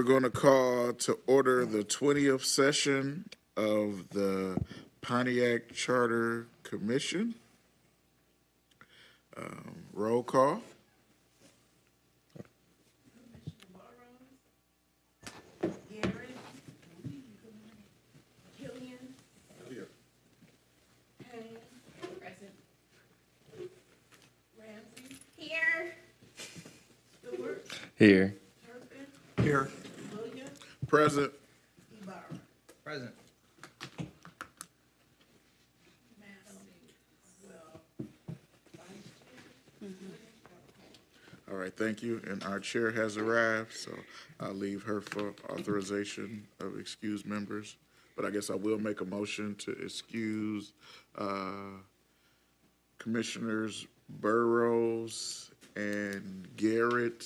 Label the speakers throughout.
Speaker 1: We're going to call to order the 20th session of the Pontiac Charter Commission. Roll call.
Speaker 2: Here.
Speaker 3: Here.
Speaker 1: Present.
Speaker 3: Present.
Speaker 1: All right, thank you. And our chair has arrived, so I'll leave her for authorization of excused members. But I guess I will make a motion to excuse Commissioners Burrows and Garrett.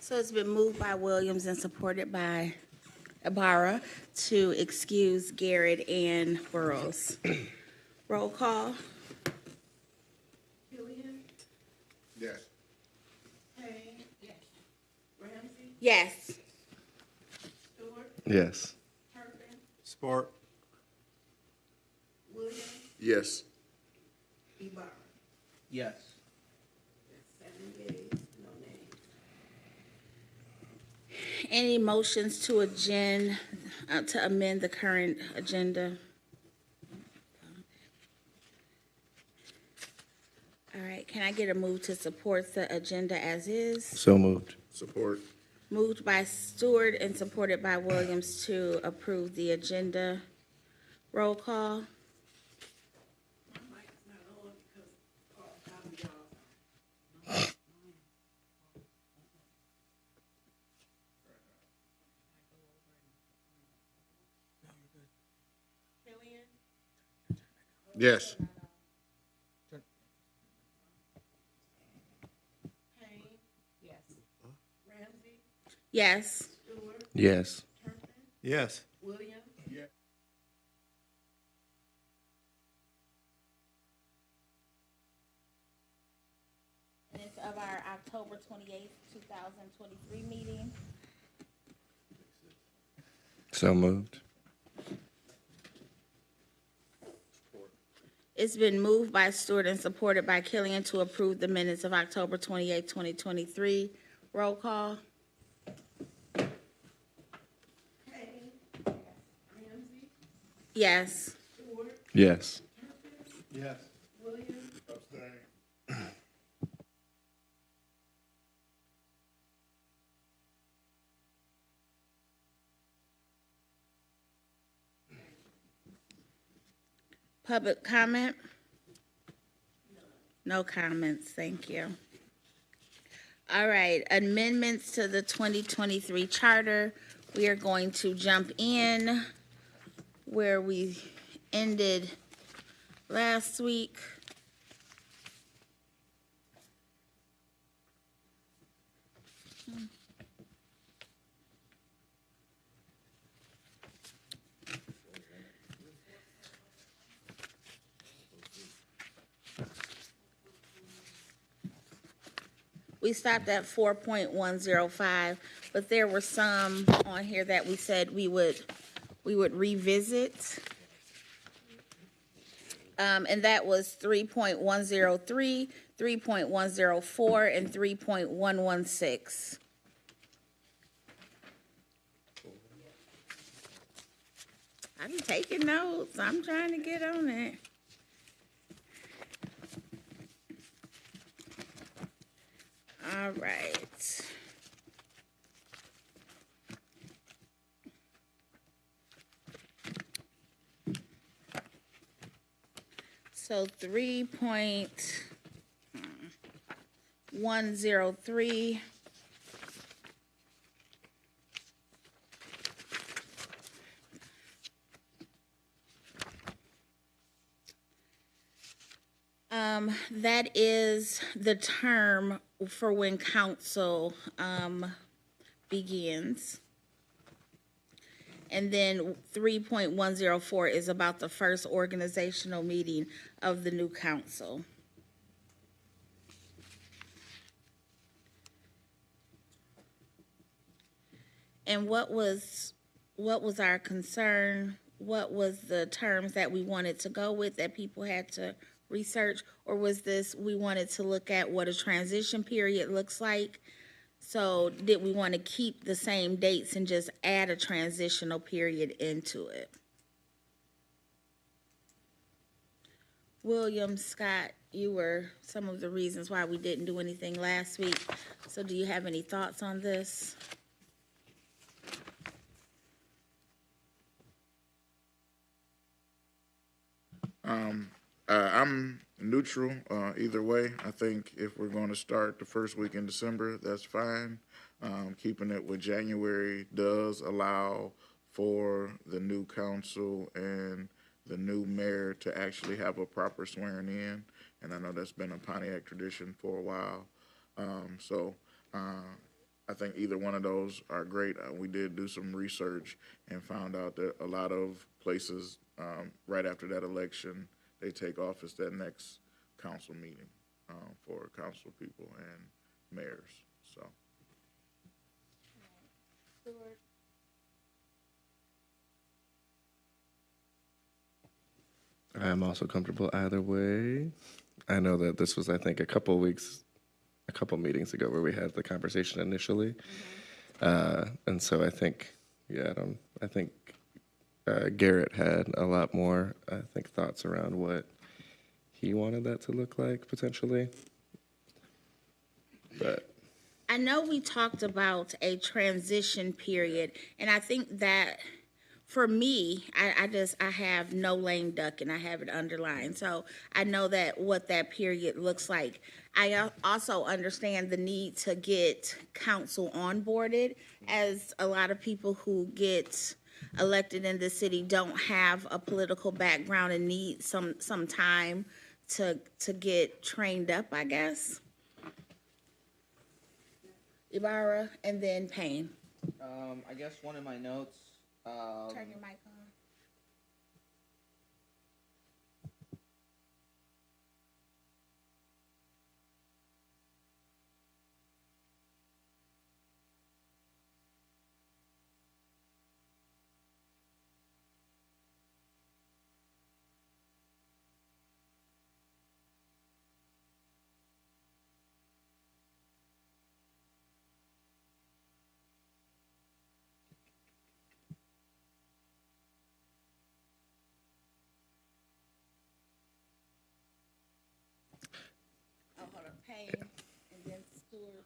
Speaker 4: So it's been moved by Williams and supported by Ibarra to excuse Garrett and Burrows. Roll call.
Speaker 1: Yes.
Speaker 4: Yes.
Speaker 2: Yes.
Speaker 3: Support.
Speaker 1: Yes.
Speaker 3: Yes.
Speaker 4: Any motions to to amend the current agenda? All right, can I get a move to support the agenda as is?
Speaker 2: So moved.
Speaker 1: Support.
Speaker 4: Moved by Stewart and supported by Williams to approve the agenda. Roll call.
Speaker 1: Yes.
Speaker 4: Yes.
Speaker 2: Yes.
Speaker 3: Yes.
Speaker 4: Minutes of our October 28th, 2023 meeting.
Speaker 2: So moved.
Speaker 4: It's been moved by Stewart and supported by Killian to approve the minutes of October 28th, 2023. Roll call. Yes.
Speaker 2: Yes.
Speaker 3: Yes.
Speaker 4: Public comment? No comments, thank you. All right, amendments to the 2023 charter. We are going to jump in where we ended last week. We stopped at 4.105, but there were some on here that we said we would revisit. And that was 3.103, 3.104, and 3.116. I'm taking notes. I'm trying to get on it. All right. So 3.103. That is the term for when council begins. And then 3.104 is about the first organizational meeting of the new council. And what was our concern? What was the terms that we wanted to go with that people had to research? Or was this, we wanted to look at what a transition period looks like? So did we want to keep the same dates and just add a transitional period into it? William, Scott, you were some of the reasons why we didn't do anything last week. So do you have any thoughts on this?
Speaker 1: I'm neutral either way. I think if we're going to start the first week in December, that's fine. Keeping it with January does allow for the new council and the new mayor to actually have a proper swearing in, and I know that's been a Pontiac tradition for a while. I think either one of those are great. We did do some research and found out that a lot of places right after that election, they take office that next council meeting for council people and mayors. So.
Speaker 2: I'm also comfortable either way. I know that this was, I think, a couple meetings ago where we had the conversation initially. And so I think, Garrett had a lot more, thoughts around what he wanted that to look like potentially. But
Speaker 4: I know we talked about a transition period, and I think that for me, I have no lame duck and I have it underlined. So I know that what that period looks like. I also understand the need to get council onboarded, as a lot of people who get elected in the city don't have a political background and need some time to get trained up, I guess. Ibarra and then Payne.
Speaker 5: I guess one of my notes.
Speaker 4: Turn your mic on. Oh, hold on, Payne, and then Stewart.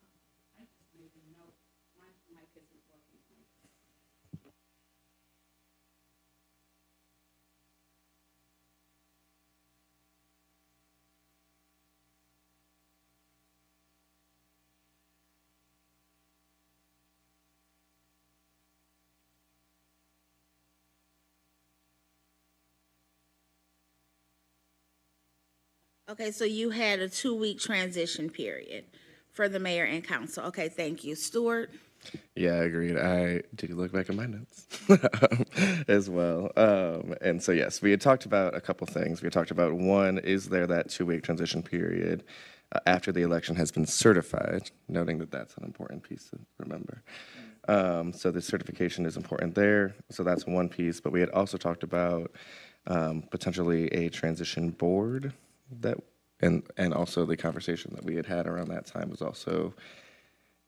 Speaker 4: Okay, so you had a 2-week transition period for the mayor and council. Okay, thank you. Stewart?
Speaker 2: yeah, I agreed. I did look back at my notes as well. And so, yes, we had talked about a couple things. We had talked about, one, is there that 2-week transition period after the election has been certified, noting that that's an important piece to remember. So the certification is important there. So that's one piece. But we had also talked about potentially a transition board that, and also the conversation that we had around that time was also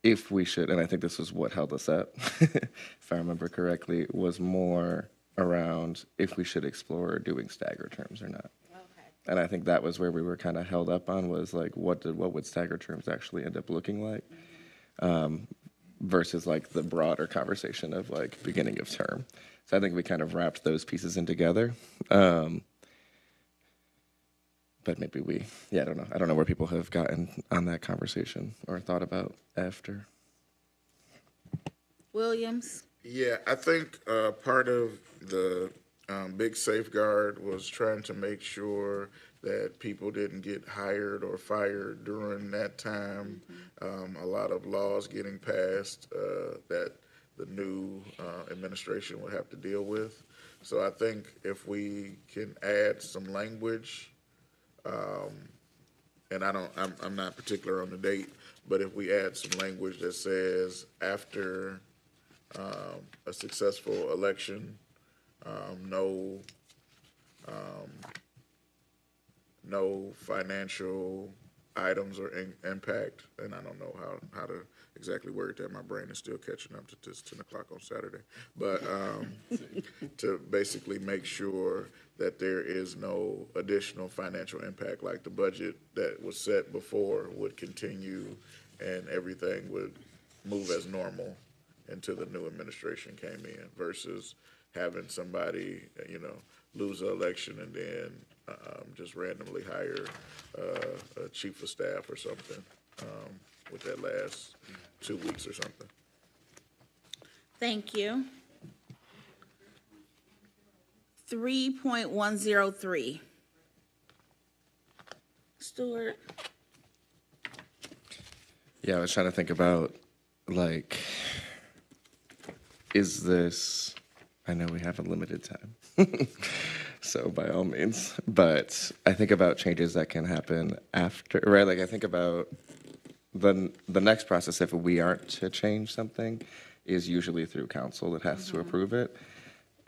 Speaker 2: if we should, and I think this is what held us up, if I remember correctly, was more around if we should explore doing stagger terms or not.
Speaker 4: Okay.
Speaker 2: And I think that was where we were kind of held up on, was like, what would stagger terms actually end up looking like, versus like the broader conversation of like beginning of term. So I think we kind of wrapped those pieces in together. But maybe I don't know. I don't know where people have gotten on that conversation or thought about after.
Speaker 4: Williams?
Speaker 1: Yeah, I think part of the big safeguard was trying to make sure that people didn't get hired or fired during that time. A lot of laws getting passed that the new administration would have to deal with. So I think if we can add some language, and I'm not particular on the date, but if we add some language that says after a successful election, no financial items or impact, and I don't know how to exactly word that. My brain is still catching up to this 10 o'clock on Saturday. But to basically make sure that there is no additional financial impact, like the budget that was set before would continue and everything would move as normal until the new administration came in, versus having somebody, lose the election and then just randomly hire a chief of staff or something with that last 2 weeks or something.
Speaker 4: Thank you. 3.103. Stuart?
Speaker 2: Yeah, I was trying to think about, like, is this, I know we have a limited time, so by all means, but I think about changes that can happen after, right? Like, I think about the next process, if we aren't to change something, is usually through council that has to approve it.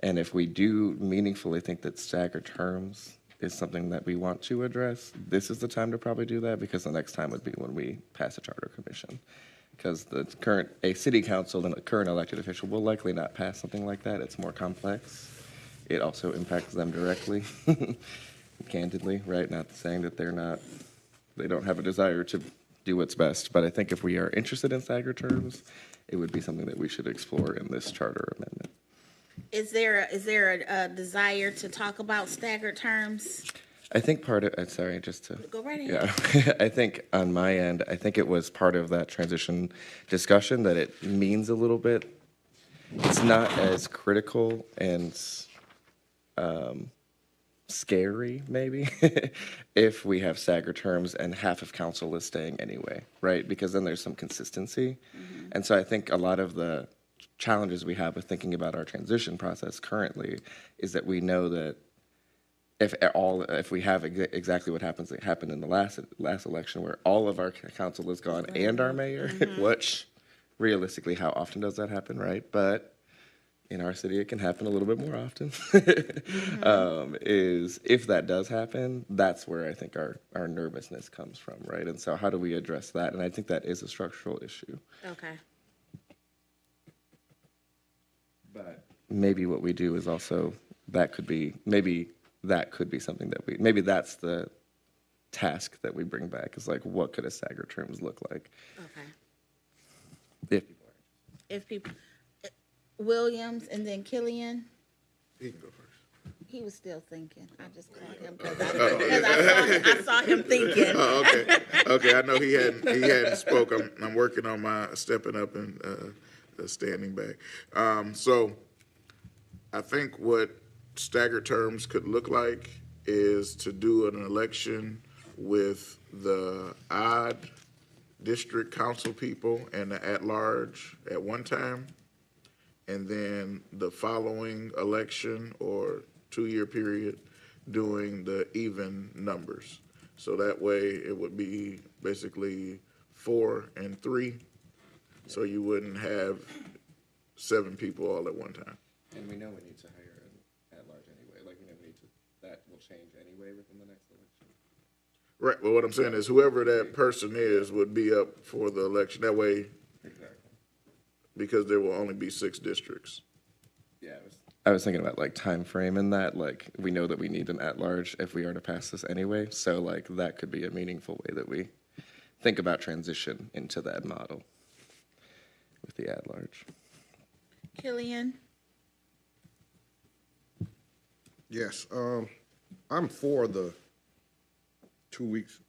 Speaker 2: And if we do meaningfully think that staggered terms is something that we want to address, this is the time to probably do that, because the next time would be when we pass a charter commission. Because a city council and a current elected official will likely not pass something like that. It's more complex. It also impacts them directly, candidly, right? Not saying that they don't have a desire to do what's best. But I think if we are interested in staggered terms, it would be something that we should explore in this charter amendment.
Speaker 4: Is there a desire to talk about staggered terms?
Speaker 2: I think part of, sorry, just to.
Speaker 4: Go right ahead.
Speaker 2: Yeah, I think on my end, I think it was part of that transition discussion that it means a little bit. It's not as critical and scary, maybe, if we have staggered terms and half of council is staying anyway, right? Because then there's some consistency. And so I think a lot of the challenges we have with thinking about our transition process currently is that we know that if we have exactly what happened in the last election, where all of our council is gone and our mayor, which realistically, how often does that happen, right? But in our city, it can happen a little bit more often. Is if that does happen, that's where I think our nervousness comes from, right? And so how do we address that? And I think that is a structural issue.
Speaker 4: Okay.
Speaker 2: But maybe what we do is also, that could be something that maybe that's the task that we bring back, is like, what could a staggered terms look like?
Speaker 4: Okay. If people, Williams and then Killian.
Speaker 1: He can go first.
Speaker 4: He was still thinking. I just called him because I saw him thinking.
Speaker 1: Oh, okay. I know he hadn't spoke. I'm working on my stepping up and standing back. So I think what staggered terms could look like is to do an election with the odd district council people and the at-large at one time, and then the following election or 2-year period doing the even numbers. So that way it would be basically 4 and 3. So you wouldn't have 7 people all at one time.
Speaker 2: And we know we need to hire an at-large anyway. Like, we know we need to, that will change anyway within the next election.
Speaker 1: Right, well, what I'm saying is whoever that person is would be up for the election. That way, because there will only be 6 districts.
Speaker 2: Yeah, I was thinking about like time frame in that. Like, we know that we need an at-large if we are to pass this anyway. So like that could be a meaningful way that we think about transition into that model with the at-large.
Speaker 4: Killian.
Speaker 6: Yes, I'm for the 2 weeks,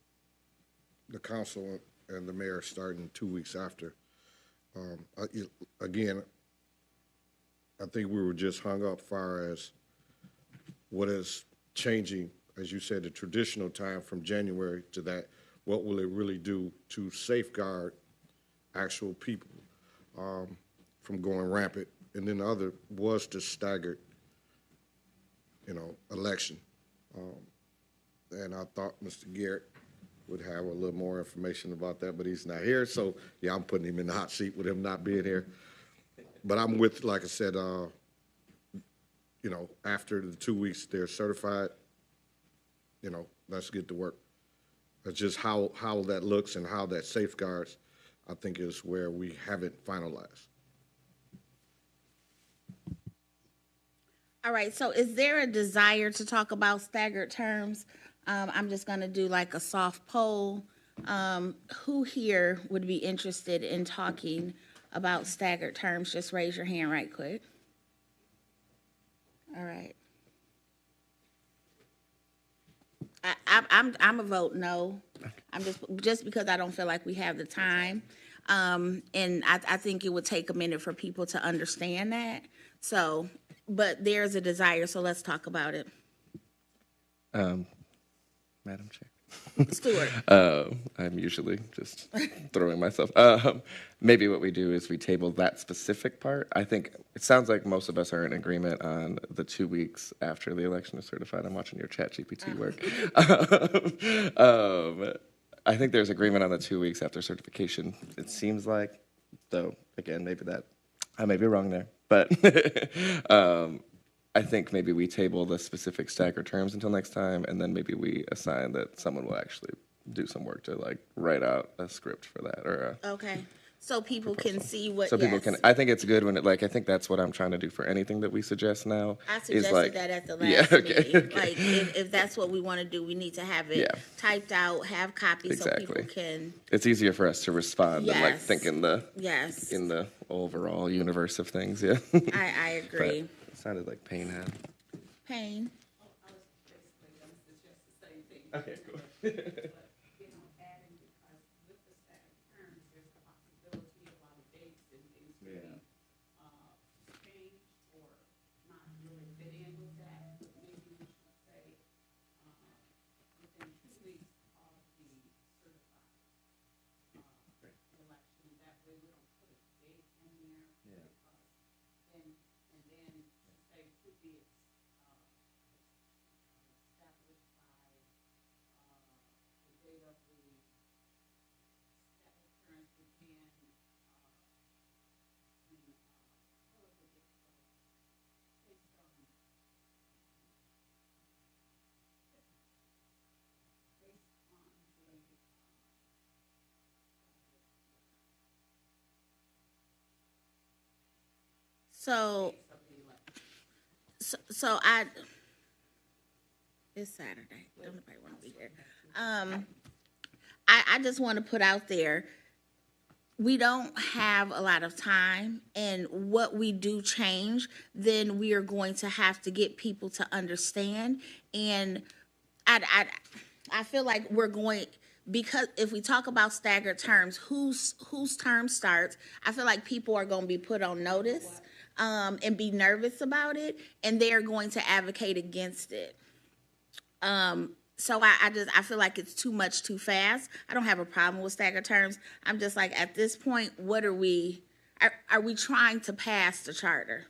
Speaker 6: the council and the mayor starting 2 weeks after. Again, I think we were just hung up far as what is changing, as you said, the traditional time from January to that. What will it really do to safeguard actual people from going rampant? And then the other was the staggered, election. And I thought Mr. Garrett would have a little more information about that, but he's not here. So, yeah, I'm putting him in the hot seat with him not being here. But I'm with, like I said, after the 2 weeks they're certified, let's get to work. It's just how that looks and how that safeguards, I think, is where we haven't finalized.
Speaker 4: All right, so is there a desire to talk about staggered terms? I'm just gonna do like a soft poll. Who here would be interested in talking about staggered terms? Just raise your hand right quick. All right. I'm a vote no. I'm just because I don't feel like we have the time. And I think it would take a minute for people to understand that. So, but there's a desire, so let's talk about it.
Speaker 2: Madam Chair.
Speaker 4: Stuart.
Speaker 2: I'm usually just throwing myself. Maybe what we do is we table that specific part. I think it sounds like most of us are in agreement on the 2 weeks after the election is certified. I'm watching your ChatGPT work. I think there's agreement on the 2 weeks after certification. It seems like, though, again, maybe that I may be wrong there, but I think maybe we table the specific staggered terms until next time, and then maybe we assign that someone will actually do some work to like write out a script for that or
Speaker 4: Okay, so people can see what,
Speaker 2: so people
Speaker 4: yes.
Speaker 2: can. I think it's good when it I think that's what I'm trying to do for anything that we suggest now.
Speaker 4: I
Speaker 2: is
Speaker 4: suggested
Speaker 2: like,
Speaker 4: that at the last
Speaker 2: yeah, okay,
Speaker 4: meeting.
Speaker 2: okay.
Speaker 4: Like, if that's what we want to do, we need to have it
Speaker 2: Yeah.
Speaker 4: typed out, have copies so
Speaker 2: Exactly.
Speaker 4: people can,
Speaker 2: It's easier for us to respond than like
Speaker 4: Yes.
Speaker 2: think in the
Speaker 4: yes,
Speaker 2: overall universe of things. Yeah.
Speaker 4: I
Speaker 2: But
Speaker 4: agree.
Speaker 2: it sounded like Payne had.
Speaker 4: Payne?
Speaker 2: Okay, cool.
Speaker 7: Adding because with the staggered terms, there's a possibility a lot of dates and things could be changed or not really fit in with that. But maybe we should say within 2 weeks of the certified election. That way we don't put a date in there. Then to say to be established by the date of the staggered terms began, what was it, based on the,
Speaker 4: So, it's Saturday. Don't nobody want to be here. I just want to put out there, we don't have a lot of time, and what we do change, then we are going to have to get people to understand. And I feel like we're going, because if we talk about staggered terms, whose term starts, I feel like people are going to be put on notice and be nervous about it, and they are going to advocate against it. So I feel like it's too much too fast. I don't have a problem with staggered terms. I'm just like, at this point, what are we trying to pass the charter?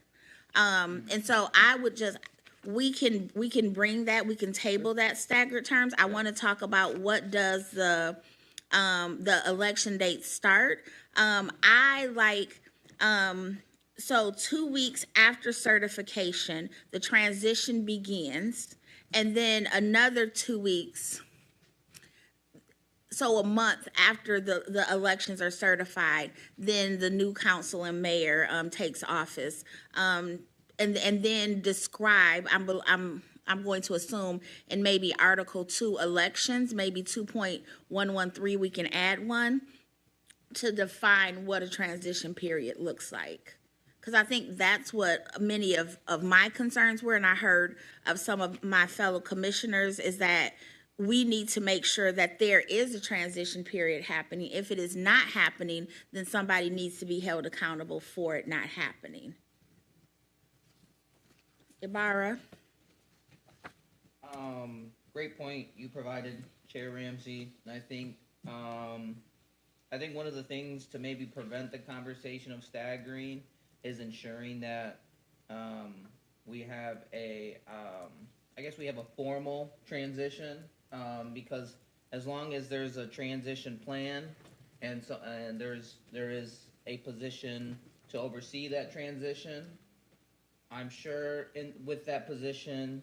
Speaker 4: And so I would just, we can bring that, we can table that staggered terms. I want to talk about what does the election date start. So 2 weeks after certification, the transition begins, and then another 2 weeks, so a month after the elections are certified, then the new council and mayor takes office. And then describe, I'm going to assume in maybe Article 2 elections, maybe 2.113, we can add one to define what a transition period looks like. Because I think that's what many of my concerns were, and I heard of some of my fellow commissioners, is that we need to make sure that there is a transition period happening. If it is not happening, then somebody needs to be held accountable for it not happening. Ibarra?
Speaker 5: Great point you provided, Chair Ramsey. And I think one of the things to maybe prevent the conversation of staggering is ensuring that we have a formal transition, because as long as there's a transition plan and there is a position to oversee that transition. I'm sure with that position,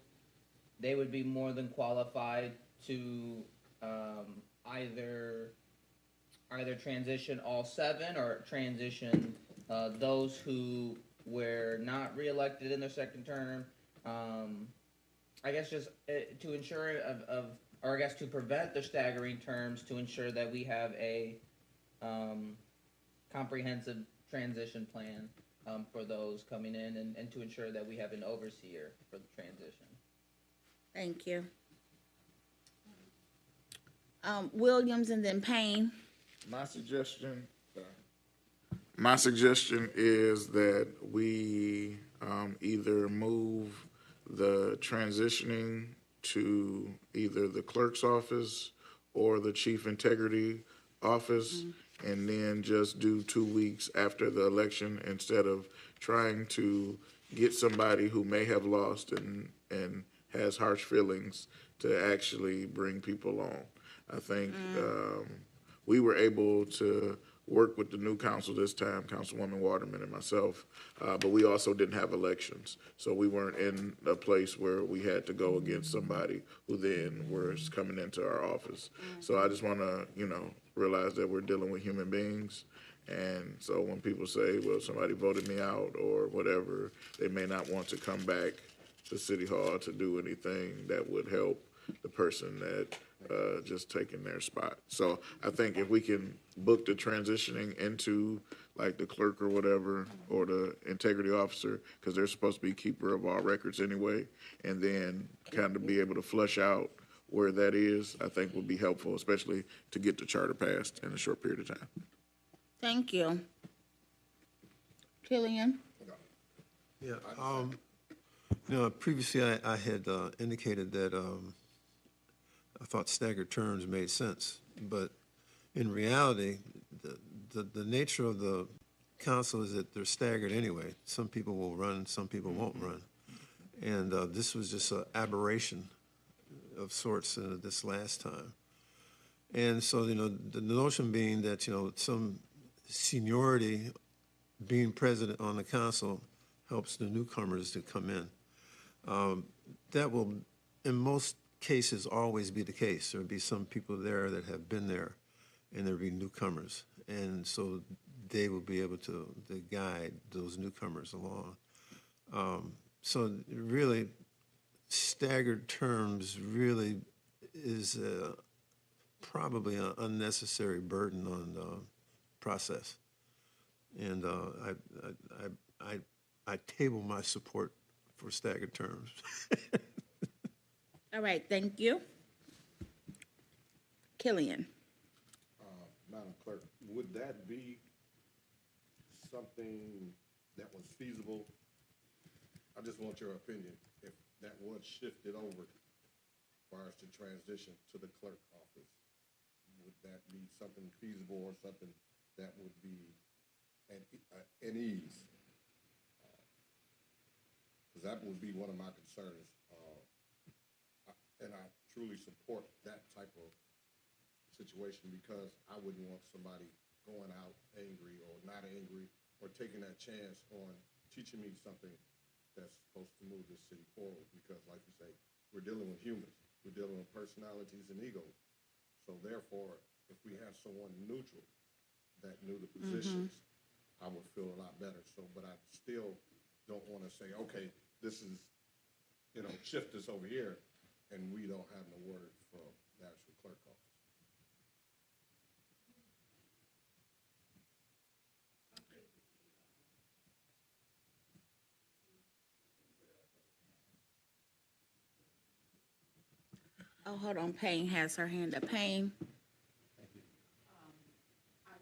Speaker 5: they would be more than qualified to either transition all seven or transition those who were not reelected in their second term. I guess just to ensure or I guess to prevent the staggering terms, to ensure that we have a comprehensive transition plan for those coming in, and to ensure that we have an overseer for the transition.
Speaker 4: Thank you. Williams and then Payne.
Speaker 1: My suggestion is that we either move the transitioning to either the clerk's office or the chief integrity office, and then just do 2 weeks after the election instead of trying to get somebody who may have lost and has harsh feelings to actually bring people on. I think we were able to work with the new council this time, Councilwoman Waterman and myself, but we also didn't have elections. So we weren't in a place where we had to go against somebody who then was coming into our office. So I just want to, realize that we're dealing with human beings. And so when people say, well, somebody voted me out or whatever, they may not want to come back to City Hall to do anything that would help the person that just taking their spot. So I think if we can book the transitioning into like the clerk or whatever, or the integrity officer, because they're supposed to be keeper of all records anyway, and then kind of be able to flush out where that is, I think would be helpful, especially to get the charter passed in a short period of time.
Speaker 4: Thank you. Killian?
Speaker 3: Yeah, previously I had indicated that I thought staggered terms made sense, but in reality, the nature of the council is that they're staggered anyway. Some people will run, some people won't run. And this was just an aberration of sorts this last time. And so, the notion being that, some seniority being president on the council helps the newcomers to come in. That will, in most cases, always be the case. There'll be some people there that have been there, and there'll be newcomers. And so they will be able to guide those newcomers along. So really, staggered terms really is probably an unnecessary burden on the process. And I table my support for staggered terms.
Speaker 4: All right, thank you. Killian?
Speaker 6: Madam Clerk, would that be something that was feasible? I just want your opinion, if that was shifted over for us to transition to the clerk office. Would that be something feasible or something that would be at ease? Because that would be one of my concerns. And I truly support that type of situation, because I wouldn't want somebody going out angry or not angry or taking that chance on teaching me something that's supposed to move this city forward. Because like you say, we're dealing with humans. We're dealing with personalities and egos. So therefore, if we have someone neutral that knew the positions, I would feel a lot better. So, but I still don't want to say, okay, this is, shift this over here, and we don't have no word from the actual clerk office.
Speaker 4: Oh, hold on, Payne has her hand up. Payne?
Speaker 7: I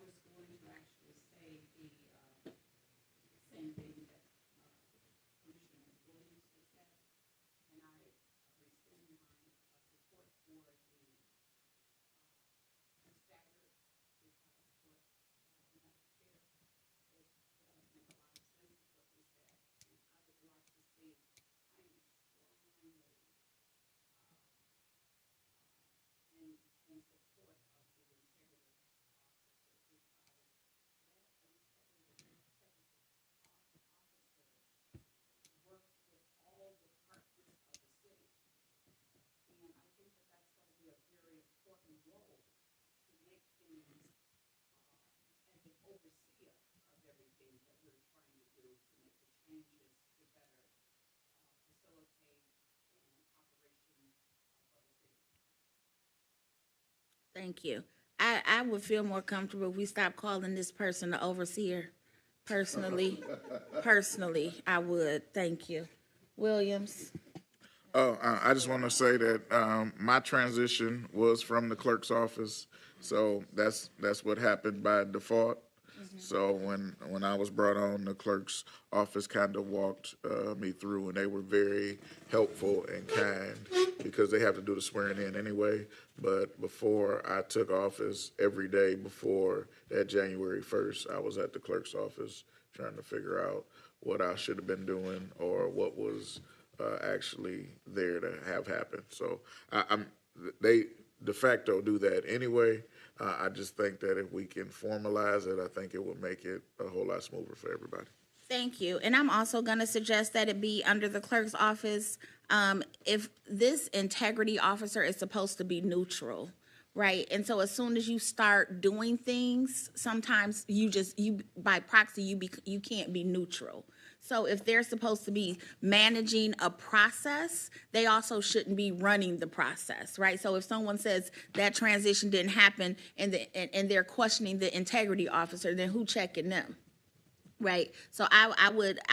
Speaker 7: was going to actually say the same thing that Commissioner Williams has said, and I rescind my support for the stagger, because what Madam Chair, it does make a lot of sense what you said, and I would like to see, I am strongly in support changes to better facilitate and operation of the city.
Speaker 4: Thank you. I would feel more comfortable if we stopped calling this person the overseer. Personally, I would. Thank you. Williams?
Speaker 1: Oh, I just want to say that my transition was from the clerk's office, so that's what happened by default. So when I was brought on, the clerk's office kind of walked me through, and they were very helpful and kind because they have to do the swearing in anyway. But before I took office, every day before that January 1st, I was at the clerk's office trying to figure out what I should have been doing or what was actually there to have happen. So they de facto do that anyway. I just think that if we can formalize it, I think it will make it a whole lot smoother for everybody.
Speaker 4: Thank you. And I'm also going to suggest that it be under the clerk's office. If this integrity officer is supposed to be neutral, right? And so as soon as you start doing things, sometimes you by proxy, you can't be neutral. So if they're supposed to be managing a process, they also shouldn't be running the process, right? So if someone says that transition didn't happen and they're questioning the integrity officer, then who checking them? Right. So I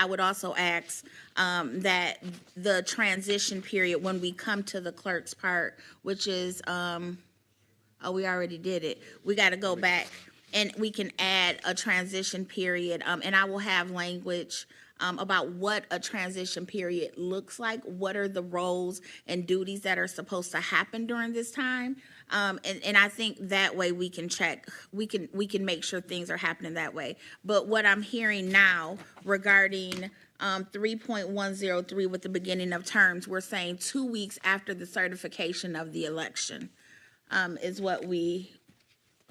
Speaker 4: would also ask that the transition period when we come to the clerk's part, which is we already did it. We got to go back and we can add a transition period. And I will have language about what a transition period looks like. What are the roles and duties that are supposed to happen during this time? And I think that way we can check, we can make sure things are happening that way. But what I'm hearing now regarding 3.103 with the beginning of terms, we're saying 2 weeks after the certification of the election is what we.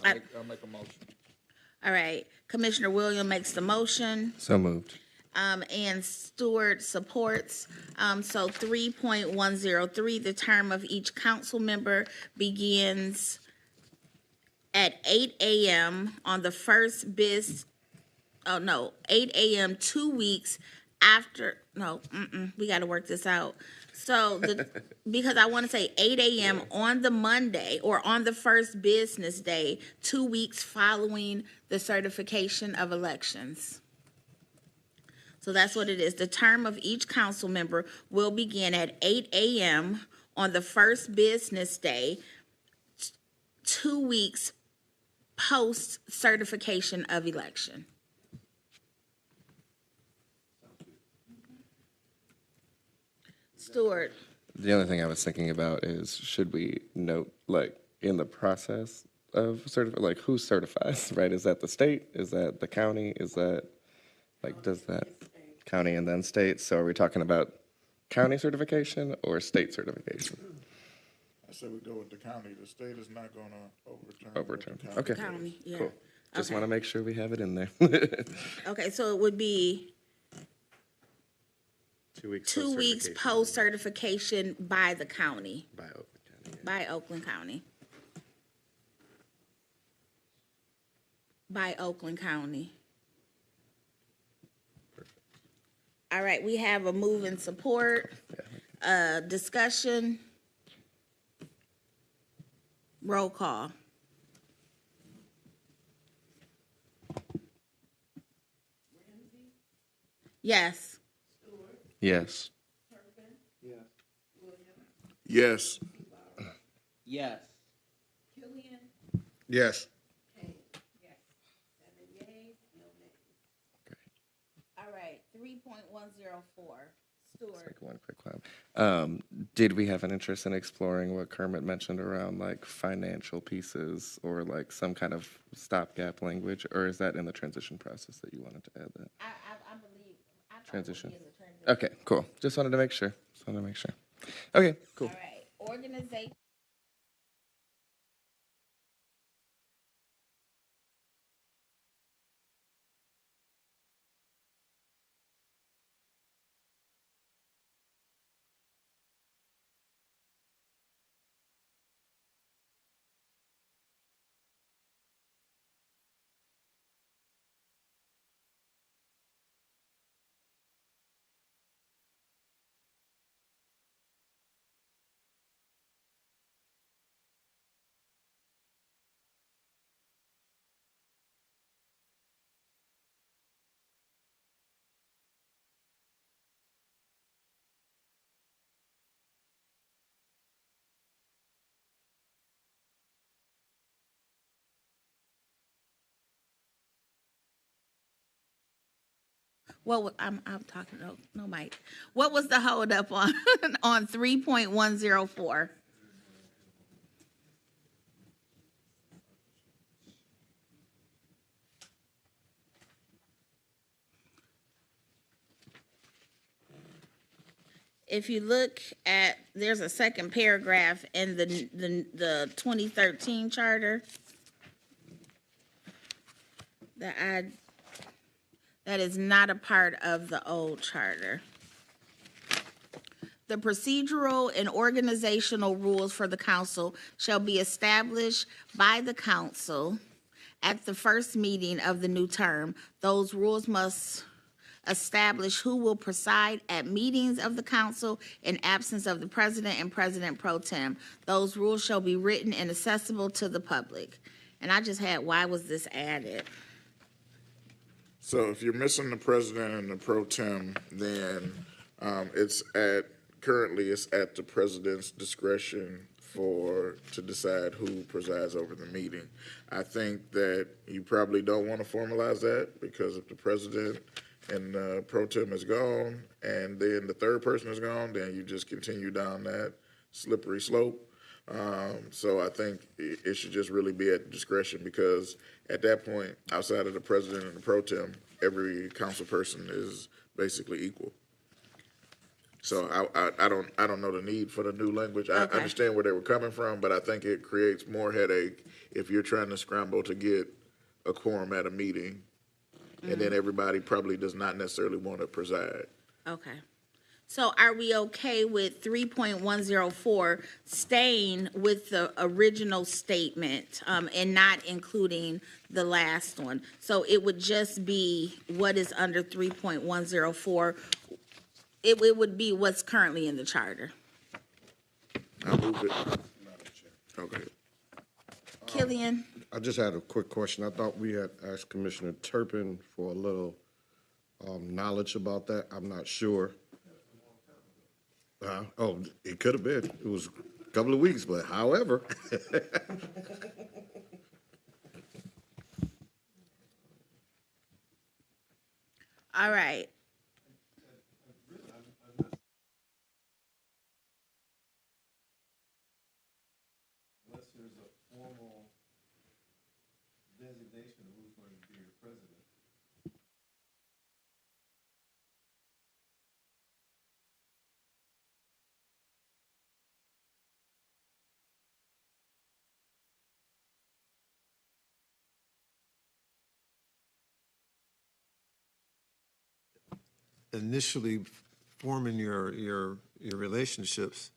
Speaker 5: I'll make a motion.
Speaker 4: All right, Commissioner Williams makes the motion.
Speaker 2: So moved.
Speaker 4: And Stewart supports. So 3.103, the term of each council member begins at 8 a.m. on the first 8 a.m. 2 weeks after, we got to work this out. So because I want to say 8 a.m. on the Monday or on the first business day, 2 weeks following the certification of elections. So that's what it is. The term of each council member will begin at 8 a.m. on the first business day, 2 weeks post certification of election. Stewart.
Speaker 2: The only thing I was thinking about is, should we note, like, in the process of like, who certifies, right? Is that the state? Is that the county? Is that, like, does that county and then state? So are we talking about county certification or state certification?
Speaker 1: I said we go with the county. The state is not going to
Speaker 2: Overturn.
Speaker 1: what the county
Speaker 2: Okay.
Speaker 1: does.
Speaker 4: County, yeah.
Speaker 2: Cool. Just
Speaker 4: Okay.
Speaker 2: want to make sure we have it in there.
Speaker 4: Okay, so it would be
Speaker 2: 2 weeks.
Speaker 4: 2 weeks post certification by the county,
Speaker 2: by Oakland County.
Speaker 4: by Oakland County. By Oakland County. All right, we have a move and support, discussion. Roll call. Yes.
Speaker 2: Yes.
Speaker 1: Yes.
Speaker 5: Yes.
Speaker 6: Yes.
Speaker 4: All right, 3.104, Stewart.
Speaker 2: Like one quick one. Did we have an interest in exploring what Kermit mentioned around like financial pieces or like some kind of stopgap language, or is that in the transition process that you wanted to add that?
Speaker 4: I believe, I thought it would
Speaker 2: Transition.
Speaker 4: be in the transition.
Speaker 2: Okay, cool. Just wanted to make sure. Okay, cool.
Speaker 4: All right, organization. I'm talking, no, Mike. What was the holdup on, on 3.104? If you look at, there's a second paragraph in the 2013 charter that is not a part of the old charter. The procedural and organizational rules for the council shall be established by the council at the first meeting of the new term. Those rules must establish who will preside at meetings of the council in absence of the president and president pro tem. Those rules shall be written and accessible to the public. And I just had, why was this added?
Speaker 1: So if you're missing the president and the pro tem, then currently it's at the president's discretion to decide who presides over the meeting. I think that you probably don't want to formalize that, because if the president and pro tem is gone and then the third person is gone, then you just continue down that slippery slope. So I think it should just really be at discretion, because at that point, outside of the president and the pro tem, every council person is basically equal. So I don't know the need for the new language. I understand where they were coming from, but I think it creates more headache if you're trying to scramble to get a quorum at a meeting, and then everybody probably does not necessarily want to preside.
Speaker 4: Okay. So are we okay with 3.104 staying with the original statement and not including the last one? So it would just be what is under 3.104. It would be what's currently in the charter.
Speaker 1: I'll move it. Okay.
Speaker 4: Killian?
Speaker 6: I just had a quick question. I thought we had asked Commissioner Turpin for a little knowledge about that. I'm not sure. Oh, it could have been. It was a couple of weeks, but however.
Speaker 4: All right.
Speaker 3: Unless there's a formal designation of who's going to be your president. Initially forming your relationships,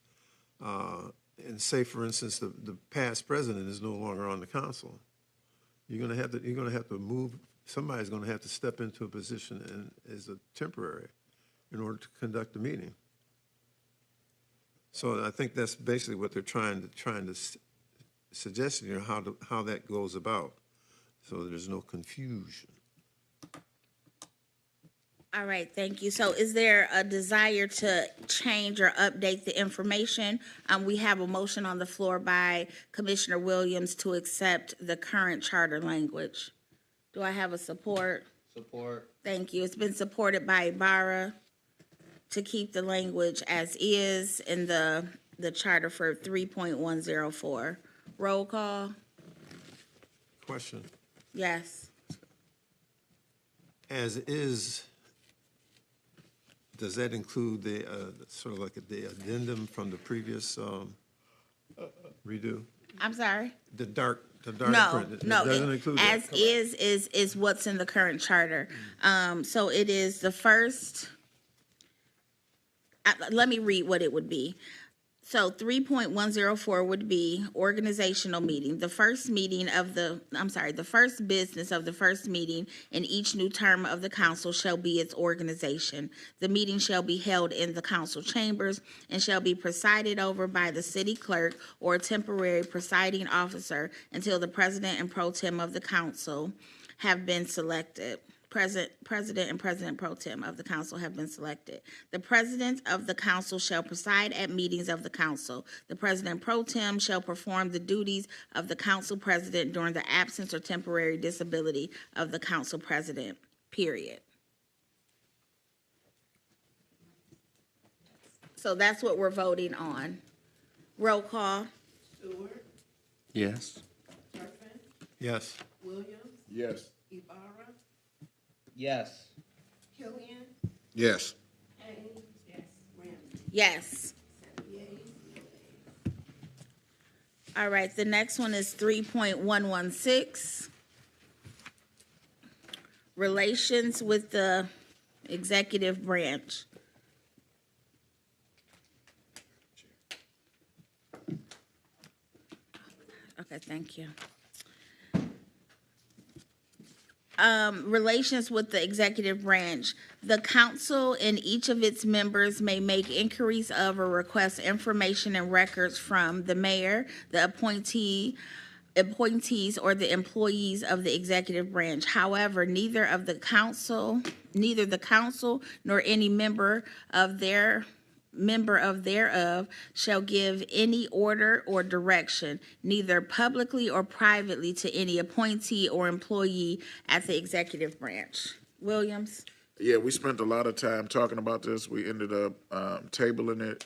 Speaker 3: and say, for instance, the past president is no longer on the council. You're gonna have to move. Somebody's gonna have to step into a position as a temporary in order to conduct the meeting. So I think that's basically what they're trying to suggest, how that goes about, so there's no confusion.
Speaker 4: All right, thank you. So is there a desire to change or update the information? We have a motion on the floor by Commissioner Williams to accept the current charter language. Do I have a support?
Speaker 5: Support.
Speaker 4: Thank you. It's been supported by Ibarra to keep the language as is in the charter for 3.104. Roll call?
Speaker 3: Question,
Speaker 4: Yes.
Speaker 3: as is, does that include the, sort of like the addendum from the previous redo?
Speaker 4: I'm sorry?
Speaker 3: The dark
Speaker 4: No,
Speaker 3: print? It
Speaker 4: no.
Speaker 3: doesn't include that?
Speaker 4: As is what's in the current charter. So it is the first, let me read what it would be. So 3.104 would be organizational meeting. The first business of the first meeting in each new term of the council shall be its organization. The meeting shall be held in the council chambers and shall be presided over by the city clerk or a temporary presiding officer until the president and pro tem of the council have been selected. President and President Pro Tem of the council have been selected. The president of the council shall preside at meetings of the council. The President Pro Tem shall perform the duties of the council president during the absence or temporary disability of the council president, period. So that's what we're voting on. Roll call.
Speaker 8: Stewart,
Speaker 2: Yes.
Speaker 8: Griffin,
Speaker 3: Yes.
Speaker 8: Williams,
Speaker 1: Yes.
Speaker 8: Ibarra,
Speaker 5: Yes.
Speaker 8: Killian,
Speaker 6: Yes.
Speaker 8: Payne, yes, Ramsey,
Speaker 4: Yes.
Speaker 8: 7 yeas, no nays.
Speaker 4: All right, the next one is 3.116. Relations with the executive branch. Okay, thank you. Relations with the executive branch. The council and each of its members may make inquiries of or request information and records from the mayor, the appointees, or the employees of the executive branch. However, neither the council nor any member thereof shall give any order or direction, neither publicly or privately, to any appointee or employee at the executive branch. Williams?
Speaker 1: Yeah, we spent a lot of time talking about this. We ended up tabling it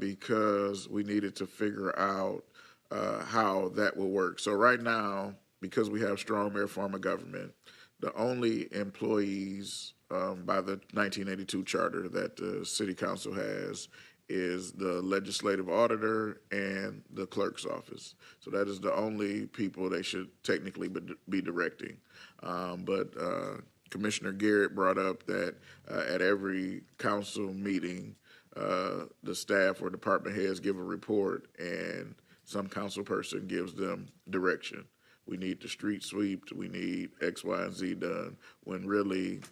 Speaker 1: because we needed to figure out how that will work. So right now, because we have strong mayor form of government, the only employees by the 1982 charter that the city council has is the legislative auditor and the clerk's office. So that is the only people they should technically be directing. But Commissioner Garrett brought up that at every council meeting, the staff or department heads give a report and some council person gives them direction. We need the street swept, we need X, Y, and Z done, when really,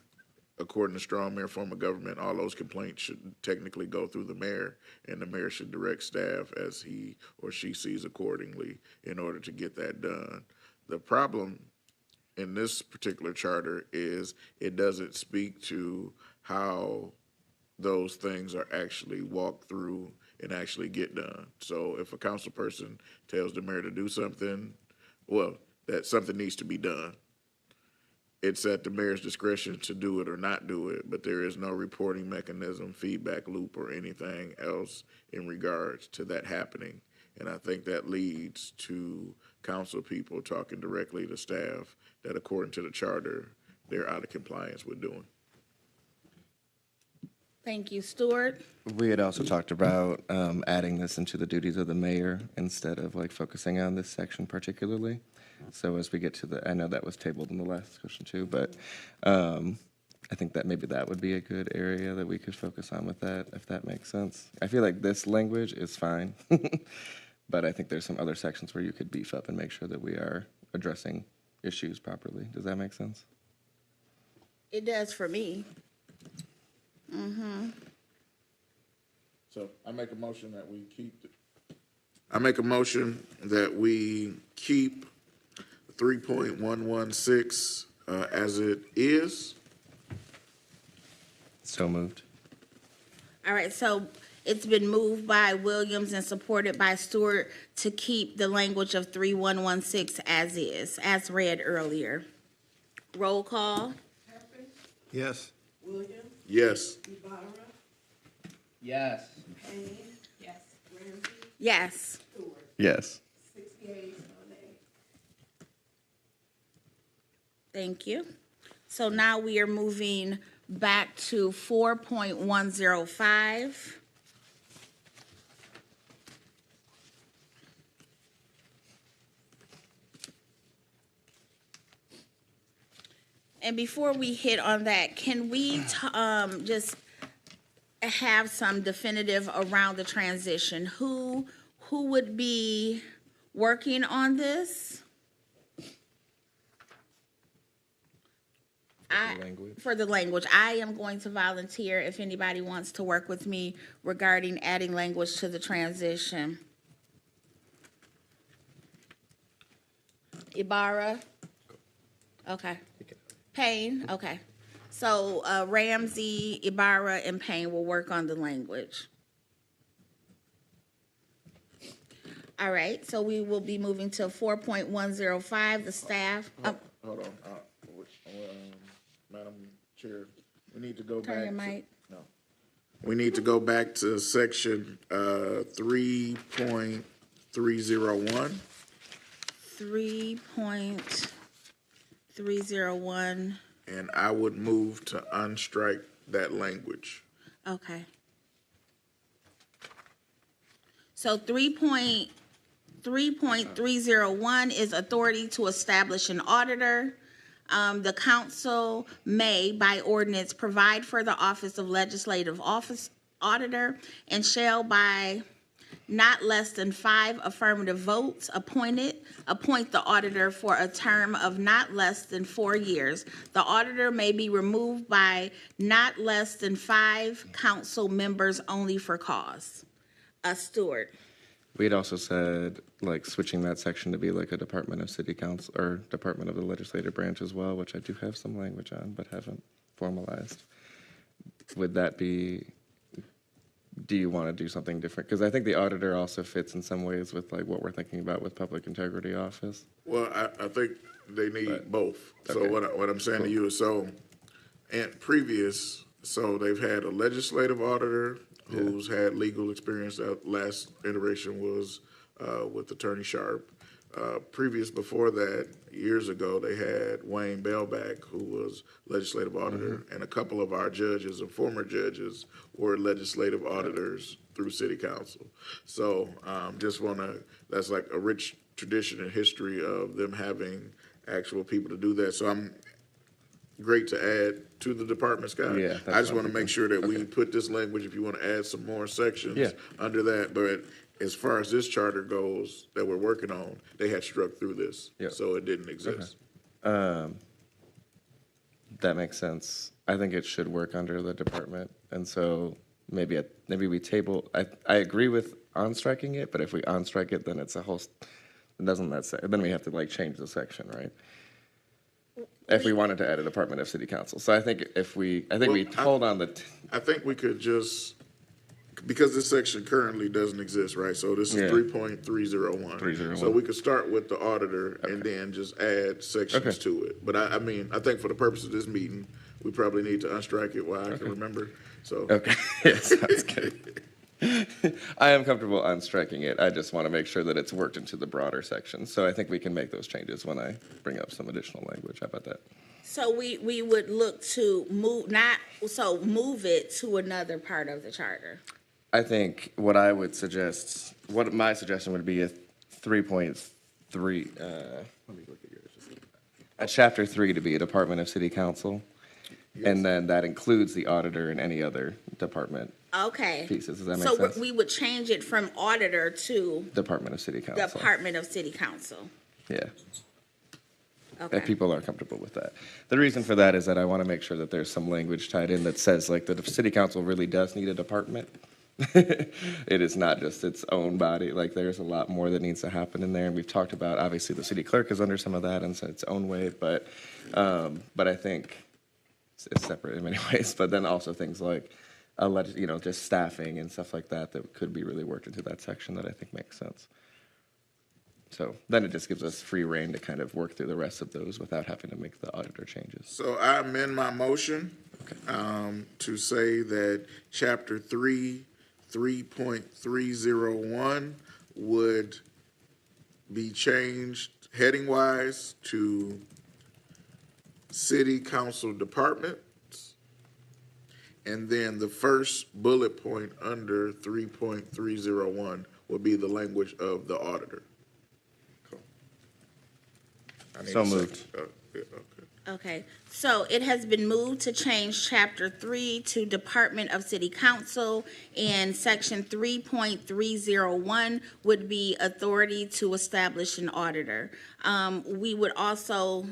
Speaker 1: according to strong mayor form of government, all those complaints should technically go through the mayor, and the mayor should direct staff as he or she sees accordingly in order to get that done. The problem in this particular charter is it doesn't speak to how those things are actually walked through and actually get done. So if a council person tells the mayor to do something, well, that something needs to be done. It's at the mayor's discretion to do it or not do it, but there is no reporting mechanism, feedback loop, or anything else in regards to that happening. And I think that leads to council people talking directly to staff that according to the charter, they're out of compliance with doing.
Speaker 4: Thank you. Stewart?
Speaker 2: We had also talked about adding this into the duties of the mayor instead of like focusing on this section particularly. So as we get to I know that was tabled in the last question too, but I think that maybe that would be a good area that we could focus on with that, if that makes sense. I feel like this language is fine, but I think there's some other sections where you could beef up and make sure that we are addressing issues properly. Does that make sense?
Speaker 4: It does for me.
Speaker 1: So I make a motion that we keep 3.116 as it is.
Speaker 2: So moved.
Speaker 4: All right, so it's been moved by Williams and supported by Stewart to keep the language of 3116 as is, as read earlier. Roll call.
Speaker 8: Griffin,
Speaker 3: Yes.
Speaker 8: Williams,
Speaker 1: Yes.
Speaker 8: Ibarra,
Speaker 5: Yes.
Speaker 8: Payne, yes, Ramsey,
Speaker 4: Yes.
Speaker 8: Stewart,
Speaker 2: Yes.
Speaker 8: 6 yeas, no nays.
Speaker 4: Thank you. So now we are moving back to 4.105. And before we hit on that, can we just have some definitive around the transition? Who would be working on this? For the language, I am going to volunteer if anybody wants to work with me regarding adding language to the transition. Ibarra? Okay. Payne? Okay. So Ramsey, Ibarra, and Payne will work on the language. All right, so we will be moving to 4.105, the staff.
Speaker 1: Hold on, Madam Chair, we need to go back.
Speaker 4: Turn your mic.
Speaker 1: No. We need to go back to section 3.301.
Speaker 4: 3.301,
Speaker 1: And I would move to unstrike that language.
Speaker 4: okay. So 3.301 is authority to establish an auditor. The council may, by ordinance, provide for the office of legislative office auditor and shall by not less than 5 affirmative votes appoint the auditor for a term of not less than 4 years. The auditor may be removed by not less than 5 council members only for cause. Stewart.
Speaker 2: We'd also said, like, switching that section to be like a Department of City Council, or Department of the Legislative Branch as well, which I do have some language on, but haven't formalized. Would that be, do you want to do something different? Because I think the auditor also fits in some ways with, like, what we're thinking about with Public Integrity Office.
Speaker 1: Well, I think they need
Speaker 2: Right.
Speaker 1: both. So
Speaker 2: Okay.
Speaker 1: what I'm saying to you is, so they've had a legislative auditor who's had legal experience. That last iteration was with Attorney Sharp. Previous before that, years ago, they had Wayne Bellback, who was legislative auditor, and a couple of our judges and former judges were legislative auditors through city council. So just want to, that's like a rich tradition and history of them having actual people to do that. So I'm great to add to the department, Scott.
Speaker 2: Yeah, that's
Speaker 1: I just
Speaker 2: what
Speaker 1: want
Speaker 2: I'm
Speaker 1: to make
Speaker 2: thinking.
Speaker 1: sure that we put this language, if you want to add some more sections
Speaker 2: Yeah.
Speaker 1: under that, but as far as this charter goes that we're working on, they had struck through this,
Speaker 2: Yeah.
Speaker 1: so it didn't exist.
Speaker 2: That makes sense. I think it should work under the department, and so maybe we table. I agree with unstriking it, but if we unstrike it, then it's a whole. Doesn't that say? Then we have to like change the section, right? If we wanted to add a Department of City Council, so I think we hold on the.
Speaker 1: I think we could just, because this section currently doesn't exist, right? So this is
Speaker 2: Yeah.
Speaker 1: 3.301.
Speaker 2: 301.
Speaker 1: So we could start with the auditor and then just add sections
Speaker 2: Okay.
Speaker 1: to it. But I mean, I think for the purpose of this meeting, we probably need to unstrike it while I can remember, so.
Speaker 2: Okay, yes, sounds good. I am comfortable on striking it. I just want to make sure that it's worked into the broader section. So I think we can make those changes when I bring up some additional language. How about that?
Speaker 4: So we would look to move it to another part of the charter.
Speaker 2: I think what my suggestion would be a 3.3, let me look at yours. A chapter 3 to be a Department of City Council. And then that includes the auditor and any other department
Speaker 4: Okay.
Speaker 2: pieces. Does that make
Speaker 4: So
Speaker 2: sense?
Speaker 4: we would change it from auditor to
Speaker 2: Department of City Council.
Speaker 4: Department of City Council.
Speaker 2: Yeah.
Speaker 4: Okay.
Speaker 2: If people are comfortable with that. The reason for that is that I want to make sure that there's some language tied in that says like the city council really does need a department. It is not just its own body. Like there's a lot more that needs to happen in there. And we've talked about, obviously the city clerk is under some of that in its own way, but I think it's separate in many ways. But then also things like, just staffing and stuff like that could be really worked into that section that I think makes sense. So then it just gives us free reign to kind of work through the rest of those without having to make the auditor changes.
Speaker 1: So I amend my motion to say that Chapter 3.301 would be changed heading-wise to City Council Departments. And then the first bullet point under 3.301 will be the language of the auditor. I need
Speaker 2: So
Speaker 1: a second.
Speaker 2: moved.
Speaker 1: Yeah, okay.
Speaker 4: Okay, so it has been moved to change Chapter 3 to Department of City Council, and Section 3.301 would be authority to establish an auditor. We would also,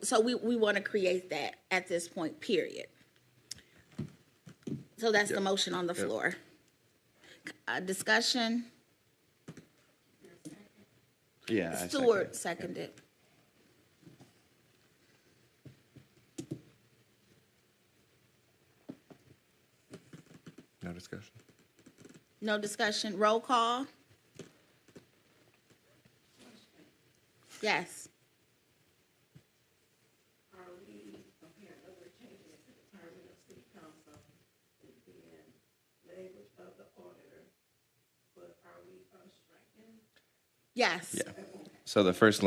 Speaker 4: so we want to create that at this point, period. So that's the motion on the floor. Discussion?
Speaker 2: Yeah.
Speaker 4: Stewart seconded.
Speaker 2: No discussion.
Speaker 4: No discussion. Roll call? Yes.
Speaker 8: Are we, okay, I know we're changing it to Department of City Council, and then language of the auditor, but are we striking?
Speaker 4: Yes.
Speaker 2: Yeah. So the first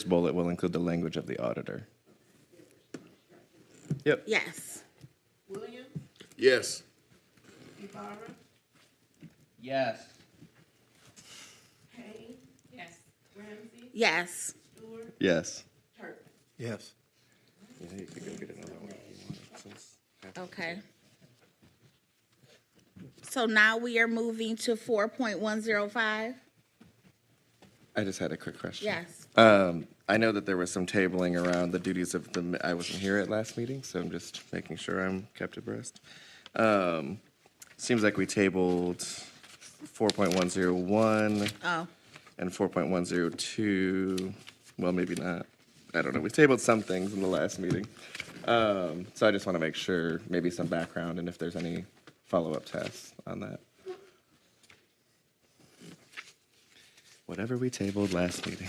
Speaker 2: bullet will include the language of the auditor. Yep.
Speaker 4: Yes.
Speaker 8: Williams,
Speaker 1: Yes.
Speaker 8: Ibarra,
Speaker 5: Yes.
Speaker 8: Payne,
Speaker 7: Yes.
Speaker 8: Ramsey,
Speaker 4: Yes.
Speaker 8: Stewart,
Speaker 2: Yes.
Speaker 8: Turpin.
Speaker 3: Yes.
Speaker 2: Yeah, you could go get another one if you want, since-
Speaker 4: Okay. So now we are moving to 4.105?
Speaker 2: I just had a quick question.
Speaker 4: Yes.
Speaker 2: I know that there was some tabling around the duties of I wasn't here at last meeting, so I'm just making sure I'm kept abreast. Seems like we tabled 4.101
Speaker 4: Oh,
Speaker 2: and 4.102. Well, maybe not. I don't know. We tabled some things in the last meeting. So I just want to make sure, maybe some background, and if there's any follow-up tests on that. Whatever we tabled last meeting.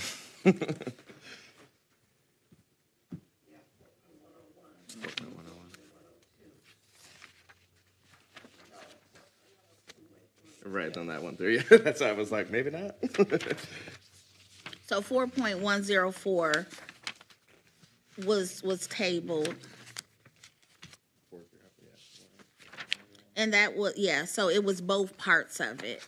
Speaker 2: Right on that one through. Yeah, that's why I was like, maybe not.
Speaker 4: so 4.104 was tabled. And that was, yeah, so it was both parts of it.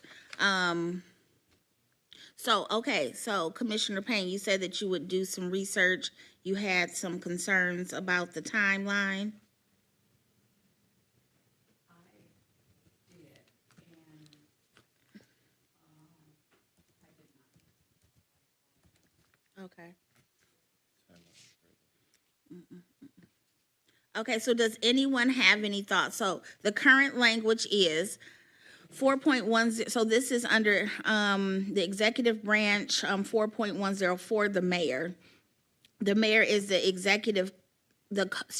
Speaker 4: So Commissioner Payne, you said that you would do some research. You had some concerns about the timeline. Okay. Okay, so does anyone have any thoughts? So the current language is 4.10, so this is under the executive branch, 4.104, the mayor. The mayor is the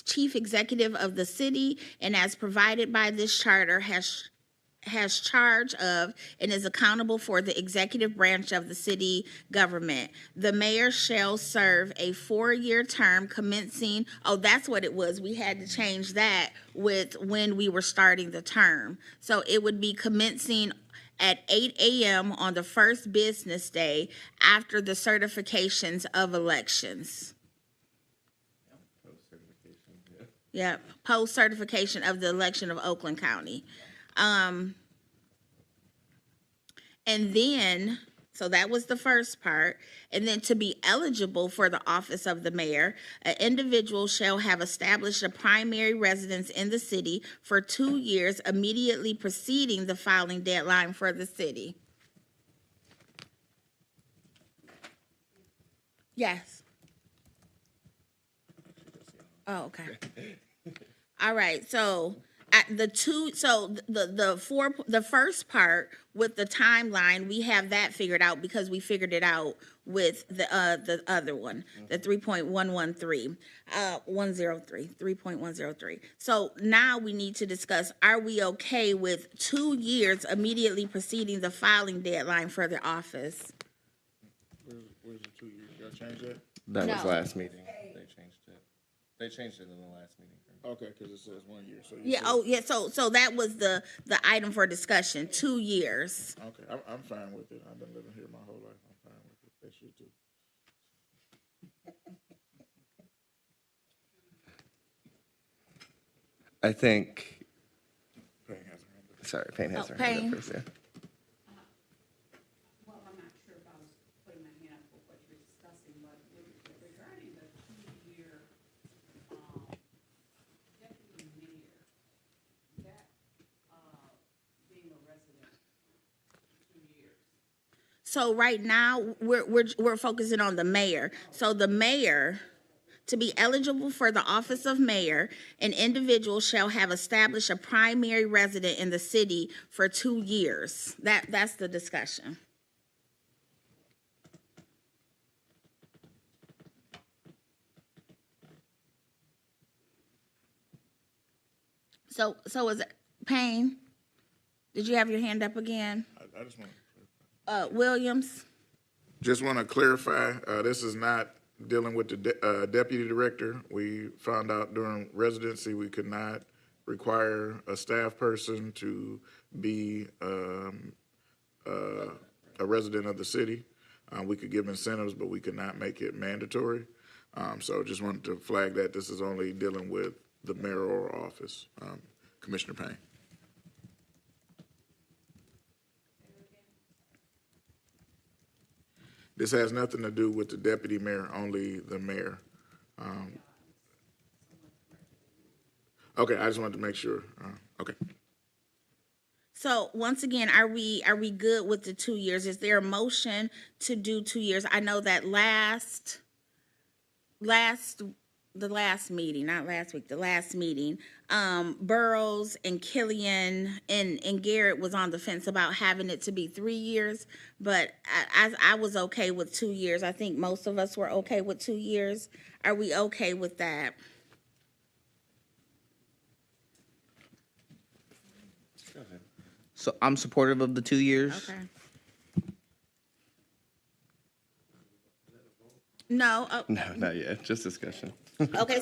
Speaker 4: chief executive of the city, and as provided by this charter, has charge of and is accountable for the executive branch of the city government. The mayor shall serve a 4-year term commencing, oh, that's what it was. We had to change that with when we were starting the term. So it would be commencing at 8 a.m. on the first business day after the certifications of elections. Yeah, post certification of the election of Oakland County. And then, so that was the first part. And then to be eligible for the office of the mayor, an individual shall have established a primary residence in the city for 2 years immediately preceding the filing deadline for the city. Yes. Oh, okay. All right, so the first part with the timeline, we have that figured out because we figured it out with the other one, the 3.113, 3.103. So now we need to discuss, are we okay with 2 years immediately preceding the filing deadline for the office?
Speaker 1: Where's the 2 years? Y'all change that?
Speaker 2: That was
Speaker 4: No.
Speaker 2: last meeting. They changed it. They changed it in the last meeting.
Speaker 1: Okay, because it says 1 year, so you
Speaker 4: Yeah,
Speaker 1: said-
Speaker 4: oh, yeah, so that was the item for discussion, 2 years.
Speaker 1: Okay, I'm fine with it. I've been living here my whole life. I'm fine with it. They should too.
Speaker 2: I think,
Speaker 1: Payne has her hand up.
Speaker 2: sorry, Payne has
Speaker 4: Oh,
Speaker 2: her hand
Speaker 4: Payne.
Speaker 2: up first, yeah.
Speaker 7: Well, I'm not sure if I was putting my hand up for what you're discussing, but regarding the 2-year, deputy mayor, that, being a resident, 2 years.
Speaker 4: So right now, we're focusing on the mayor. So the mayor, to be eligible for the office of mayor, an individual shall have established a primary resident in the city for 2 years. That's the discussion. So is it Payne? Did you have your hand up again?
Speaker 1: I just want
Speaker 4: Williams?
Speaker 1: Just want to clarify, this is not dealing with the deputy director. We found out during residency, we could not require a staff person to be a resident of the city. We could give incentives, but we could not make it mandatory. So just wanted to flag that this is only dealing with the mayoral office. Commissioner Payne. This has nothing to do with the deputy mayor, only the mayor. Okay, I just wanted to make sure. Okay.
Speaker 4: So once again, are we good with the 2 years? Is there a motion to do 2 years? I know that the last meeting, not last week, the last meeting, Burrows and Killian and Garrett was on the fence about having it to be 3 years, but I was okay with 2 years. I think most of us were okay with 2 years. Are we okay with that?
Speaker 5: So I'm supportive of the 2 years.
Speaker 4: Okay. No,
Speaker 2: No, not yet, just discussion.
Speaker 4: okay,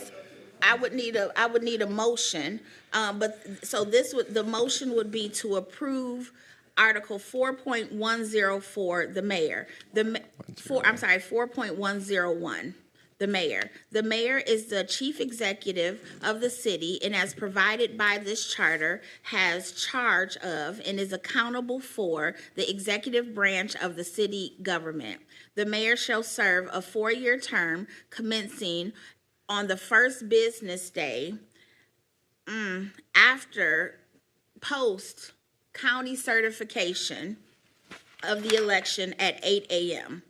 Speaker 4: I would need a motion, but, so the motion would be to approve Article 4.104, the mayor. 4.101, the mayor. The mayor is the chief executive of the city and, as provided by this charter, has charge of and is accountable for the executive branch of the city government. The mayor shall serve a 4-year term commencing on the first business day after post county certification of the election at 8 a.m.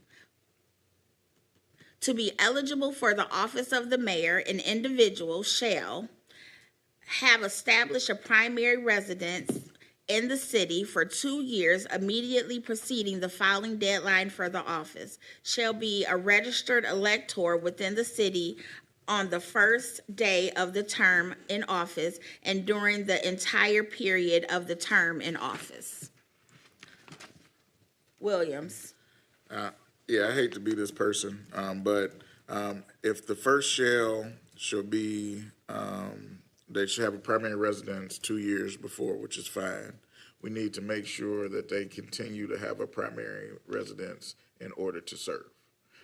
Speaker 4: To be eligible for the office of the mayor, an individual shall have established a primary residence in the city for 2 years immediately preceding the filing deadline for the office, shall be a registered elector within the city on the first day of the term in office and during the entire period of the term in office. Williams.
Speaker 1: Yeah, I hate to be this person, but if the first shall be, they should have a primary residence 2 years before, which is fine. We need to make sure that they continue to have a primary residence in order to serve.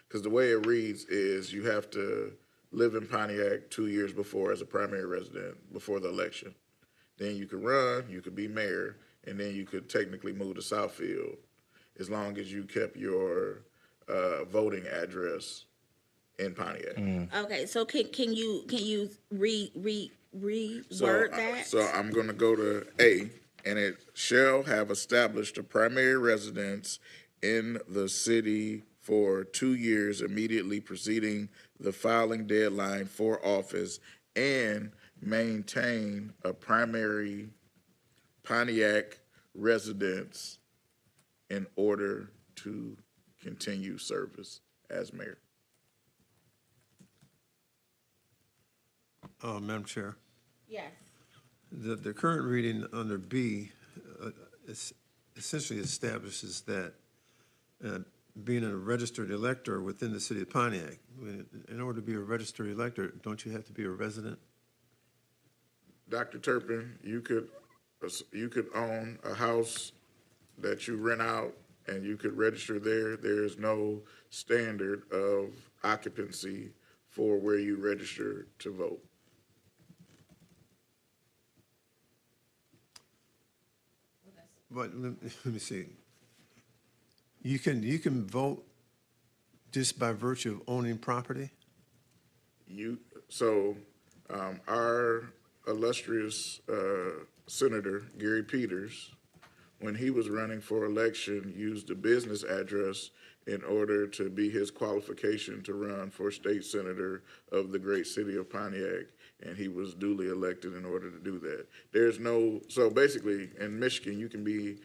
Speaker 1: Because the way it reads is you have to live in Pontiac 2 years before as a primary resident before the election. Then you could run, you could be mayor, and then you could technically move to Southfield as long as you kept your voting address in Pontiac.
Speaker 4: Okay, so can you reword that?
Speaker 1: So I'm going to go to A, and it shall have established a primary residence in the city for 2 years immediately preceding the filing deadline for office and maintain a primary Pontiac residence in order to continue service as mayor.
Speaker 3: Madam Chair,
Speaker 4: Yes.
Speaker 3: the current reading under B essentially establishes that being a registered elector within the city of Pontiac, in order to be a registered elector, don't you have to be a resident?
Speaker 1: Dr. Turpin, you could own a house that you rent out and you could register there. There's no standard of occupancy for where you register to vote.
Speaker 3: But let me see. You can vote just by virtue of owning property?
Speaker 1: Our illustrious Senator Gary Peters, when he was running for election, used a business address in order to be his qualification to run for state senator of the great city of Pontiac, and he was duly elected in order to do that. So basically, in Michigan, you can be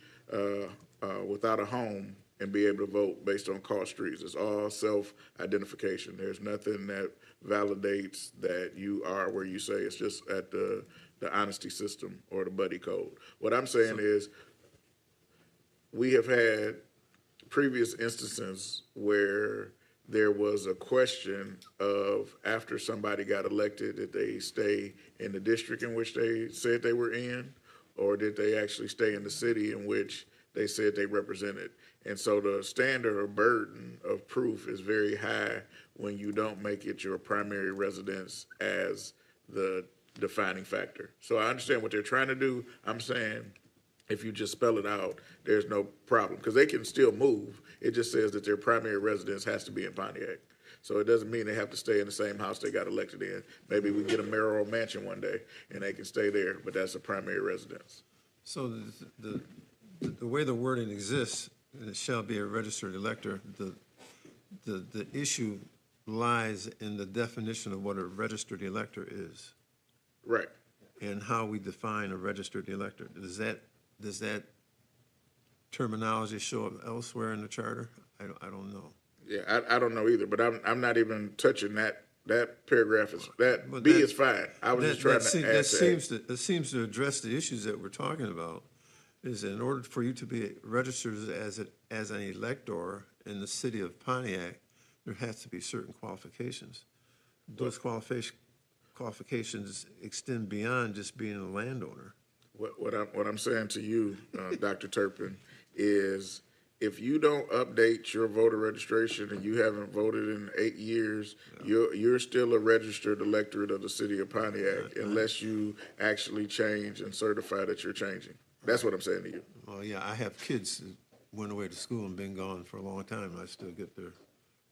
Speaker 1: without a home and be able to vote based on cross streets. It's all self-identification. There's nothing that validates that you are where you say. It's just at the honesty system or the buddy code. What I'm saying is we have had previous instances where there was a question of after somebody got elected, did they stay in the district in which they said they were in, or did they actually stay in the city in which they said they represented? And so the standard or burden of proof is very high when you don't make it your primary residence as the defining factor. So I understand what they're trying to do. I'm saying if you just spell it out, there's no problem, because they can still move. It just says that their primary residence has to be in Pontiac. So it doesn't mean they have to stay in the same house they got elected in. Maybe we get a mayoral mansion one day and they can stay there, but that's a primary residence.
Speaker 3: So the way the wording exists, and it shall be a registered elector, the issue lies in the definition of what a registered elector is
Speaker 1: Right.
Speaker 3: and how we define a registered elector. Does that terminology show up elsewhere in the charter? I don't know.
Speaker 1: Yeah, I don't know either, but I'm not even touching that paragraph.
Speaker 3: But
Speaker 1: B
Speaker 3: that-
Speaker 1: is fine. I was just trying to add
Speaker 3: That seems to address the issues that we're talking about, is that in order for you to be registered as an elector in the city of Pontiac, there has to be certain qualifications. Those qualifications extend beyond just being a landowner.
Speaker 1: What I'm saying to you, Dr. Turpin, is if you don't update your voter registration and you haven't voted in 8 years, you're still a registered electorate of the city of Pontiac unless you actually change and certify that you're changing. That's what I'm saying to you.
Speaker 3: Well, yeah, I have kids that went away to school and been gone for a long time, and I still get their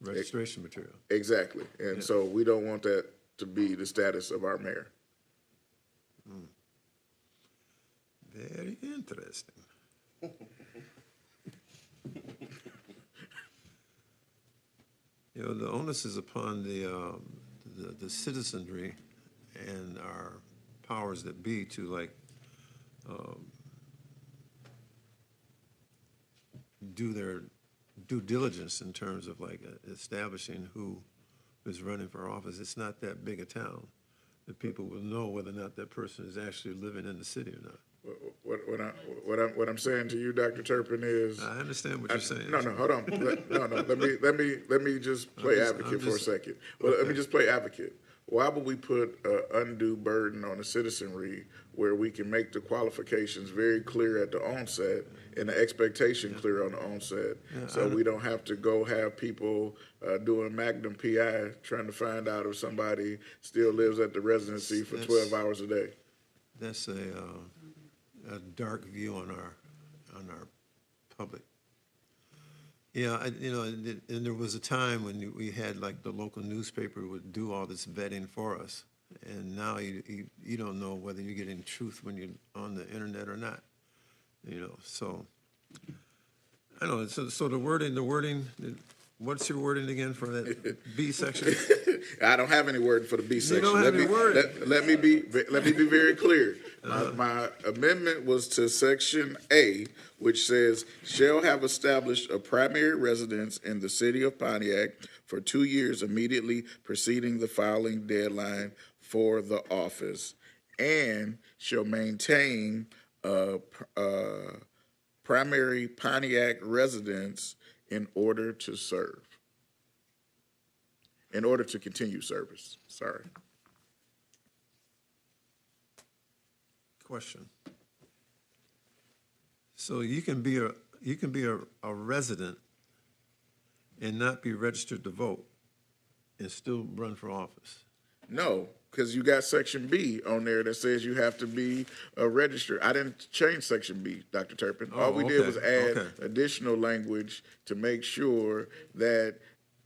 Speaker 3: registration material.
Speaker 1: Exactly. And so we don't want that to be the status of our mayor.
Speaker 3: Very interesting. The onus is upon the citizenry and our powers that be to, like, do their due diligence in terms of, like, establishing who is running for office. It's not that big a town that people will know whether or not that person is actually living in the city or not.
Speaker 1: What I'm saying to you, Dr. Turpin, is
Speaker 3: I understand what you're saying.
Speaker 1: No, hold on. Let me just play advocate for a second. Well, let me just play advocate. Why would we put an undue burden on the citizenry where we can make the qualifications very clear at the onset and the expectation clear on the onset, so we don't have to go have people doing Magnum PI trying to find out if somebody still lives at the residency for 12 hours a day?
Speaker 3: That's a dark view on our public. Yeah, and there was a time when we had, like, the local newspaper would do all this vetting for us, and now you don't know whether you're getting truth when you're on the internet or not. So I don't know. So the wording. What's your wording again for that B section?
Speaker 1: I don't have any word for the B section.
Speaker 3: don't have any word.
Speaker 1: Let me be very clear. My amendment was to section A, which says, shall have established a primary residence in the city of Pontiac for 2 years immediately preceding the filing deadline for the office, and shall maintain a primary Pontiac residence in order to serve. In order to continue service. Sorry.
Speaker 3: Question. So you can be a resident and not be registered to vote and still run for office?
Speaker 1: No, because you got section B on there that says you have to be a registered. I didn't change section B, Dr. Turpin. All we did was add additional language to make sure that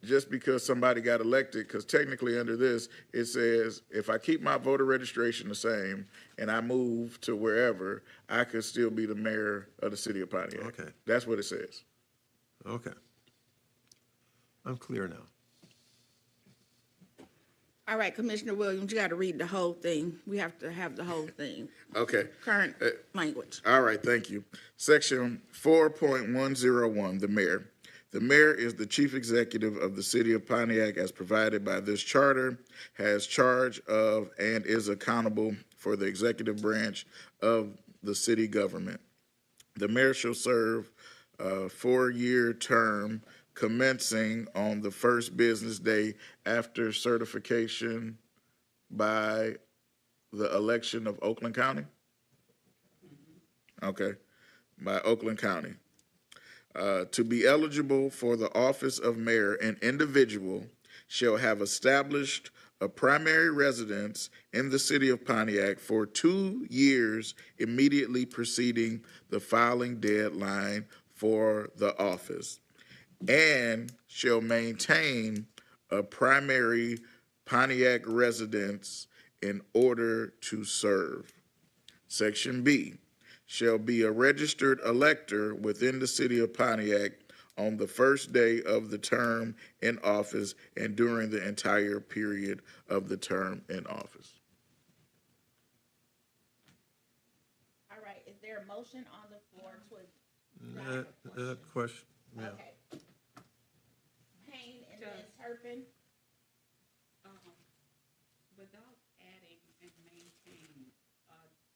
Speaker 1: just because somebody got elected, because technically under this, it says if I keep my voter registration the same and I move to wherever, I could still be the mayor of the city of Pontiac.
Speaker 3: Okay.
Speaker 1: That's what it says.
Speaker 3: Okay. I'm clear now.
Speaker 4: All right, Commissioner Williams, you got to read the whole thing. We have to have the whole thing,
Speaker 1: Okay.
Speaker 4: current language.
Speaker 1: All right, thank you. Section 4.101, the mayor. The mayor is the chief executive of the city of Pontiac as provided by this charter, has charge of and is accountable for the executive branch of the city government. The mayor shall serve a 4-year term commencing on the first business day after certification by the election of Oakland County. okay, by Oakland County. To be eligible for the office of mayor, an individual shall have established a primary residence in the city of Pontiac for 2 years immediately preceding the filing deadline for the office, and shall maintain a primary Pontiac residence in order to serve. Section B, shall be a registered elector within the city of Pontiac on the first day of the term in office and during the entire period of the term in office.
Speaker 4: All right, is there a motion on the floor to?
Speaker 3: Question, yeah.
Speaker 4: Okay. Payne and Ms. Turpin.
Speaker 7: Without adding and maintaining,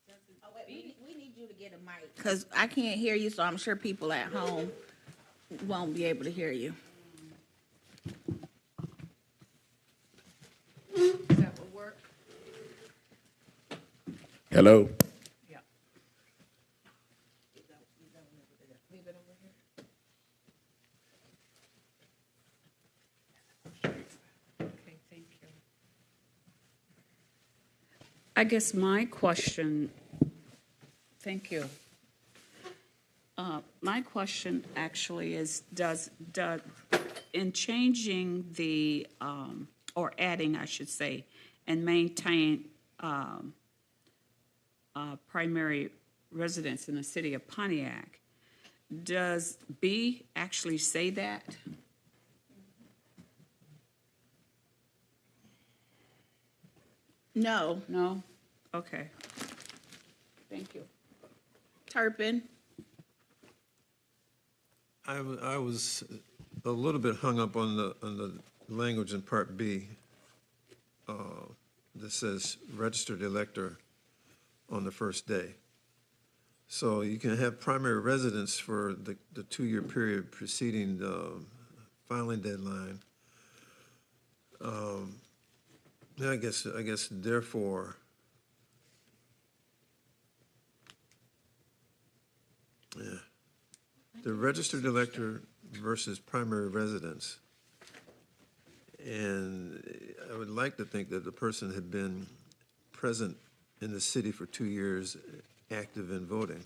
Speaker 7: doesn't
Speaker 4: Oh, wait,
Speaker 7: B,
Speaker 4: we need you to get a mic. Because I can't hear you, so I'm sure people at home won't be able to hear you.
Speaker 7: that will work?
Speaker 1: Hello?
Speaker 7: Yeah. Leave it over here. Okay, thank you. I guess my question, thank you. My question actually is, in changing the, or adding, I should say, and maintain primary residence in the city of Pontiac, does B actually say that?
Speaker 4: No.
Speaker 7: No? Okay. Thank you.
Speaker 4: Turpin.
Speaker 3: I was a little bit hung up on the language in Part B that says registered elector on the first day. So you can have primary residence for the 2-year period preceding the filing deadline. I guess therefore, yeah. The registered elector versus primary residence. And I would like to think that the person had been present in the city for 2 years, active in voting.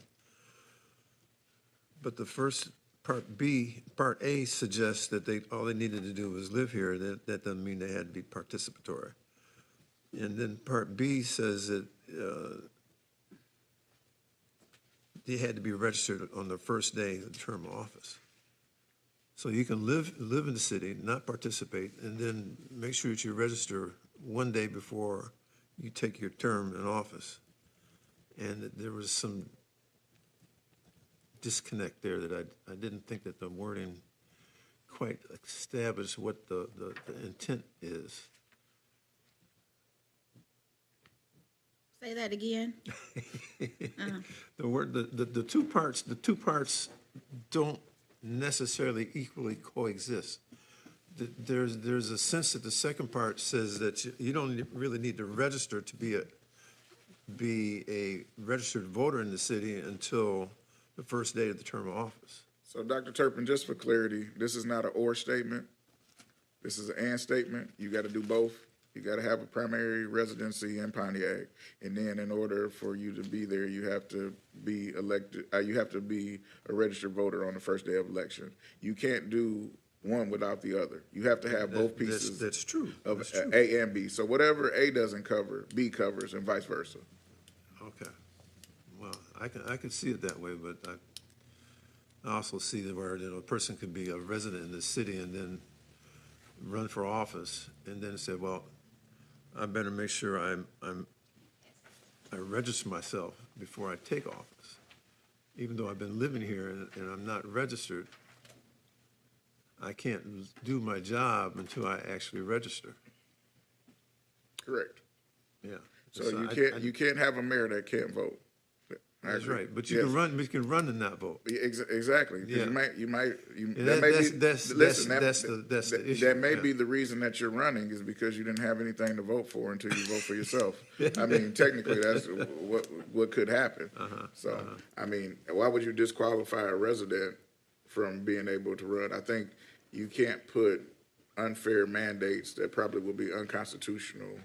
Speaker 3: But the first Part A suggests that all they needed to do was live here. That doesn't mean they had to be participatory. And then Part B says that they had to be registered on the first day of the term of office. So you can live in the city, not participate, and then make sure that you register one day before you take your term in office. And there was some disconnect there that I didn't think that the wording quite established what the intent is.
Speaker 4: Say that again.
Speaker 3: The two parts don't necessarily equally coexist. There's a sense that the second part says that you don't really need to register to be a registered voter in the city until the first day of the term of office.
Speaker 1: So, Dr. Turpin, just for clarity, this is not an or statement. This is an and statement. You got to do both. You got to have a primary residency in Pontiac, and then in order for you to be there, you have to be elected. You have to be a registered voter on the first day of election. You can't do one without the other. You have to have both pieces.
Speaker 3: That's true.
Speaker 1: Of
Speaker 3: That's true.
Speaker 1: A and B. So whatever A doesn't cover, B covers, and vice versa.
Speaker 3: Okay. Well, I can see it that way, but I also see that where a person could be a resident in the city and then run for office and then say, well, I better make sure I register myself before I take office. Even though I've been living here and I'm not registered, I can't do my job until I actually register.
Speaker 1: Correct.
Speaker 3: Yeah.
Speaker 1: So you can't have a mayor that can't vote. I
Speaker 3: That's
Speaker 1: agree.
Speaker 3: right, but you
Speaker 1: Yes.
Speaker 3: can run and not vote.
Speaker 1: Yeah, exactly. 'Cause
Speaker 3: Yeah.
Speaker 1: that may be,
Speaker 3: That's the issue.
Speaker 1: that may
Speaker 3: yeah.
Speaker 1: be the reason that you're running is because you didn't have anything to vote for until you vote for yourself. I mean, technically, that's what could happen. So, I mean, why would you disqualify a resident from being able to run? I think you can't put unfair mandates that probably will be unconstitutional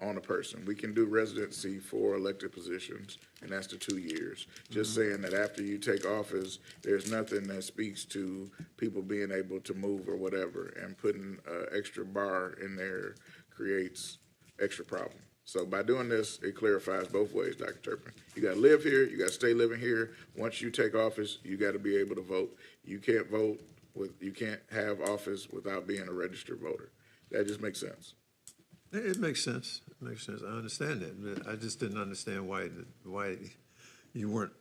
Speaker 1: on a person. We can do residency for elected positions, and that's the 2 years. Just saying that after you take office, there's nothing that speaks to people being able to move or whatever, and putting an extra bar in there creates extra problem. So by doing this, it clarifies both ways, Dr. Turpin. You gotta live here, you gotta stay living here. Once you take office, you gotta be able to vote. You can't vote you can't have office without being a registered voter. That just makes sense.
Speaker 3: It makes sense. It makes sense. I understand that. But I just didn't understand why you weren't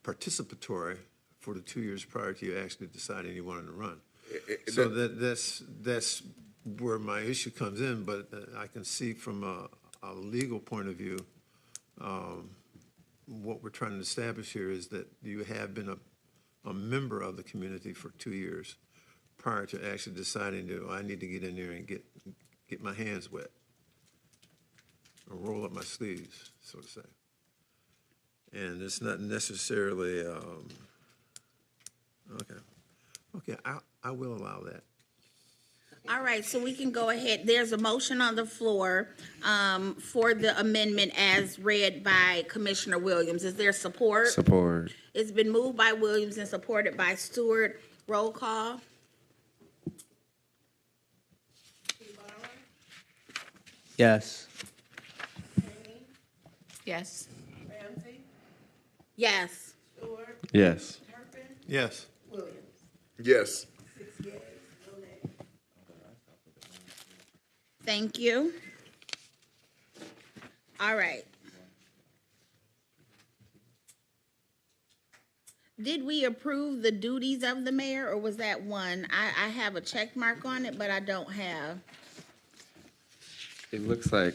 Speaker 3: participatory for the 2 years prior to you actually deciding you wanted to run. So that's where my issue comes in. But I can see from a legal point of view, what we're trying to establish here is that you have been a member of the community for 2 years prior to actually deciding I need to get in there and get my hands wet. Or roll up my sleeves, so to say. And it's not necessarily, okay, I will allow that.
Speaker 4: All right, so we can go ahead. There's a motion on the floor for the amendment as read by Commissioner Williams. Is there support?
Speaker 2: Support.
Speaker 4: It's been moved by Williams and supported by Stewart. Roll call.
Speaker 5: Yes.
Speaker 8: Yes.
Speaker 7: Ramsey,
Speaker 4: Yes.
Speaker 7: Stewart,
Speaker 2: Yes.
Speaker 7: Turpin,
Speaker 3: Yes.
Speaker 7: Williams.
Speaker 1: Yes.
Speaker 7: 6 yeas, no nays.
Speaker 4: Thank you. All right. Did we approve the duties of the mayor, or was that one? I have a check mark on it, but I don't have.
Speaker 2: It looks like,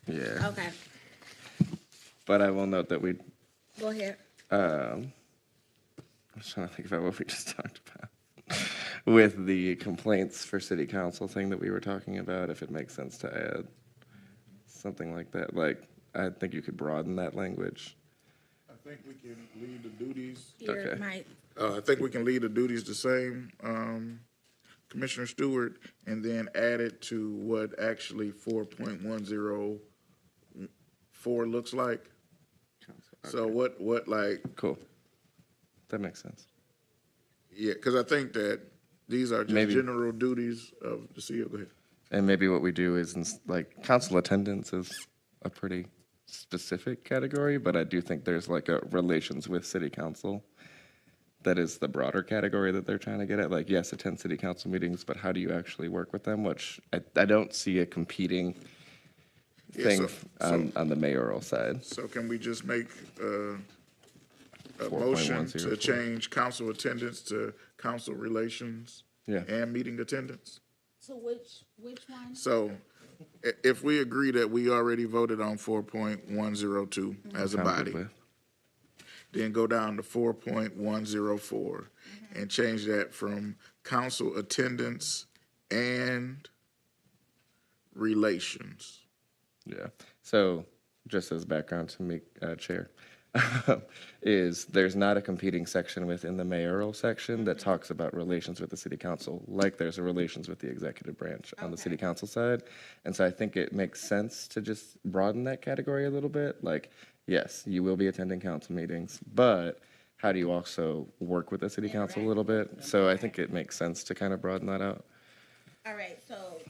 Speaker 2: yeah.
Speaker 4: Okay,
Speaker 2: But I will note that we,
Speaker 4: go ahead.
Speaker 2: I was trying to think about what we just talked about. With the complaints for city council thing that we were talking about, if it makes sense to add something like that. Like, I think you could broaden that language.
Speaker 1: I think we can leave the duties.
Speaker 4: Here,
Speaker 2: Okay.
Speaker 4: Mike.
Speaker 1: I think we can leave the duties the same, Commissioner Stewart, and then add it to what actually 4.104 looks like. So what like,
Speaker 2: Cool. That makes sense.
Speaker 1: yeah, because I think that these are just
Speaker 2: Maybe-
Speaker 1: general duties of the CEO. Go ahead.
Speaker 2: And maybe what we do is, like, council attendance is a pretty specific category, but I do think there's like a relations with city council that is the broader category that they're trying to get at. Like, yes, attend city council meetings, but how do you actually work with them? Which I don't see a competing
Speaker 1: Yeah,
Speaker 2: thing
Speaker 1: so-
Speaker 2: on the mayoral side.
Speaker 1: So can we just make a motion to
Speaker 2: 4.104.
Speaker 1: change council attendance to council relations
Speaker 2: Yeah.
Speaker 1: and meeting attendance?
Speaker 4: So which one?
Speaker 1: So if we agree that we already voted on 4.102 as a
Speaker 2: I'm good
Speaker 1: body,
Speaker 2: with.
Speaker 1: then go down to 4.104 and change that from council attendance and relations.
Speaker 2: Yeah. So just as background to me, Chair, is there's not a competing section within the mayoral section that talks about relations with the city council, like there's a relations with the executive branch on the city council side. And so I think it makes sense to just broaden that category a little bit. Like, yes, you will be attending council meetings, but how do you also work with the city council a little bit? So I think it makes sense to kind of broaden that out.
Speaker 4: All right, so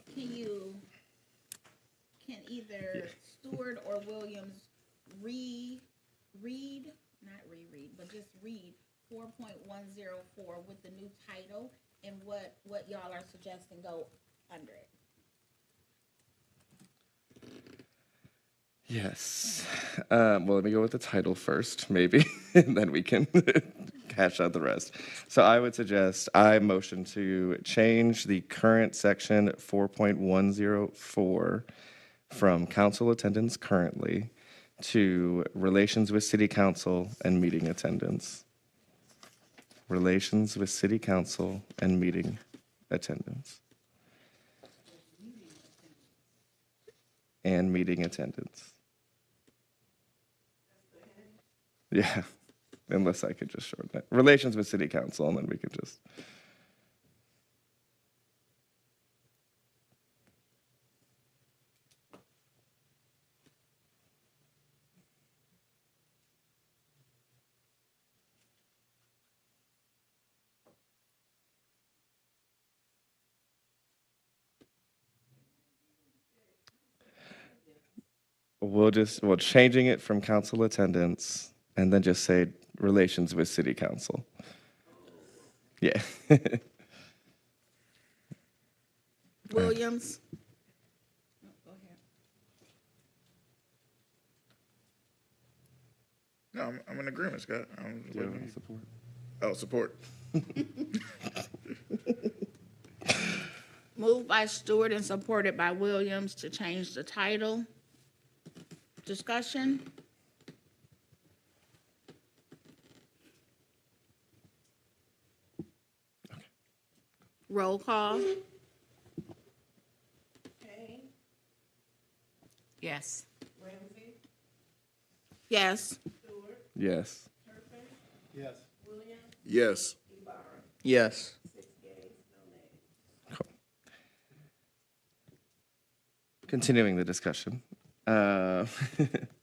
Speaker 4: can either Stewart or Williams but just read 4.104 with the new title and what y'all are suggesting go under it?
Speaker 2: Yes. Well, let me go with the title first, maybe, and then we can hash out the rest. So I would suggest I motion to change the current section 4.104 from council attendance currently to relations with city council and meeting attendance. Relations with city council and meeting attendance. And meeting attendance. Yeah, unless I could just shorten it. Relations with city council, and then we could just. We'll changing it from council attendance and then just say relations with city council. Yeah.
Speaker 4: Williams? Go ahead.
Speaker 1: No, I'm in agreement, Scott.
Speaker 2: Support.
Speaker 1: Oh, support.
Speaker 4: Moved by Stewart and supported by Williams to change the title. Discussion? Roll call?
Speaker 8: Kane,
Speaker 4: Yes.
Speaker 8: Ramsey,
Speaker 4: Yes.
Speaker 8: Stewart,
Speaker 2: Yes.
Speaker 8: Turpin,
Speaker 3: Yes.
Speaker 8: Williams,
Speaker 1: Yes.
Speaker 8: Ibarra.
Speaker 5: Yes.
Speaker 8: 6 yeas, no nays.
Speaker 2: Cool. Continuing the discussion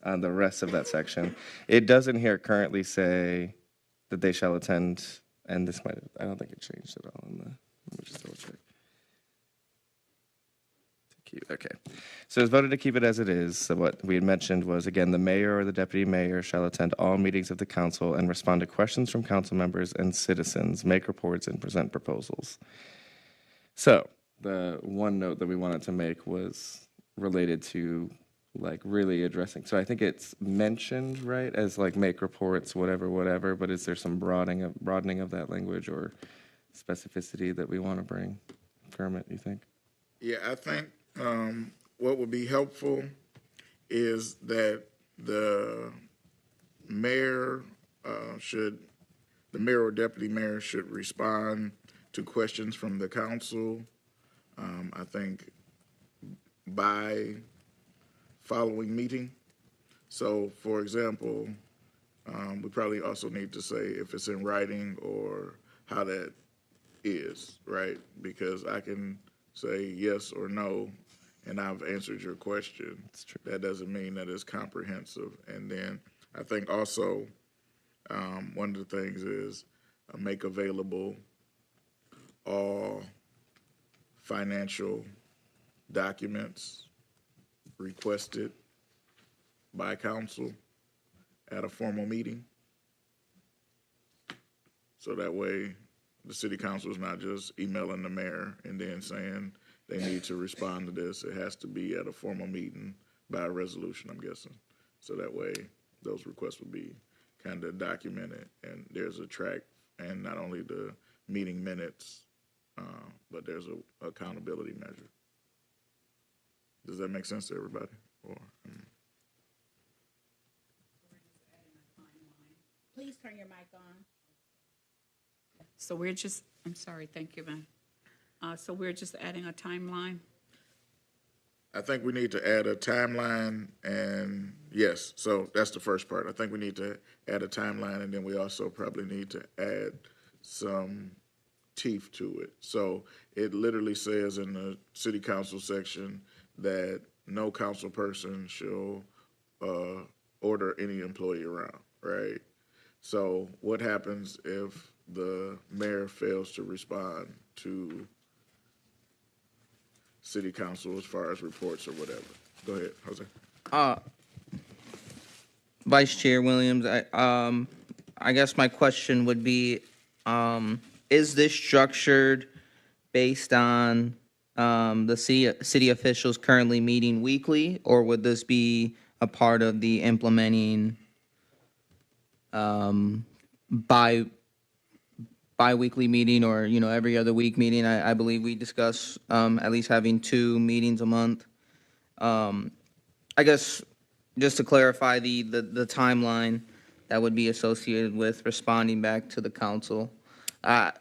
Speaker 2: on the rest of that section, it doesn't here currently say that they shall attend, and this might, I don't think it changed at all in the, let me just double check. Okay, so it's voted to keep it as it is. So what we had mentioned was, again, the mayor or the deputy mayor shall attend all meetings of the council and respond to questions from council members and citizens, make reports, and present proposals. So the one note that we wanted to make was related to like really addressing. So I think it's mentioned, right, as like make reports, whatever, but is there some broadening of that language or specificity that we want to bring? Kermit, you think?
Speaker 1: Yeah, I think what would be helpful is that the mayor the mayor or deputy mayor should respond to questions from the council. I think by following meeting. So, for example, we probably also need to say if it's in writing or how that is, right? Because I can say yes or no, and I've answered your question.
Speaker 2: That's true.
Speaker 1: That doesn't mean that it's comprehensive. And then I think also one of the things is make available all financial documents requested by council at a formal meeting. So that way the city council is not just emailing the mayor and then saying they need to respond to this. It has to be at a formal meeting by a resolution, I'm guessing. So that way those requests will be kind of documented and there's a track and not only the meeting minutes, but there's a accountability measure. Does that make sense to everybody? Or,
Speaker 4: Please turn your mic on.
Speaker 7: So we're just, I'm sorry, thank you, ma'am. So we're just adding a timeline?
Speaker 1: I think we need to add a timeline and yes, so that's the first part. I think we need to add a timeline and then we also probably need to add some teeth to it. So it literally says in the city council section that no council person shall order any employee around, right? So what happens if the mayor fails to respond to city council as far as reports or whatever? Go ahead, Jose.
Speaker 5: Vice Chair Williams, I guess my question would be, is this structured based on the city officials currently meeting weekly, or would this be a part of the implementing bi-weekly meeting or, every other week meeting? I believe we discuss at least having 2 meetings a month. I guess just to clarify the timeline that would be associated with responding back to the council. I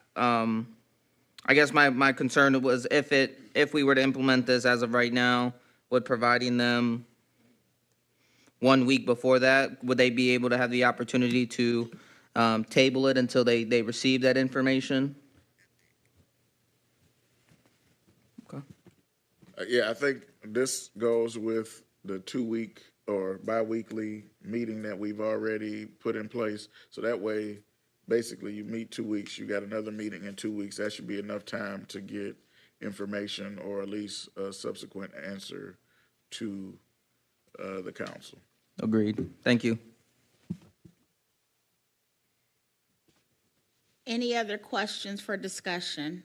Speaker 5: guess my concern was if we were to implement this as of right now, would providing them 1 week before that, would they be able to have the opportunity to table it until they receive that information? Okay.
Speaker 1: Yeah, I think this goes with the 2-week or bi-weekly meeting that we've already put in place. So that way, basically, you meet 2 weeks, you got another meeting in 2 weeks. That should be enough time to get information or at least a subsequent answer to the council.
Speaker 5: Agreed. Thank you.
Speaker 4: Any other questions for discussion?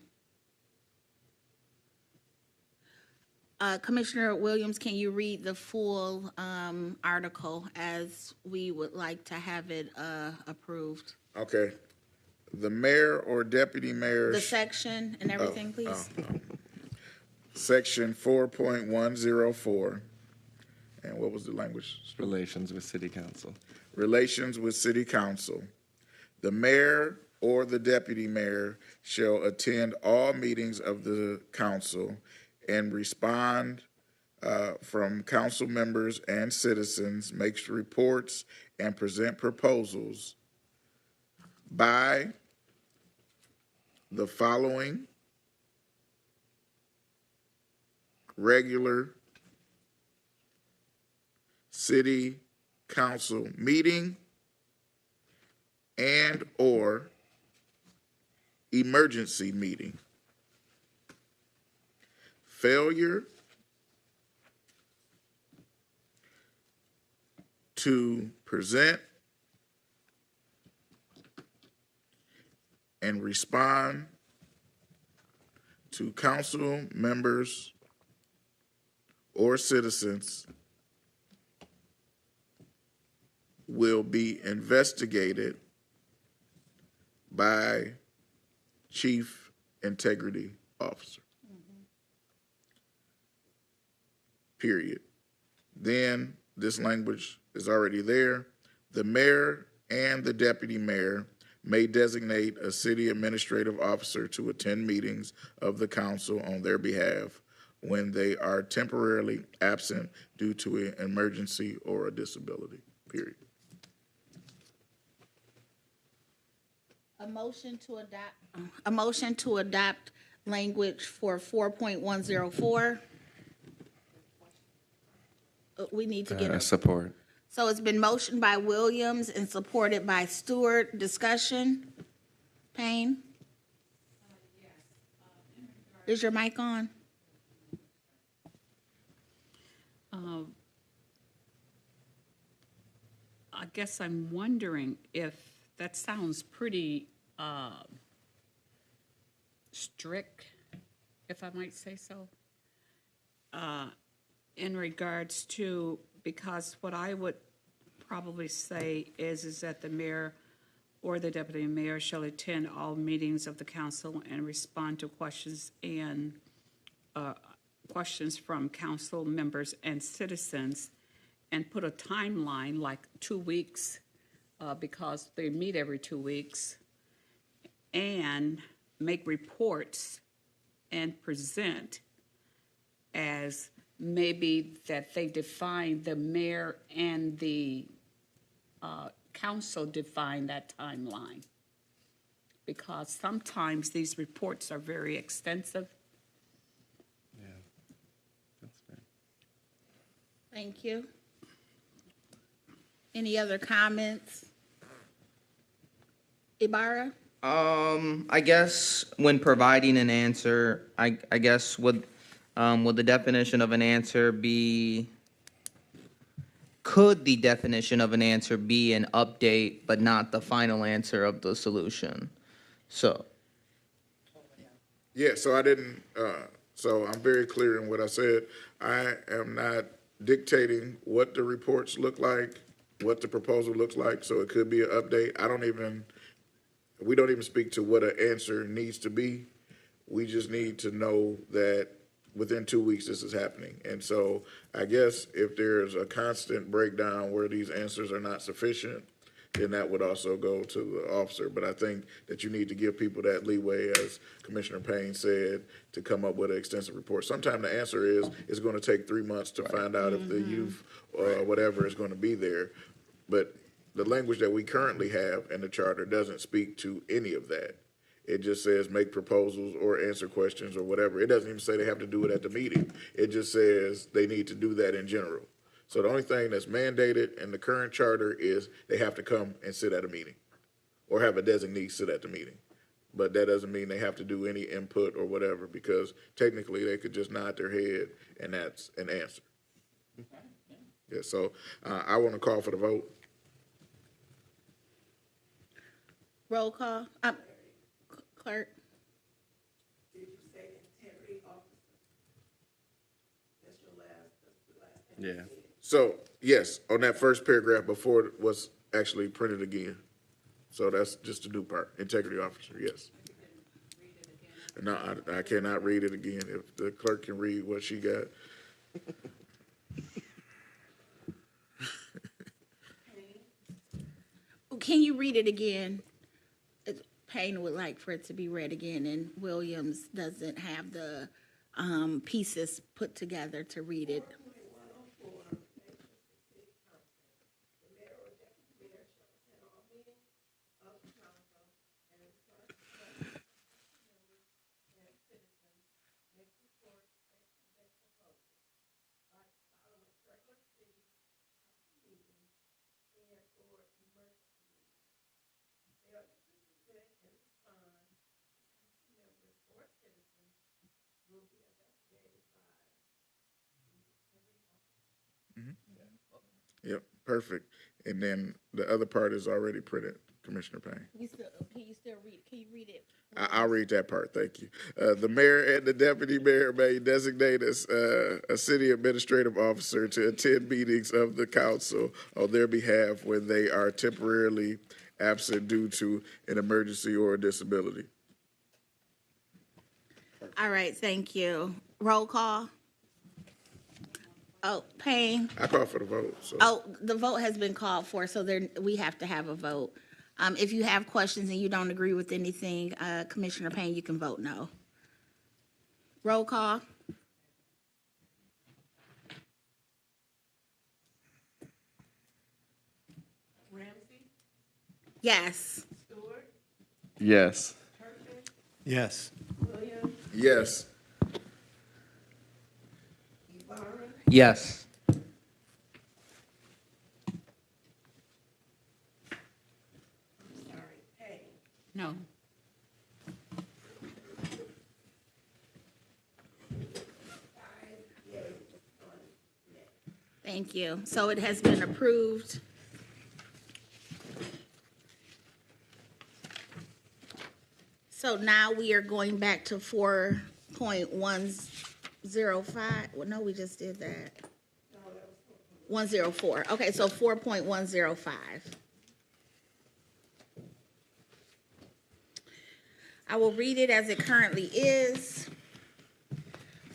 Speaker 4: Commissioner Williams, can you read the full article as we would like to have it approved?
Speaker 1: Okay. The mayor or deputy mayor.
Speaker 4: The section and everything, please.
Speaker 1: Section 4.104. And what was the language?
Speaker 2: Relations with city council.
Speaker 1: Relations with city council. The mayor or the deputy mayor shall attend all meetings of the council and respond from council members and citizens, makes reports and present proposals by the following regular city council meeting and or emergency meeting. Failure to present and respond to council members or citizens will be investigated by Chief Integrity Officer. Period. Then this language is already there. The mayor and the deputy mayor may designate a city administrative officer to attend meetings of the council on their behalf when they are temporarily absent due to an emergency or a disability. Period.
Speaker 4: A motion to adopt language for 4.104. We need to get
Speaker 2: Support.
Speaker 4: So it's been motioned by Williams and supported by Stewart. Discussion? Payne? Is your mic on?
Speaker 7: I guess I'm wondering if that sounds pretty strict, if I might say so, in regards to, because what I would probably say is that the mayor or the deputy mayor shall attend all meetings of the council and respond to questions and questions from council members and citizens, and put a timeline like 2 weeks, because they meet every 2 weeks, and make reports and present as maybe that they define, the mayor and the council define that timeline. Because sometimes these reports are very extensive.
Speaker 2: Yeah, that's fair.
Speaker 4: Thank you. Any other comments? Ibarra?
Speaker 5: I guess when providing an answer, I guess would the definition of an answer be, could the definition of an answer be an update but not the final answer of the solution? So.
Speaker 1: Yeah, so I didn't, so I'm very clear in what I said. I am not dictating what the reports look like, what the proposal looks like, so it could be an update. We don't even speak to what an answer needs to be. We just need to know that within 2 weeks this is happening. And so I guess if there's a constant breakdown where these answers are not sufficient, then that would also go to the officer. But I think that you need to give people that leeway, as Commissioner Payne said, to come up with an extensive report. Sometimes the answer is, it's going to take 3 months to find out if the youth or whatever is going to be there. But the language that we currently have in the charter doesn't speak to any of that. It just says make proposals or answer questions or whatever. It doesn't even say they have to do it at the meeting. It just says they need to do that in general. So the only thing that's mandated in the current charter is they have to come and sit at a meeting or have a designee sit at the meeting. But that doesn't mean they have to do any input or whatever, because technically they could just nod their head and that's an answer. Yeah, so I want to call for the vote.
Speaker 4: Roll call. Clerk.
Speaker 8: Did you say integrity officer? That's the last thing.
Speaker 2: Yeah.
Speaker 1: So, yes, on that first paragraph before it was actually printed again. So that's just the new part, integrity officer, yes. No, I cannot read it again. If the clerk can read what she got.
Speaker 4: Can you read it again? Payne would like for it to be read again, and Williams doesn't have the pieces put together to read it.
Speaker 1: Yep, perfect. And then the other part is already printed, Commissioner Payne.
Speaker 4: Can you still read? Can you read it?
Speaker 1: I'll read that part, thank you. The mayor and the deputy mayor may designate as a city administrative officer to attend meetings of the council on their behalf when they are temporarily absent due to an emergency or a disability.
Speaker 4: All right, thank you. Roll call. Oh, Payne.
Speaker 1: I call for the vote, so.
Speaker 4: Oh, the vote has been called for, so we have to have a vote. If you have questions and you don't agree with anything, Commissioner Payne, you can vote no. Roll call.
Speaker 8: Ramsey,
Speaker 4: Yes.
Speaker 8: Stewart,
Speaker 2: Yes.
Speaker 8: Perkins,
Speaker 3: Yes.
Speaker 8: Williams,
Speaker 1: Yes.
Speaker 8: Ibarra,
Speaker 5: Yes.
Speaker 8: sorry, Payne.
Speaker 7: No.
Speaker 4: Thank you. So it has been approved. So now we are going back to 4.105. Well, no, we just did that. 104. Okay, so 4.105. I will read it as it currently is.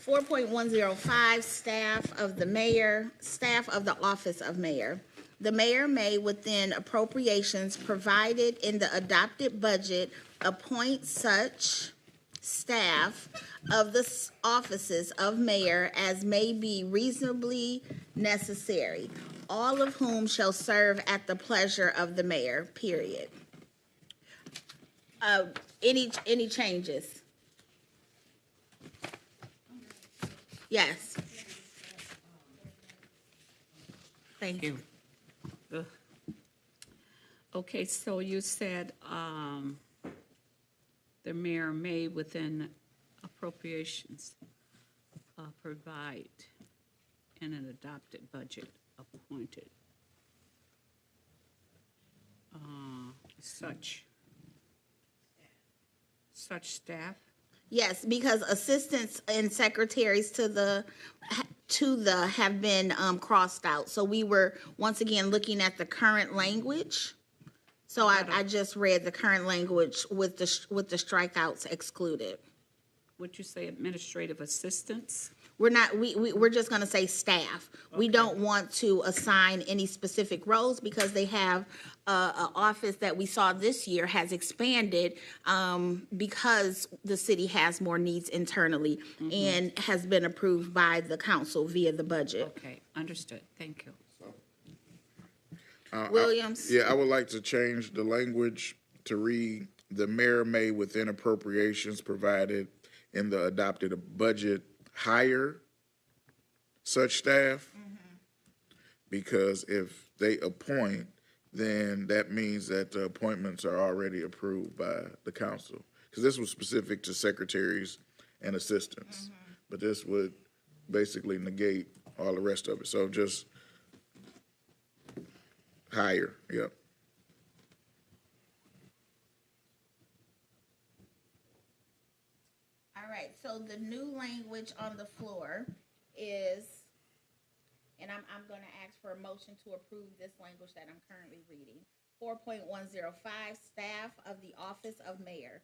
Speaker 4: 4.105, staff of the mayor, staff of the office of mayor. The mayor may, within appropriations provided in the adopted budget, appoint such staff of the offices of mayor as may be reasonably necessary, all of whom shall serve at the pleasure of the mayor, period. Any changes? Yes. Thank you.
Speaker 7: Okay, so you said the mayor may, within appropriations, provide in an adopted budget appointed such staff.
Speaker 4: Yes, because assistants and secretaries to the have been crossed out. So we were once again looking at the current language. So I just read the current language with the strikeouts excluded.
Speaker 8: what'd you say, administrative assistants?
Speaker 4: We're not, we're just gonna say staff. We don't want to assign any specific roles because they have a office that we saw this year has expanded, because the city has more needs internally and has been approved by the council via the budget.
Speaker 8: Okay, understood, thank you.
Speaker 4: Williams?
Speaker 1: Yeah, I would like to change the language to read, "The mayor may, within appropriations provided in the adopted budget, hire such staff." Because if they appoint, then that means that the appointments are already approved by the council. Because this was specific to secretaries and assistants. But this would basically negate all the rest of it. So just hire, yep.
Speaker 4: All right, so the new language on the floor is, and I'm gonna ask for a motion to approve this language that I'm currently reading. 4.105, staff of the office of mayor.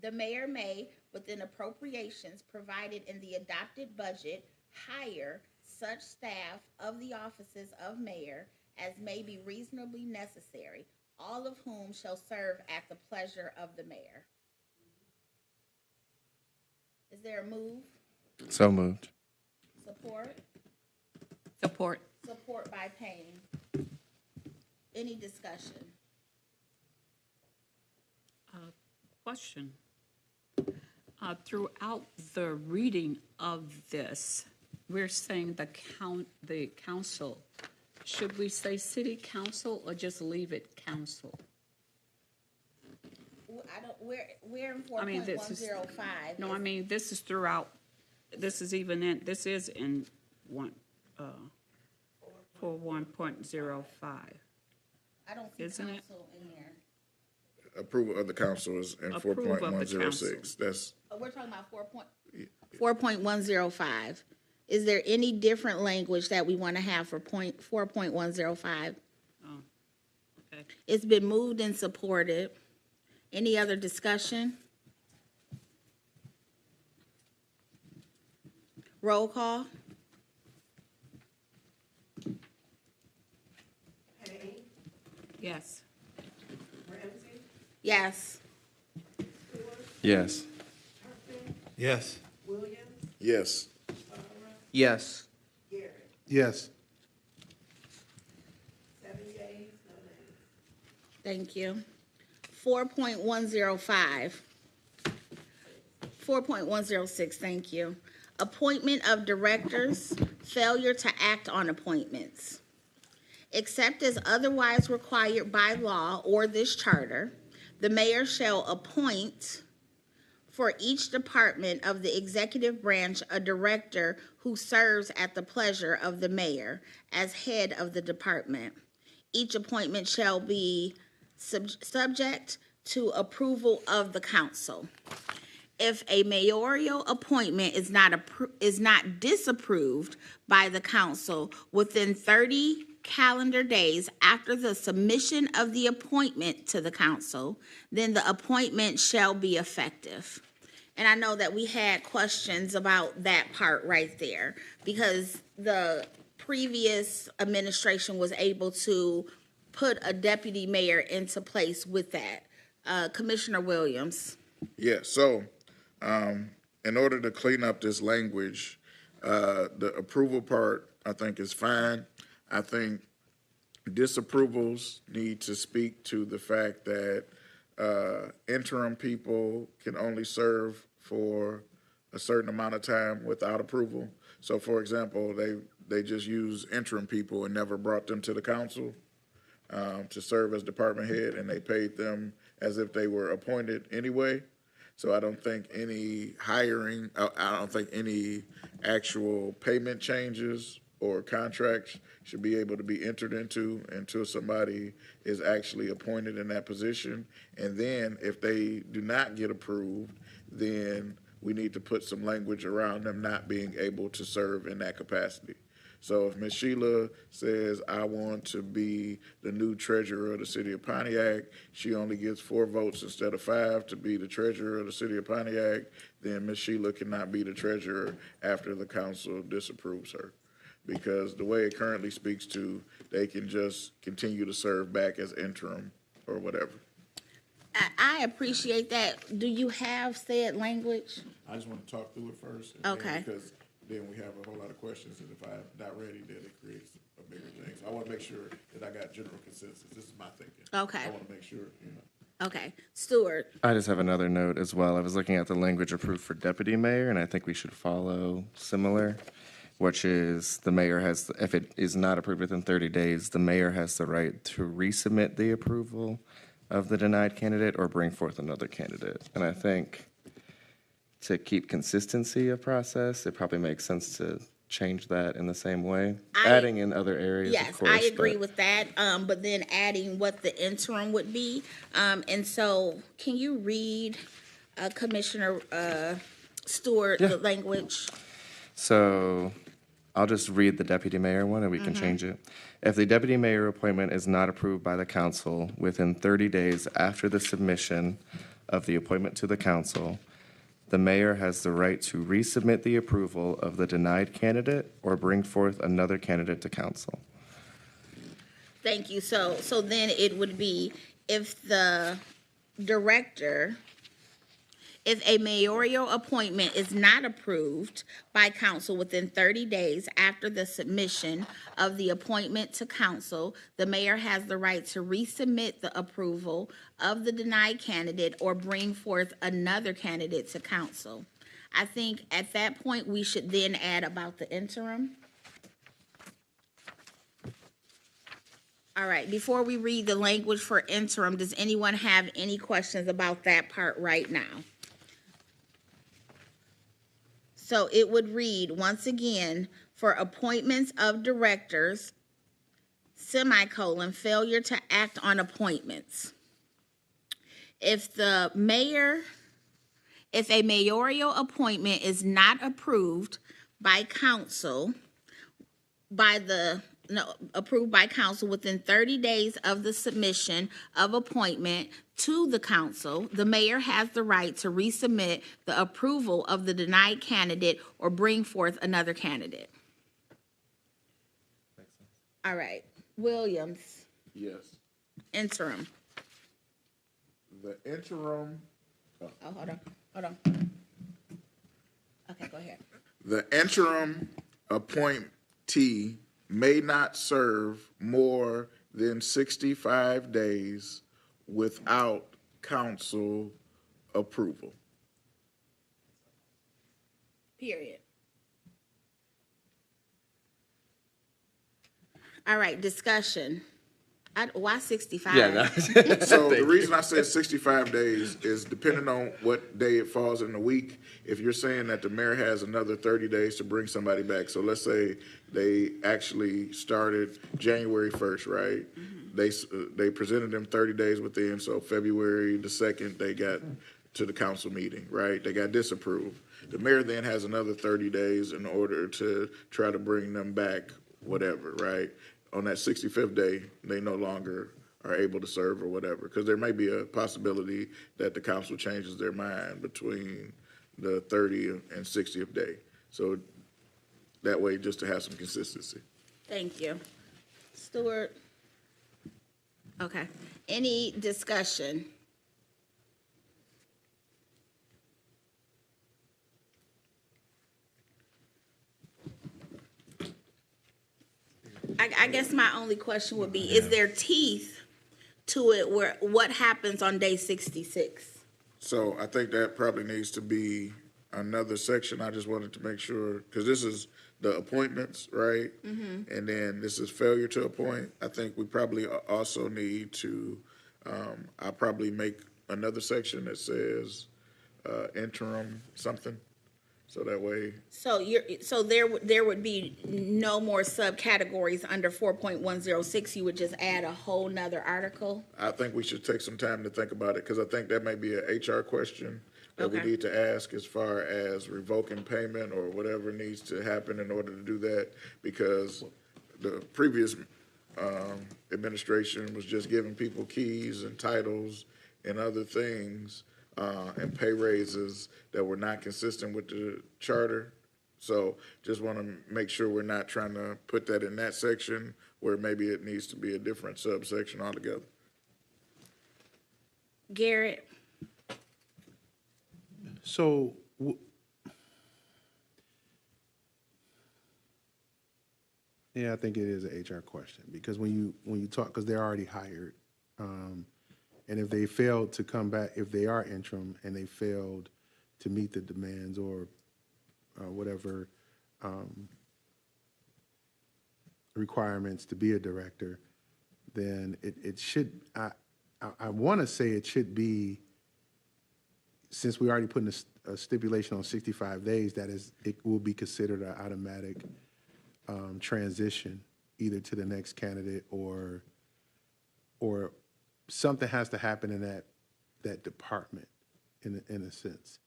Speaker 4: The mayor may, within appropriations provided in the adopted budget, hire such staff of the offices of mayor as may be reasonably necessary, all of whom shall serve at the pleasure of the mayor. Is there a move?
Speaker 2: So moved.
Speaker 4: Support?
Speaker 8: Support.
Speaker 4: Support by Payne. Any discussion?
Speaker 8: Question. Throughout the reading of this, we're saying the council. Should we say city council or just leave it council?
Speaker 4: I don't, we're in
Speaker 8: I mean, this is-
Speaker 4: 4.105.
Speaker 8: No, I mean, this is throughout, this is in one, for 1.05.
Speaker 4: I don't see
Speaker 8: isn't it?
Speaker 4: council in there.
Speaker 1: Approval of the council is in
Speaker 8: Approval of the
Speaker 1: 4.106. That's,
Speaker 4: We're talking about 4.105. Is there any different language that we want to have for 4.105?
Speaker 8: Oh, okay.
Speaker 4: It's been moved and supported. Any other discussion? Roll call?
Speaker 7: Payne,
Speaker 8: Yes.
Speaker 7: Ramsey,
Speaker 4: Yes.
Speaker 2: Yes.
Speaker 7: Turpin,
Speaker 3: Yes.
Speaker 7: Williams,
Speaker 1: yes.
Speaker 5: Yes.
Speaker 7: Garrett.
Speaker 3: Yes.
Speaker 7: 7 yeas, no nays.
Speaker 4: Thank you. 4.105. 4.106, thank you. Appointment of directors, failure to act on appointments. Except as otherwise required by law or this charter, the mayor shall appoint for each department of the executive branch a director who serves at the pleasure of the mayor as head of the department. Each appointment shall be subject to approval of the council. If a mayoral appointment is not disapproved by the council within 30 calendar days after the submission of the appointment to the council, then the appointment shall be effective. And I know that we had questions about that part right there because the previous administration was able to put a deputy mayor into place with that. Commissioner Williams.
Speaker 1: Yeah, so, in order to clean up this language, the approval part, I think, is fine. I think disapprovals need to speak to the fact that interim people can only serve for a certain amount of time without approval. So, for example, they just use interim people and never brought them to the council to serve as department head, and they paid them as if they were appointed anyway. So I don't think any hiring, I don't think any actual payment changes or contracts should be able to be entered into until somebody is actually appointed in that position. And then if they do not get approved, then we need to put some language around them not being able to serve in that capacity. So if Ms. Sheila says, I want to be the new treasurer of the city of Pontiac, she only gets 4 votes instead of 5 to be the treasurer of the city of Pontiac, then Ms. Sheila cannot be the treasurer after the council disapproves her. Because the way it currently speaks to, they can just continue to serve back as interim or whatever.
Speaker 4: I appreciate that. Do you have said language?
Speaker 1: I just want to talk through it first.
Speaker 4: Okay.
Speaker 1: Because then we have a whole lot of questions, and if I'm not ready, then it creates a bigger thing. So I want to make sure that I got general consensus. This is my thinking.
Speaker 4: Okay.
Speaker 1: I want to make sure, you know.
Speaker 4: Okay. Stewart,
Speaker 2: I just have another note as well. I was looking at the language approved for deputy mayor, and I think we should follow similar, which is the mayor has, if it is not approved within 30 days, the mayor has the right to resubmit the approval of the denied candidate or bring forth another candidate. And I think to keep consistency of process, it probably makes sense to change that in the same way, adding in other areas, of
Speaker 4: yes,
Speaker 2: course.
Speaker 4: I agree
Speaker 2: but-
Speaker 4: with that, but then adding what the interim would be. And so can you read Commissioner Stewart, the language?
Speaker 2: So I'll just read the deputy mayor one and we can change it. If the deputy mayor appointment is not approved by the council within 30 days after the submission of the appointment to the council, the mayor has the right to resubmit the approval of the denied candidate or bring forth another candidate to council.
Speaker 4: Thank you. So then it would be if the director, if a mayoral appointment is not approved by council within 30 days after the submission of the appointment to council, the mayor has the right to resubmit the approval of the denied candidate or bring forth another candidate to council. I think at that point, we should then add about the interim. All right, before we read the language for interim, does anyone have any questions about that part right now? So it would read, once again, for appointments of directors, semicolon, failure to act on appointments. If a mayoral appointment is not approved by council, approved by council within 30 days of the submission of appointment to the council, the mayor has the right to resubmit the approval of the denied candidate or bring forth another candidate. All right, Williams,
Speaker 1: Yes.
Speaker 4: interim.
Speaker 1: The interim,
Speaker 4: Oh, hold on. Okay, go ahead.
Speaker 1: the interim appointee may not serve more than 65 days without council approval.
Speaker 4: Period. All right, discussion. Why 65?
Speaker 1: So the reason I said 65 days is depending on what day it falls in the week. If you're saying that the mayor has another 30 days to bring somebody back, so let's say they actually started January 1st, right? They presented them 30 days within, so February the 2nd, they got to the council meeting, right? They got disapproved. The mayor then has another 30 days in order to try to bring them back, whatever, right? On that 65th day, they no longer are able to serve or whatever, because there may be a possibility that the council changes their mind between the 30th and 60th day. So that way, just to have some consistency.
Speaker 4: Thank you. Stewart? Okay. Any discussion? I guess my only question would be, is there teeth to it where, what happens on day 66?
Speaker 1: So I think that probably needs to be another section. I just wanted to make sure, because this is the appointments, right? And then this is failure to appoint. I think we probably also need to, I'll probably make another section that says interim something. So that way,
Speaker 4: So there would be no more subcategories under 4.106. You would just add a whole nother article?
Speaker 1: I think we should take some time to think about it, because I think that may be an HR question that we
Speaker 4: Okay.
Speaker 1: need to ask as far as revoking payment or whatever needs to happen in order to do that, because the previous administration was just giving people keys and titles and other things, and pay raises that were not consistent with the charter. So just want to make sure we're not trying to put that in that section where maybe it needs to be a different subsection altogether.
Speaker 4: Garrett?
Speaker 9: So, yeah, I think it is an HR question, because when you talk, because they're already hired, and if they failed to come back, if they are interim and they failed to meet the demands or whatever requirements to be a director, then it should, I want to say it should be, since we already put in a stipulation on 65 days, that is, it will be considered an automatic transition either to the next candidate or something has to happen in that department in a sense.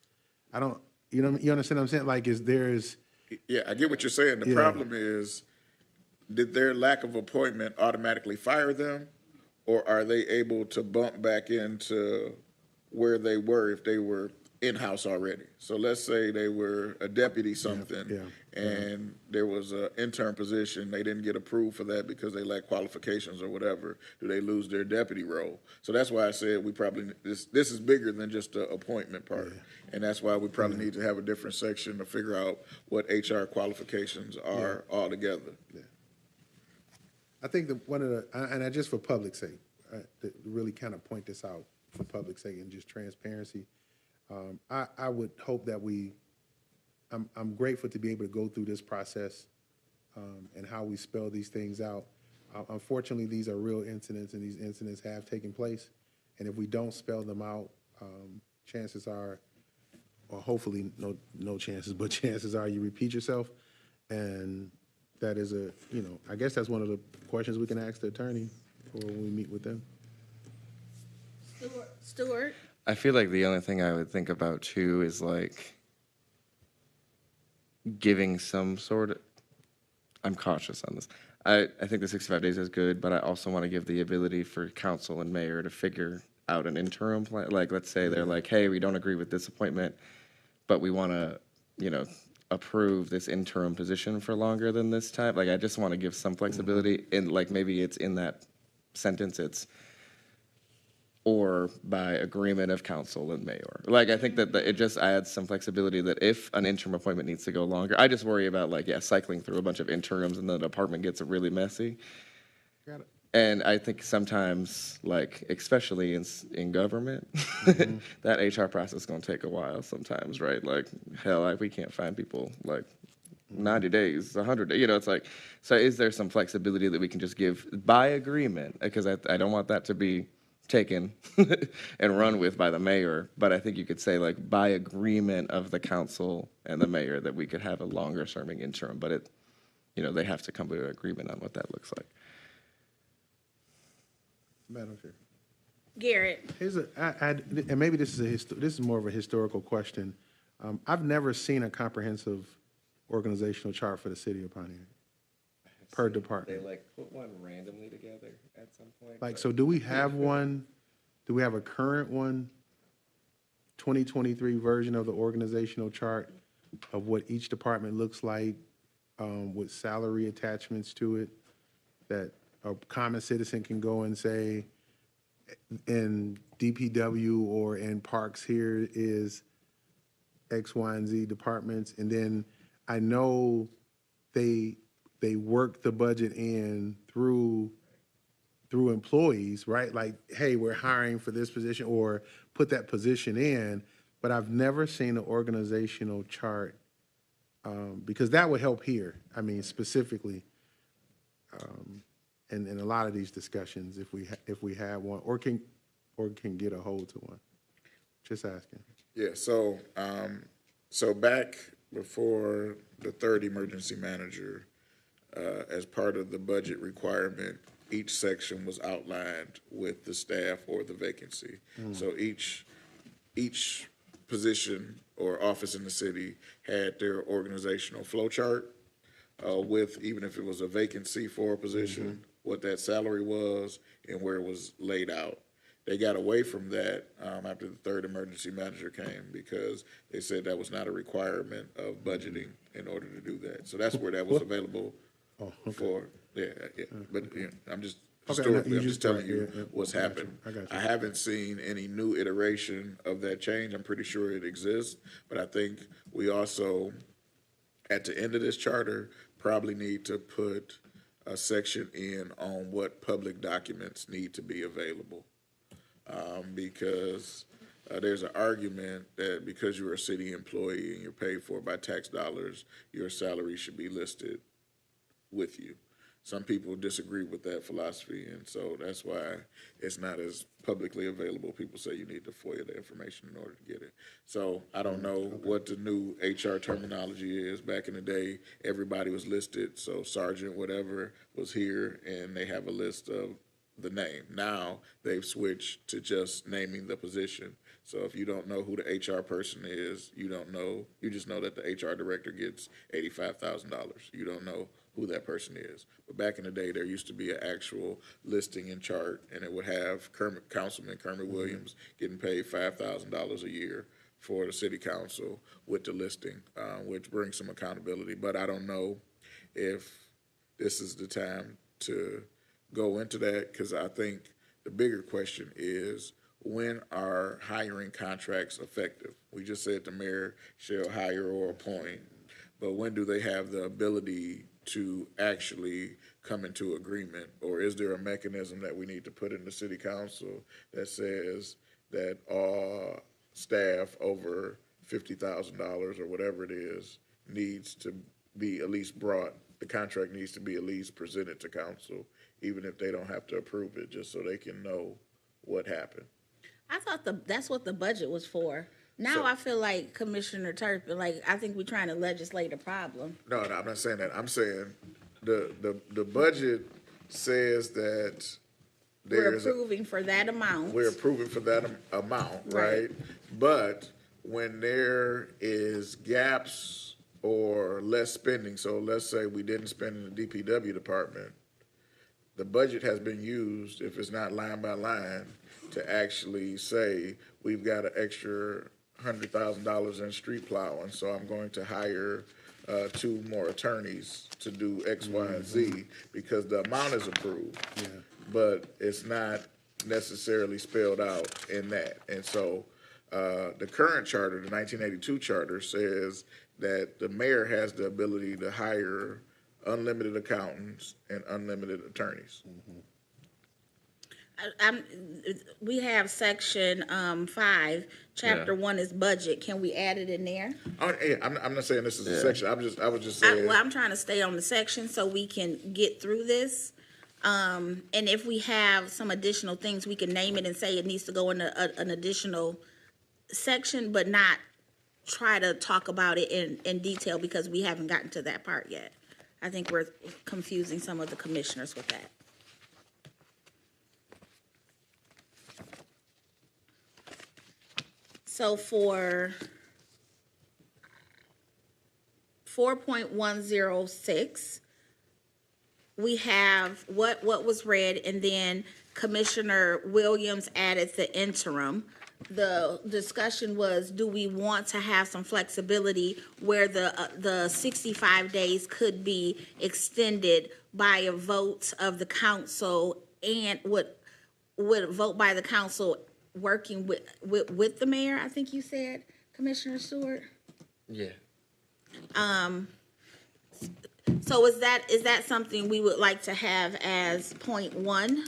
Speaker 9: I don't, you understand what I'm saying? Like,
Speaker 1: Yeah, I get what you're saying. The
Speaker 9: Yeah.
Speaker 1: problem is, did their lack of appointment automatically fire them? Or are they able to bump back into where they were if they were in-house already? So let's say they were a deputy something,
Speaker 9: yeah.
Speaker 1: and there was an intern position, they didn't get approved for that because they lack qualifications or whatever. Do they lose their deputy role? So that's why I said we probably, this is bigger than just the appointment part. And that's why we probably need to have a different section to figure out what HR qualifications are altogether.
Speaker 9: I think that one of the, and I just for public sake, to really kind of point this out for public sake and just transparency, I would hope that I'm grateful to be able to go through this process and how we spell these things out. Unfortunately, these are real incidents, and these incidents have taken place. And if we don't spell them out, chances are, or hopefully no chances, but chances are you repeat yourself. And that is I guess that's one of the questions we can ask the attorney when we meet with them.
Speaker 4: Stuart?
Speaker 2: I feel like the only thing I would think about too is like giving some sort of, I'm cautious on this. I think the 65 days is good, but I also want to give the ability for council and mayor to figure out an interim plan. Like, let's say they're like, hey, we don't agree with this appointment, but we want to, approve this interim position for longer than this time. Like, I just want to give some flexibility in, like, maybe it's in that sentence, it's or by agreement of council and mayor. Like, I think that it just adds some flexibility that if an interim appointment needs to go longer, I just worry about cycling through a bunch of interims and the department gets really messy.
Speaker 9: Got it.
Speaker 2: And I think sometimes, like, especially in government, that HR process is going to take a while sometimes, right? Like, hell, we can't find people, like, 90 days, 100 days, it's like, so is there some flexibility that we can just give by agreement? Because I don't want that to be taken and run with by the mayor, but I think you could say, like, by agreement of the council and the mayor, that we could have a longer serving interim, but they have to come to an agreement on what that looks like.
Speaker 9: Madam Chair.
Speaker 4: Garrett?
Speaker 9: And maybe this is more of a historical question. I've never seen a comprehensive organizational chart for the city of Pontiac per department.
Speaker 2: They put one randomly together at some point.
Speaker 9: Like, so do we have one? Do we have a current one? 2023 version of the organizational chart of what each department looks like, with salary attachments to it, that a common citizen can go and say, in DPW or in parks, here is X, Y, and Z departments. And then I know they work the budget in through employees, right? Like, hey, we're hiring for this position, or put that position in, but I've never seen an organizational chart, because that would help here. I mean, specifically, in a lot of these discussions, if we have one, or can get a hold to one. Just asking.
Speaker 1: Yeah, so back before the third emergency manager, as part of the budget requirement, each section was outlined with the staff or the vacancy. So each position or office in the city had their organizational flow chart with, even if it was a vacancy for a position, what that salary was and where it was laid out. They got away from that after the third emergency manager came because they said that was not a requirement of budgeting in order to do that. So that's where that was available for, But I'm just, historically, I'm just telling you what's happened.
Speaker 9: I got you.
Speaker 1: I haven't seen any new iteration of that change. I'm pretty sure it exists, but I think we also, at the end of this charter, probably need to put a section in on what public documents need to be available. Because there's an argument that because you're a city employee and you're paid for by tax dollars, your salary should be listed with you. Some people disagree with that philosophy, and so that's why it's not as publicly available. People say you need to FOIA the information in order to get it. So I don't know what the new HR terminology is. Back in the day, everybody was listed, so Sergeant whatever was here, and they have a list of the name. Now they've switched to just naming the position. So if you don't know who the HR person is, you don't know. You just know that the HR director gets $85,000. You don't know who that person is. But back in the day, there used to be an actual listing and chart, and it would have Councilman Kermit Williams getting paid $5,000 a year for the city council with the listing, which brings some accountability. But I don't know if this is the time to go into that, because I think the bigger question is, when are hiring contracts effective? We just said the mayor shall hire or appoint, but when do they have the ability to actually come into agreement? Or is there a mechanism that we need to put in the city council that says that all staff over $50,000 or whatever it is needs to be at least brought, the contract needs to be at least presented to council, even if they don't have to approve it, just so they can know what happened.
Speaker 4: I thought that's what the budget was for. Now I feel like Commissioner Turpin, like, I think we're trying to legislate a problem.
Speaker 1: No, I'm not saying that. I'm saying the budget says that
Speaker 4: We're approving for that amount.
Speaker 1: we're approving for that amount, right? But when there is gaps or less spending, so let's say we didn't spend in the DPW department, the budget has been used, if it's not line by line, to actually say, we've got an extra $100,000 in street plowing, so I'm going to hire 2 more attorneys to do X, Y, and Z, because the amount is approved. But it's not necessarily spelled out in that. And so the current charter, the 1982 charter, says that the mayor has the ability to hire unlimited accountants and unlimited attorneys.
Speaker 4: We have section 5, chapter 1 is budget. Can we add it in there?
Speaker 1: Oh, yeah, I'm not saying this is a section. I was just saying.
Speaker 4: I'm trying to stay on the section so we can get through this. And if we have some additional things, we can name it and say it needs to go in an additional section, but not try to talk about it in detail, because we haven't gotten to that part yet. I think we're confusing some of the commissioners with that. So for 4.106, we have what was read, and then Commissioner Williams added the interim. The discussion was, do we want to have some flexibility where the 65 days could be extended by a vote of the council, and would vote by the council working with the mayor, I think you said, Commissioner Stewart?
Speaker 2: Yeah.
Speaker 4: So is that something we would like to have as point 1?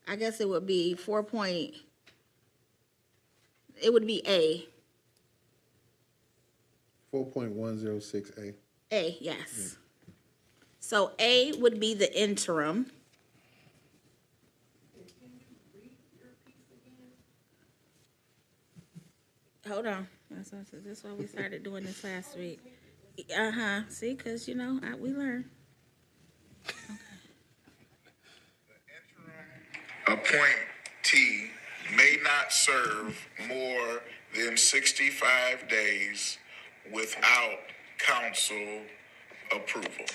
Speaker 4: I guess it would be it would be A.
Speaker 9: 4.106A.
Speaker 4: A, yes. So A would be the interim. Hold on. That's why we started doing this last week. See, because, we learn.
Speaker 1: Appointee may not serve more than 65 days without council approval.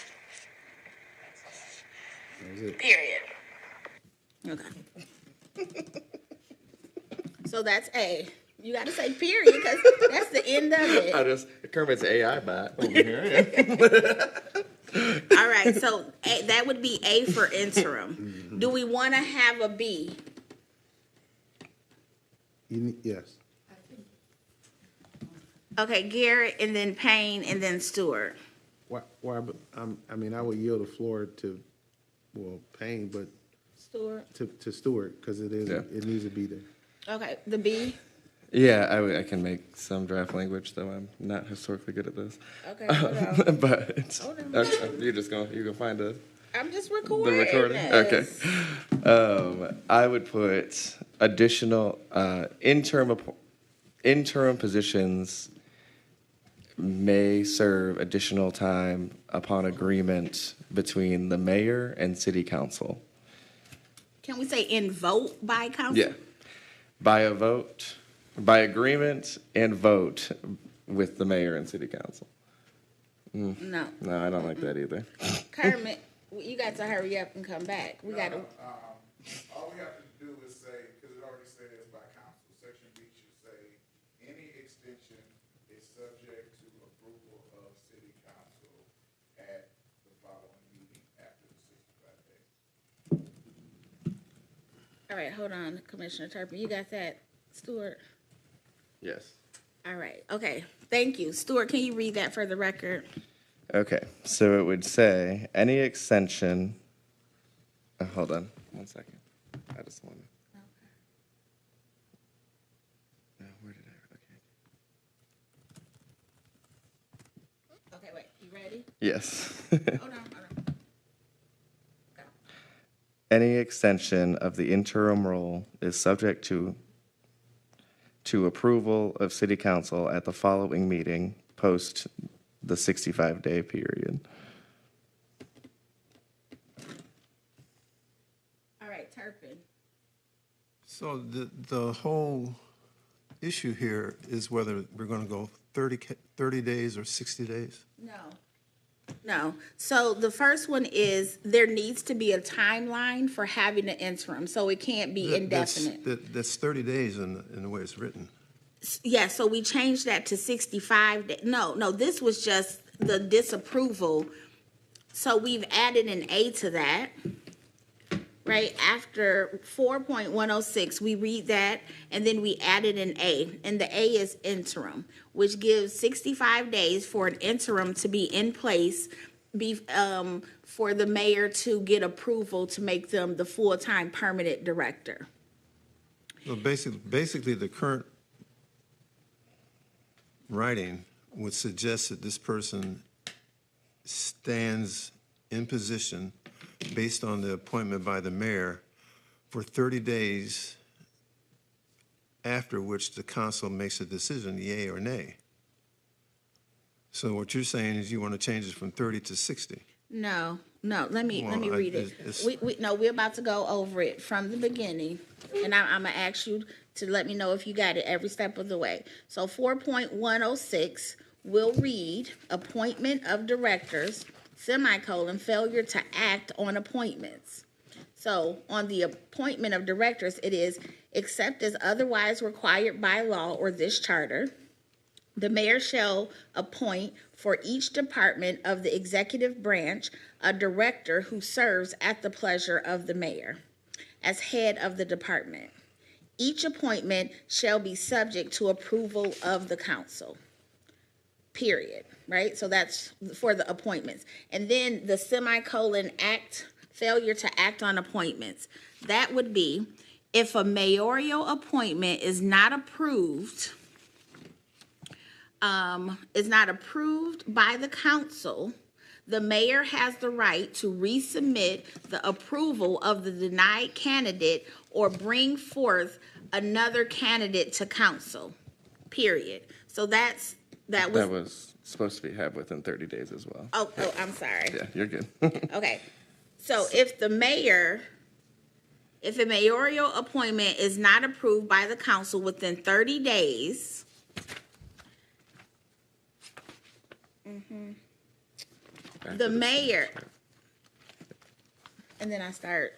Speaker 4: Period. Okay. So that's A. You gotta say period, because that's the end of it.
Speaker 2: Kermit's AI bot over here.
Speaker 4: All right, so that would be A for interim. Do we want to have a B?
Speaker 9: Yes.
Speaker 4: Okay, Garrett, and then Payne, and then Stewart.
Speaker 9: Why, I mean, I would yield the floor to, well, Payne, but
Speaker 4: Stewart.
Speaker 9: to Stewart, because it is,
Speaker 2: Yeah.
Speaker 9: it needs to be there.
Speaker 4: Okay, the B.
Speaker 2: Yeah, I can make some draft language, though I'm not historically good at this.
Speaker 4: Okay, hold on.
Speaker 2: But
Speaker 4: Hold on.
Speaker 2: okay, you're gonna find
Speaker 4: I'm just
Speaker 2: the
Speaker 4: recording.
Speaker 2: recording. Okay.
Speaker 4: this.
Speaker 2: I would put additional interim positions may serve additional time upon agreement between the mayor and city council.
Speaker 4: Can we say in vote by council?
Speaker 2: Yeah, by a vote, by agreement and vote with the mayor and city council.
Speaker 4: No.
Speaker 2: No, I don't like that either.
Speaker 4: Kermit, you got to hurry up and come back. We got to.
Speaker 1: All we have to do is say, because it already says by council, section B should say, any extension is subject to approval of city council at the following meeting after the 65 days.
Speaker 4: All right, hold on, Commissioner Turpin. You got that, Stewart?
Speaker 2: Yes.
Speaker 4: All right, okay. Thank you. Stewart, can you read that for the record?
Speaker 2: Okay, so it would say any extension. Hold on, 1 second. I just want to. Where did I? Okay.
Speaker 4: Okay, wait. You ready?
Speaker 2: Yes.
Speaker 4: Hold on. Go.
Speaker 2: Any extension of the interim role is subject to approval of city council at the following meeting post the 65-day period.
Speaker 4: All right, Turpin.
Speaker 3: So the whole issue here is whether we're going to go 30 days or 60 days?
Speaker 4: No. So the first one is there needs to be a timeline for having an interim, so it can't be indefinite.
Speaker 3: That's 30 days in the way it's written.
Speaker 4: Yeah, so we changed that to 65 days. No, this was just the disapproval. So we've added an A to that. Right after 4.106, we read that, and then we added an A, and the A is interim, which gives 65 days for an interim to be in place, for the mayor to get approval to make them the full-time permanent director.
Speaker 3: So basically, the current writing would suggest that this person stands in position based on the appointment by the mayor for 30 days, after which the council makes a decision, yea or nay. So what you're saying is you want to change it from 30 to 60?
Speaker 4: No, let me
Speaker 3: Well,
Speaker 4: read it. We're about to go over it from the beginning, and I'm gonna ask you to let me know if you got it every step of the way. So 4.106 will read appointment of directors, failure to act on appointments. So on the appointment of directors, it is except as otherwise required by law or this charter, the mayor shall appoint for each department of the executive branch a director who serves at the pleasure of the mayor as head of the department. Each appointment shall be subject to approval of the council. Period, right? So that's for the appointments. And then the failure to act on appointments. That would be if a mayoral appointment is not approved by the council, the mayor has the right to resubmit the approval of the denied candidate or bring forth another candidate to council, period. So that was
Speaker 2: supposed to be had within 30 days as well.
Speaker 4: Oh, I'm sorry.
Speaker 2: Yeah, you're good.
Speaker 4: Okay, so if the mayor If a mayoral appointment is not approved by the council within 30 days, the mayor, and then I start.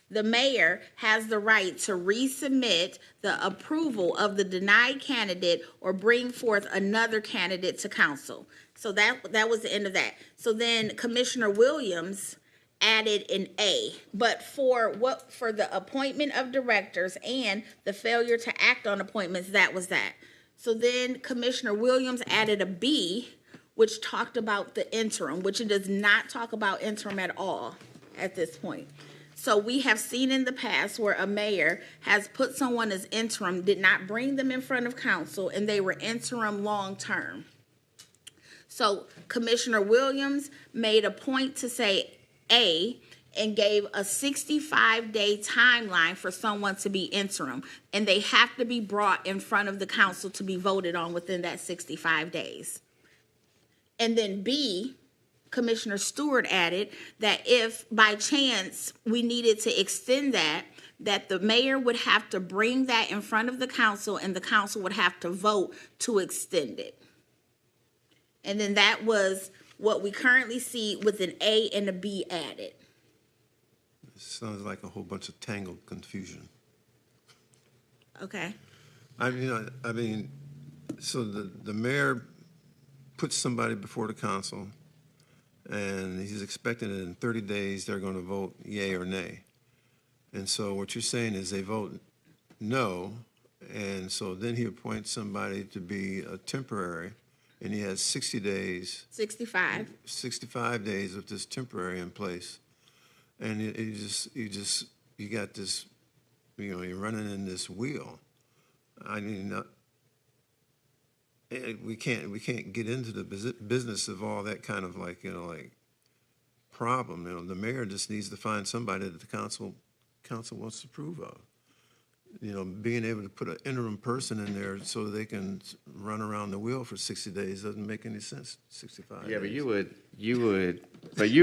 Speaker 4: The mayor has the right to resubmit the approval of the denied candidate or bring forth another candidate to council. So that was the end of that. So then Commissioner Williams added an A, but for the appointment of directors and the failure to act on appointments, that was that. So then Commissioner Williams added a B, which talked about the interim, which it does not talk about interim at all at this point. So we have seen in the past where a mayor has put someone as interim, did not bring them in front of council, and they were interim long-term. So Commissioner Williams made a point to say A and gave a 65-day timeline for someone to be interim, and they have to be brought in front of the council to be voted on within that 65 days. And then B, Commissioner Stewart added that if by chance we needed to extend that the mayor would have to bring that in front of the council and the council would have to vote to extend it. And then that was what we currently see with an A and a B added.
Speaker 3: Sounds like a whole bunch of tangled confusion.
Speaker 4: Okay.
Speaker 3: I mean, so the mayor puts somebody before the council, and he's expecting that in 30 days they're going to vote yay or nay. And so what you're saying is they vote no, and so then he appoints somebody to be a temporary, and he has 60 days.
Speaker 4: 65.
Speaker 3: 65 days of this temporary in place. And you got this, you're running in this wheel. I mean, we can't get into the business of all that kind of like problem. The mayor just needs to find somebody that the council wants to approve of. Being able to put an interim person in there so they can run around the wheel for 60 days doesn't make any sense. 65
Speaker 2: Yeah, but
Speaker 3: days.
Speaker 2: you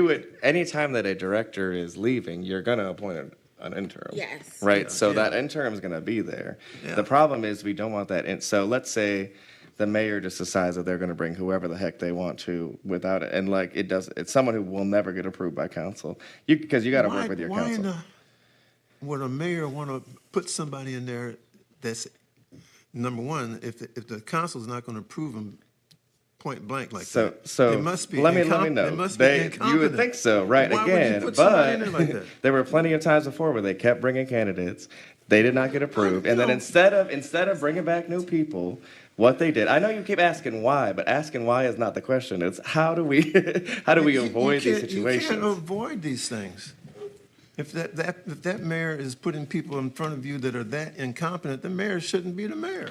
Speaker 2: would, anytime that a director is leaving, you're gonna appoint an interim.
Speaker 4: Yes.
Speaker 2: Right, so
Speaker 3: Yeah.
Speaker 2: that interim is gonna be there.
Speaker 3: Yeah.
Speaker 2: The problem is we don't want that, so let's say the mayor just decides that they're gonna bring whoever the heck they want to without it, and it's someone who will never get approved by council. Because you gotta work with your council.
Speaker 3: Would a mayor want to put somebody in there that's, number one, if the council's not going to approve them point blank like
Speaker 2: So
Speaker 3: that, it must be
Speaker 2: let me
Speaker 3: incompetent.
Speaker 2: know.
Speaker 3: It must be
Speaker 2: You
Speaker 3: incompetent.
Speaker 2: would think so, right?
Speaker 3: Why would you
Speaker 2: Again,
Speaker 3: put somebody in there
Speaker 2: but
Speaker 3: like that?
Speaker 2: there were plenty of times before where they kept bringing candidates, they did not get approved, and then
Speaker 3: know.
Speaker 2: instead of bringing back new people, what they did, I know you keep asking why, but asking why is not the question. It's how do we avoid these situations?
Speaker 3: You can't avoid these things. If that mayor is putting people in front of you that are that incompetent, the mayor shouldn't be the mayor.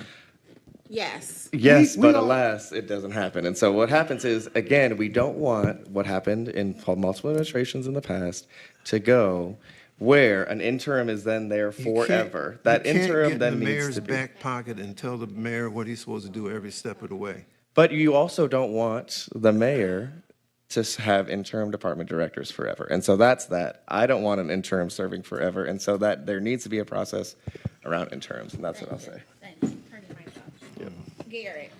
Speaker 4: Yes.
Speaker 2: Yes,
Speaker 3: We
Speaker 2: but
Speaker 3: don't-
Speaker 2: alas, it doesn't happen. And so what happens is, again, we don't want what happened in multiple administrations in the past to go where an interim is then there forever. That interim then
Speaker 3: You can't get in the
Speaker 2: needs
Speaker 3: mayor's
Speaker 2: to be.
Speaker 3: back pocket and tell the mayor what he's supposed to do every step of the way.
Speaker 2: But you also don't want the mayor to have interim department directors forever. And so that's that. I don't want an interim serving forever. And so that there needs to be a process around interims, and that's what I'll say.
Speaker 4: Thanks. Turn your mic off. Garrett.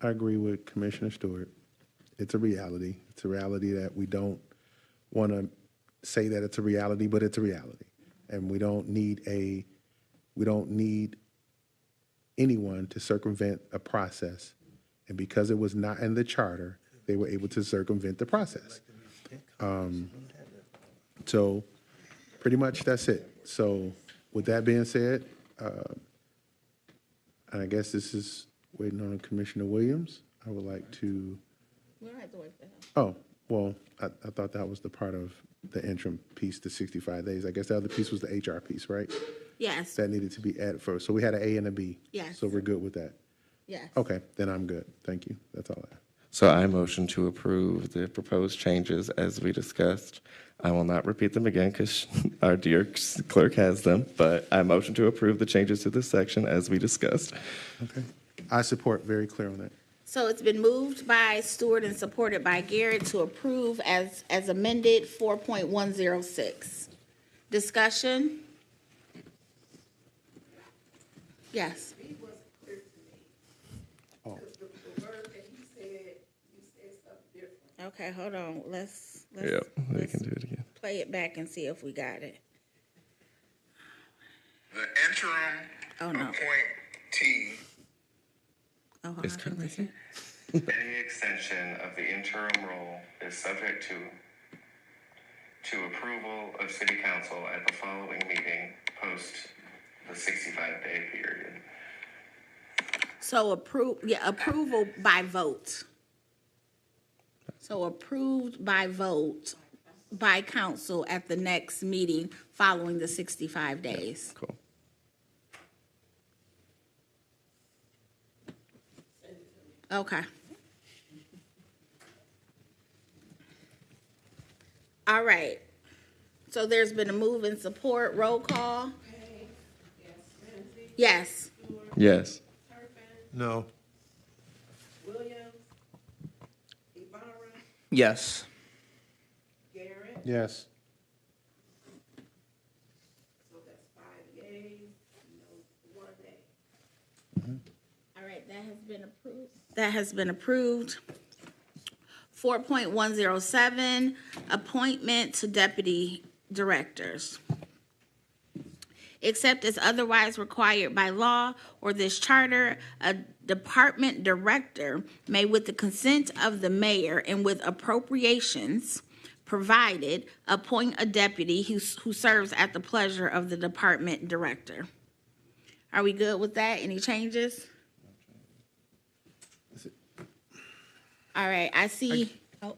Speaker 9: I agree with Commissioner Stewart. It's a reality. It's a reality that we don't want to say that it's a reality, but it's a reality. And we don't need anyone to circumvent a process. And because it was not in the charter, they were able to circumvent the process. So pretty much that's it. So with that being said, and I guess this is waiting on Commissioner Williams. I would like to,
Speaker 4: We don't have to wait for him.
Speaker 9: oh, well, I thought that was the part of the interim piece, the 65 days. I guess the other piece was the HR piece, right?
Speaker 4: Yes.
Speaker 9: That needed to be added first. So we had an A and a B.
Speaker 4: Yes.
Speaker 9: So we're good with that.
Speaker 4: Yes.
Speaker 9: Okay, then I'm good. Thank you. That's all I have.
Speaker 2: So I motion to approve the proposed changes as we discussed. I will not repeat them again because our dear clerk has them, but I motion to approve the changes to this section as we discussed.
Speaker 9: Okay. I support, very clear on that.
Speaker 4: So it's been moved by Stewart and supported by Garrett to approve as amended 4.106. Discussion? Yes.
Speaker 7: He wasn't clear to me.
Speaker 9: Oh.
Speaker 7: Because the word that he said, you said something different.
Speaker 4: Okay, hold on. Let's
Speaker 2: Yep, we can do it again.
Speaker 4: play it back and see if we got it.
Speaker 1: The interim
Speaker 4: Oh, no.
Speaker 1: appointee
Speaker 4: Oh, hold
Speaker 2: It's
Speaker 4: on.
Speaker 2: kind of right
Speaker 10: Any extension of the interim role is subject to approval of city council at the following meeting post the 65-day period.
Speaker 4: So approval by vote. So approved by vote by council at the next meeting following the 65 days.
Speaker 2: Cool.
Speaker 4: Okay. All right. So there's been a move in support. Roll call. Yes.
Speaker 2: Yes.
Speaker 3: No.
Speaker 7: Williams, Ibarra,
Speaker 5: Yes.
Speaker 7: Garrett,
Speaker 9: Yes.
Speaker 7: so that's 5 yeas, no, 1 nay.
Speaker 4: All right, that has been approved. That has been approved. 4.107, appointment to deputy directors. Except as otherwise required by law or this charter, a department director may, with the consent of the mayor and with appropriations provided, appoint a deputy who serves at the pleasure of the department director. Are we good with that? Any changes? All right, I see,
Speaker 9: Oh,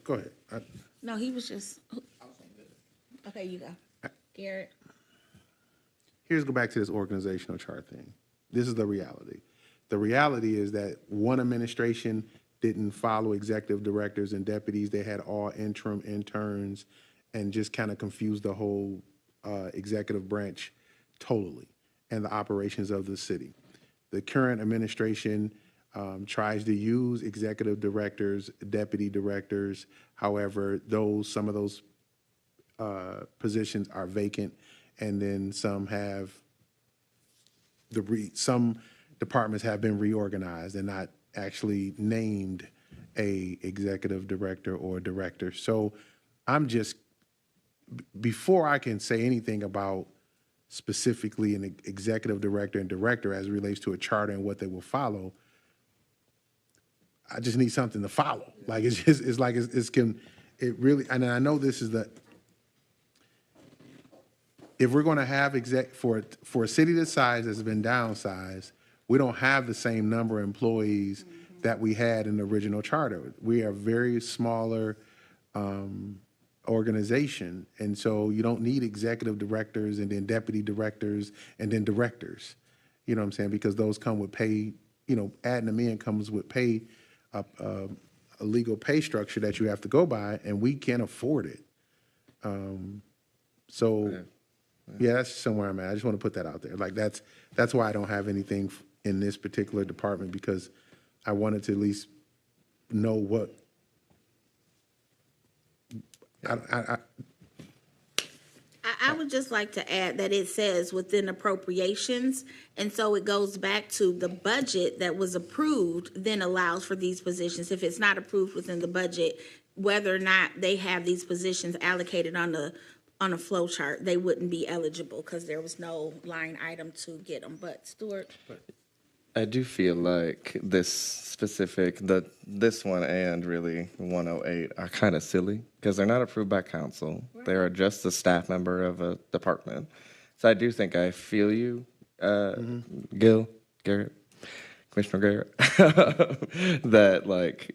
Speaker 9: go ahead.
Speaker 4: no, he was just, okay, you go. Garrett?
Speaker 9: Here's go back to this organizational chart thing. This is the reality. The reality is that one administration didn't follow executive directors and deputies. They had all interim interns and just kind of confused the whole executive branch totally and the operations of the city. The current administration tries to use executive directors, deputy directors. However, some of those positions are vacant, and then some departments have been reorganized and not actually named a executive director or director. So I'm just, before I can say anything about specifically an executive director and director as it relates to a charter and what they will follow, I just need something to follow. Like, it really, and I know this is if we're going to have for a city this size that's been downsized, we don't have the same number of employees that we had in the original charter. We are a very smaller organization, and so you don't need executive directors and then deputy directors and then directors. You know what I'm saying? Because those come with pay. Adding them in comes with pay, a legal pay structure that you have to go by, and we can't afford it. Yeah, that's somewhere I'm at. I just want to put that out there. Like, that's why I don't have anything in this particular department, because I wanted to at least know what.
Speaker 4: I would just like to add that it says within appropriations, and so it goes back to the budget that was approved then allows for these positions. If it's not approved within the budget, whether or not they have these positions allocated on a flow chart, they wouldn't be eligible because there was no line item to get them. But Stuart?
Speaker 2: I do feel like this one and really 108 are kind of silly because they're not approved by council. Right. They are just a staff member of a department. So I do think I feel you, Garrett, Commissioner Garrett, that like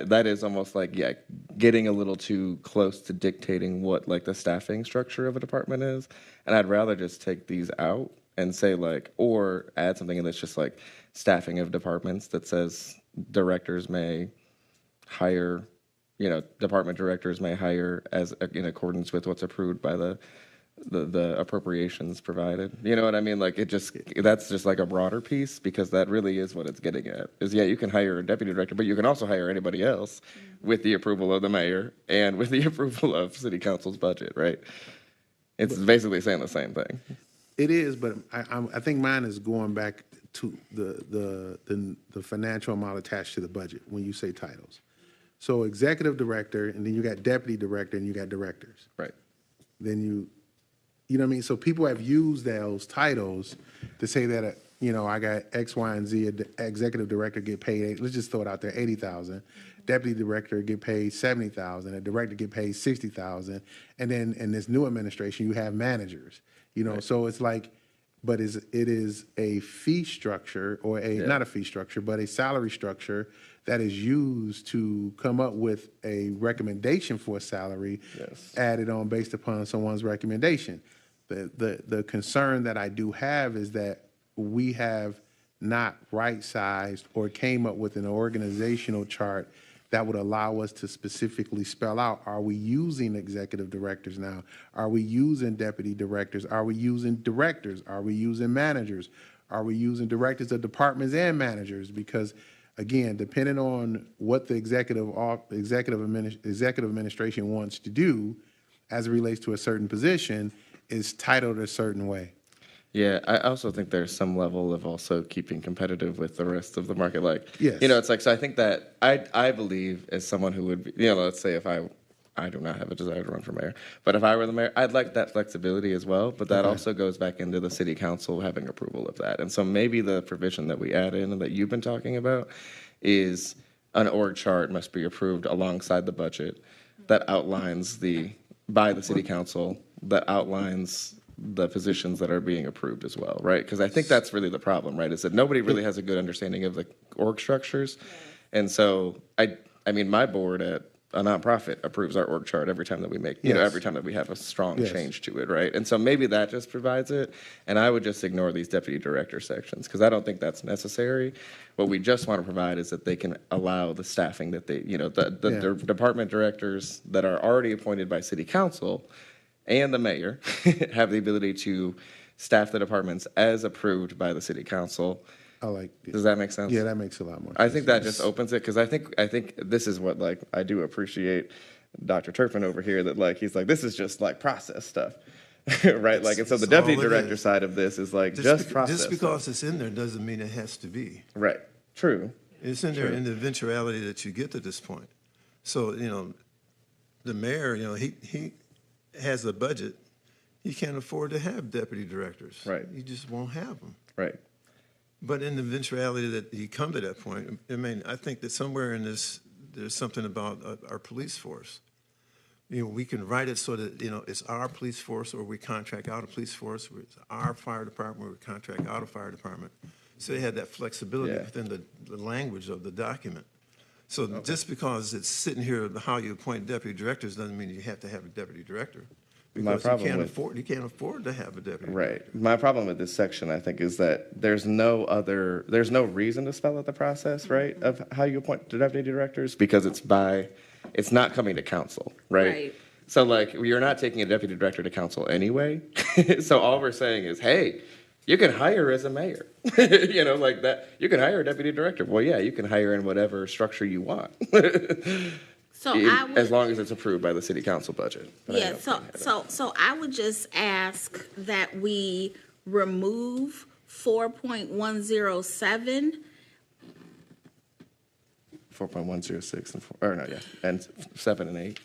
Speaker 2: that is almost like, yeah, getting a little too close to dictating what like the staffing structure of a department is. And I'd rather just take these out and say like, or add something that's just like staffing of departments that says directors may hire, department directors may hire as in accordance with what's approved by the the appropriations provided. You know what I mean? Like that's just like a broader piece, because that really is what it's getting at. Is yeah, you can hire a deputy director, but you can also hire anybody else with the approval of the mayor and with the approval of city council's budget, right? It's basically saying the same thing.
Speaker 9: It is, but I think mine is going back to the financial amount attached to the budget when you say titles. So executive director, and then you got deputy director, and you got directors.
Speaker 2: Right.
Speaker 9: Then you know what I mean? So people have used those titles to say that, I got X, Y, and Z. Executive director get paid, let's just throw it out there, $80,000. Deputy director get paid $70,000. A director get paid $60,000. And then in this new administration, you have managers.
Speaker 2: Right.
Speaker 9: So it's like, but it is a fee structure, or not a fee structure, but a salary structure that is used to come up with a recommendation for a salary added on based upon someone's recommendation. The concern that I do have is that we have not right-sized or came up with an organizational chart that would allow us to specifically spell out, are we using executive directors now? Are we using deputy directors? Are we using directors? Are we using managers? Are we using directors of departments and managers? Because again, depending on what the executive administration wants to do as it relates to a certain position, is titled a certain way.
Speaker 2: Yeah, I also think there's some level of also keeping competitive with the rest of the market. Like,
Speaker 9: Yes.
Speaker 2: it's like, so I think that I believe as someone who would be, let's say if I do not have a desire to run for mayor, but if I were the mayor, I'd like that flexibility as well. But that also goes back into the city council having approval of that. And so maybe the provision that we add in and that you've been talking about is an org chart must be approved alongside the budget that outlines by the city council, that outlines the positions that are being approved as well, right? Because I think that's really the problem, right? Is that nobody really has a good understanding of the org structures. And so, I mean, my board at a nonprofit approves our org chart every time that we make, every time that we have a strong change to it, right? And so maybe that just provides it. And I would just ignore these deputy director sections, because I don't think that's necessary. What we just want to provide is that they can allow the staffing that they, the department directors that are already appointed by city council and the mayor have the ability to staff the departments as approved by the city council.
Speaker 9: I like.
Speaker 2: Does that make sense?
Speaker 9: Yeah, that makes a lot more sense.
Speaker 2: I think that just opens it, because I think this is what, like, I do appreciate Dr. Turpin over here, that like he's like, this is just like process stuff. Right? Like, and so the deputy director side of this is like just process.
Speaker 3: Just because it's in there doesn't mean it has to be.
Speaker 2: Right. True.
Speaker 3: It's in there in the eventuality that you get to this point. So, the mayor, he has a budget. He can't afford to have deputy directors.
Speaker 2: Right.
Speaker 3: He just won't have them.
Speaker 2: Right.
Speaker 3: But in the eventuality that you come to that point, I think that somewhere in this, there's something about our police force. We can write it so that, it's our police force, or we contract out a police force, or it's our fire department, or we contract out a fire department. So they have that flexibility within the language of the document. So just because it's sitting here, how you appoint deputy directors doesn't mean you have to have a deputy director. Because you can't afford to have a deputy
Speaker 2: Right.
Speaker 3: director.
Speaker 2: My problem with this section, I think, is that there's no reason to spell out the process, right, of how you appoint the deputy directors, because it's not coming to council, right?
Speaker 4: Right.
Speaker 2: So, like, you're not taking a deputy director to council anyway. So all we're saying is, hey, you can hire as a mayor, like that. You can hire a deputy director. Well, yeah, you can hire in whatever structure you want.
Speaker 4: So
Speaker 2: as long as it's approved by the city council budget. But
Speaker 4: yeah, so I would just ask that we remove 4.107.
Speaker 2: 4.106 and 7 and 8.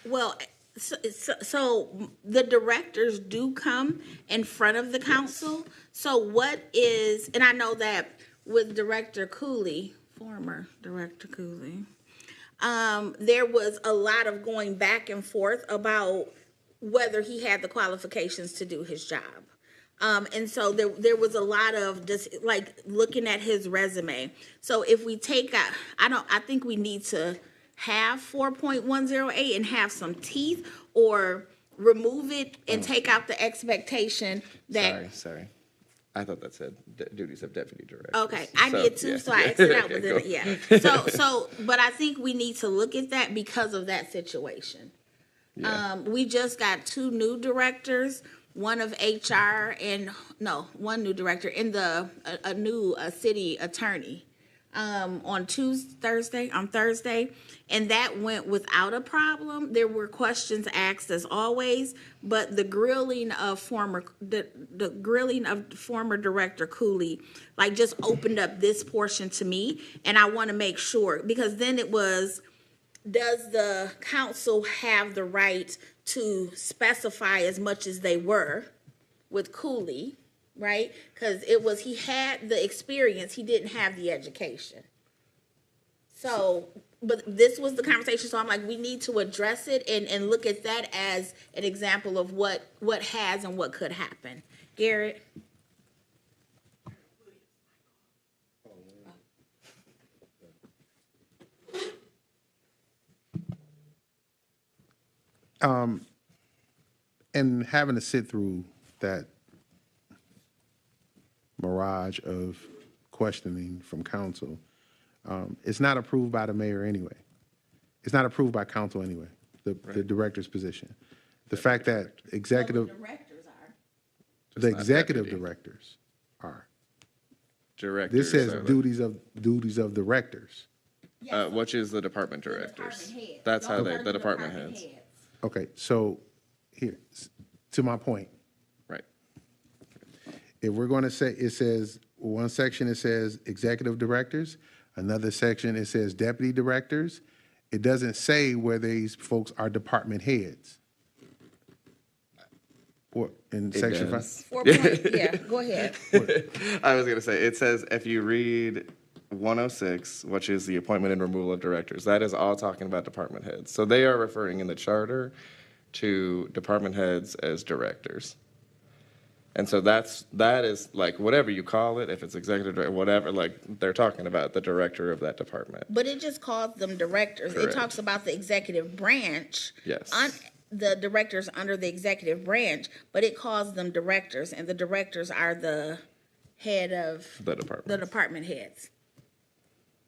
Speaker 4: Well, so the directors do come in front of the council. So what is, and I know that with Director Cooley, former Director Cooley, there was a lot of going back and forth about whether he had the qualifications to do his job. And so there was a lot of just like looking at his resume. So if we take out, I think we need to have 4.108 and have some teeth, or remove it and take out the expectation that.
Speaker 2: Sorry. I thought that said duties of deputy director.
Speaker 4: Okay, I did too, so I X'd it out within it, yeah. So, but I think we need to look at that because of that situation.
Speaker 2: Yeah.
Speaker 4: We just got 2 new directors, one of HR and, no, one new director and a new city attorney. On Thursday, and that went without a problem. There were questions asked as always, but the grilling of former director Cooley, like, just opened up this portion to me, and I want to make sure, because then it was, does the council have the right to specify as much as they were with Cooley, right? Because he had the experience, he didn't have the education. So, but this was the conversation, so I'm like, we need to address it and look at that as an example of what has and what could happen. Garrett?
Speaker 9: And having to sit through that mirage of questioning from council, it's not approved by the mayor anyway. It's not approved by council anyway, the director's position. The fact that executive,
Speaker 4: Directors are.
Speaker 9: the
Speaker 2: not
Speaker 9: executive
Speaker 2: deputy.
Speaker 9: directors are.
Speaker 2: Directors.
Speaker 9: This says
Speaker 2: are the-
Speaker 9: duties of directors.
Speaker 2: which is the department directors.
Speaker 4: Department heads.
Speaker 2: That's how
Speaker 4: Those
Speaker 2: they,
Speaker 4: are
Speaker 2: the department heads.
Speaker 9: Okay, so here, to my point,
Speaker 2: Right.
Speaker 9: if we're going to say, it says, one section it says executive directors, another section it says deputy directors. It doesn't say where these folks are department heads. Or in
Speaker 2: It
Speaker 9: section
Speaker 2: does.
Speaker 9: 5.
Speaker 4: 4 point, yeah, go ahead.
Speaker 2: I was going to say, it says if you read 106, which is the appointment and removal of directors, that is all talking about department heads. So they are referring in the charter to department heads as directors. And so that is like, whatever you call it, if it's executive director, whatever, like, they're talking about the director of that department.
Speaker 4: But it just calls them directors. It
Speaker 2: Correct.
Speaker 4: talks about the executive branch.
Speaker 2: Yes.
Speaker 4: The directors under the executive branch, but it calls them directors, and the directors are the head of
Speaker 2: The department.
Speaker 4: the department heads.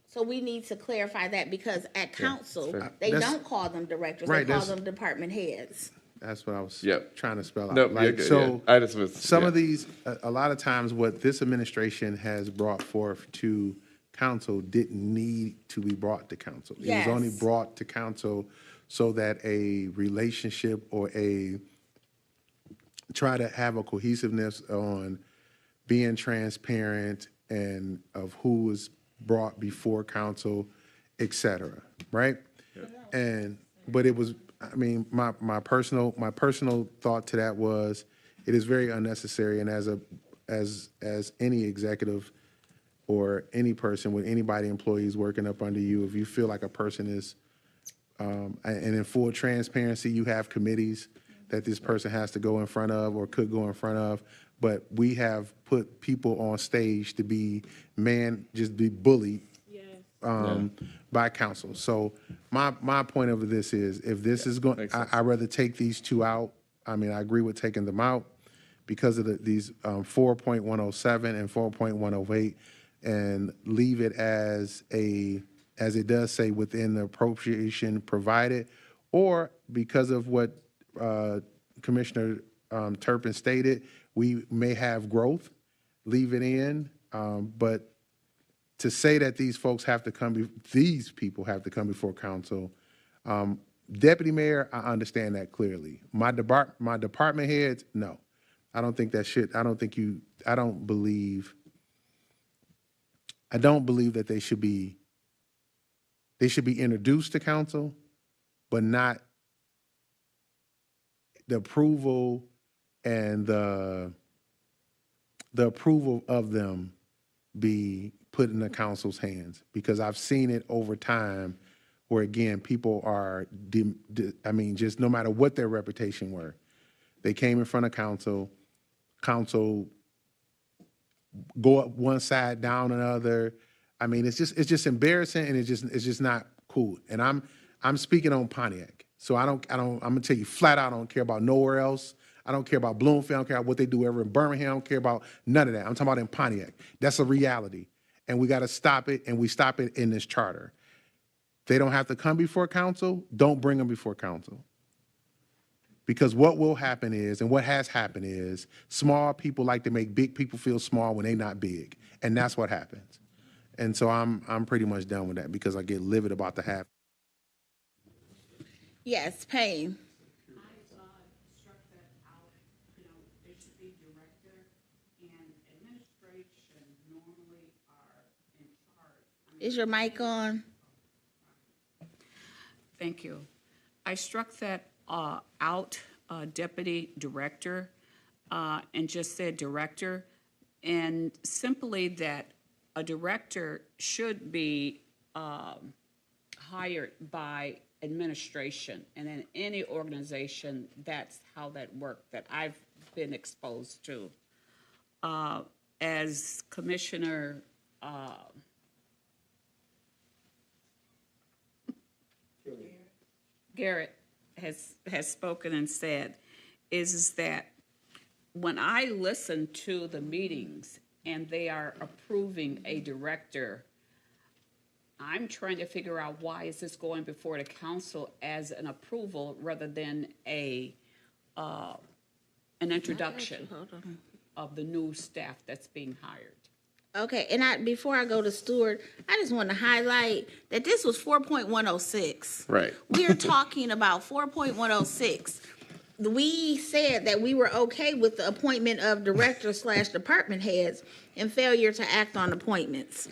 Speaker 4: So we need to clarify that, because at council,
Speaker 2: fair.
Speaker 4: they
Speaker 9: That's-
Speaker 4: don't call them directors,
Speaker 9: Right,
Speaker 4: they call
Speaker 9: that's-
Speaker 4: them department heads.
Speaker 9: That's what I was
Speaker 2: Yep.
Speaker 9: trying to spell out.
Speaker 2: Nope, you're
Speaker 9: Like,
Speaker 2: good,
Speaker 9: so
Speaker 2: yeah. I just was.
Speaker 9: some
Speaker 2: yeah.
Speaker 9: of these, a lot of times what this administration has brought forth to council didn't need to be brought to council. It was only
Speaker 4: Yes.
Speaker 9: brought to council so that a relationship or try to have a cohesiveness on being transparent and of who was brought before council, et cetera, right? But it was, I mean, my personal thought to that was, it is very unnecessary, and as any executive or any person with anybody, employees working up under you, if you feel like a person is, and in full transparency, you have committees that this person has to go in front of or could go in front of, but we have put people on stage to be bullied by council. So my point of this is, if this is going,
Speaker 2: makes sense.
Speaker 9: I'd rather take these 2 out. I mean, I agree with taking them out because of these 4.107 and 4.108, and leave it as it does say, within the appropriation provided, or because of what Commissioner Turpin stated, we may have growth, leave it in, but to say that these people have to come before council. Deputy mayor, I understand that clearly. My department heads, no. I don't believe that they should be introduced to council, but not the approval and the approval of them be put in the council's hands, because I've seen it over time where, again, people are, just no matter what their reputation were, they came in front of council go up one side, down another. I mean, it's just embarrassing, and it's just not cool. And I'm speaking on Pontiac, so I'm gonna tell you flat out, I don't care about nowhere else. I don't care about Bloomfield. I don't care about what they do ever in Birmingham. I don't care about none of that. I'm talking about in Pontiac. That's a reality. And we got to stop it, and we stop it in this charter. They don't have to come before council. Don't bring them before council. Because what will happen is, and what has happened is, small people like to make big people feel small when they're not big. And that's what happens. And so I'm pretty much done with that because I get livid about the half.
Speaker 4: Yes, Payne.
Speaker 7: Struck that out, it should be director, and administration normally are in charge.
Speaker 4: Is your mic on?
Speaker 8: Thank you. I struck that out, deputy director, and just said director, and simply that a director should be hired by administration, and in any organization, that's how that worked, that I've been exposed to. As Commissioner Garrett has spoken and said, is that when I listen to the meetings and they are approving a director, I'm trying to figure out why is this going before the council as an approval rather than an introduction of the new staff that's being hired.
Speaker 4: Okay, and before I go to Stewart, I just want to highlight that this was 4.106.
Speaker 2: Right.
Speaker 4: We are talking about 4.106. We said that we were okay with the appointment of director/department heads and failure to act on appointments.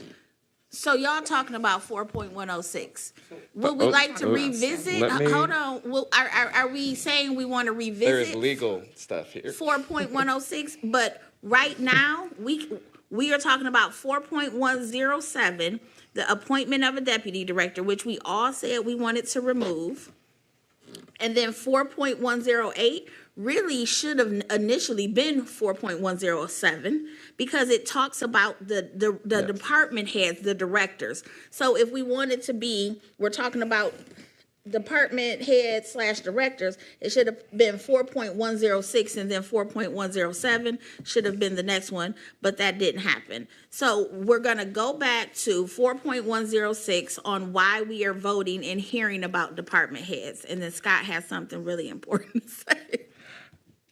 Speaker 4: So y'all talking about 4.106. Would we like to revisit? Hold on. Are we saying we want to revisit?
Speaker 2: There is legal stuff here.
Speaker 4: 4.106, but right now, we are talking about 4.107, the appointment of a deputy director, which we all said we wanted to remove. And then 4.108 really should have initially been 4.107 because it talks about the department heads, the directors. So if we wanted to be, we're talking about department head/directors, it should have been 4.106 and then 4.107 should have been the next one, but that didn't happen. So we're going to go back to 4.106 on why we are voting and hearing about department heads. And then Scott has something really important to say.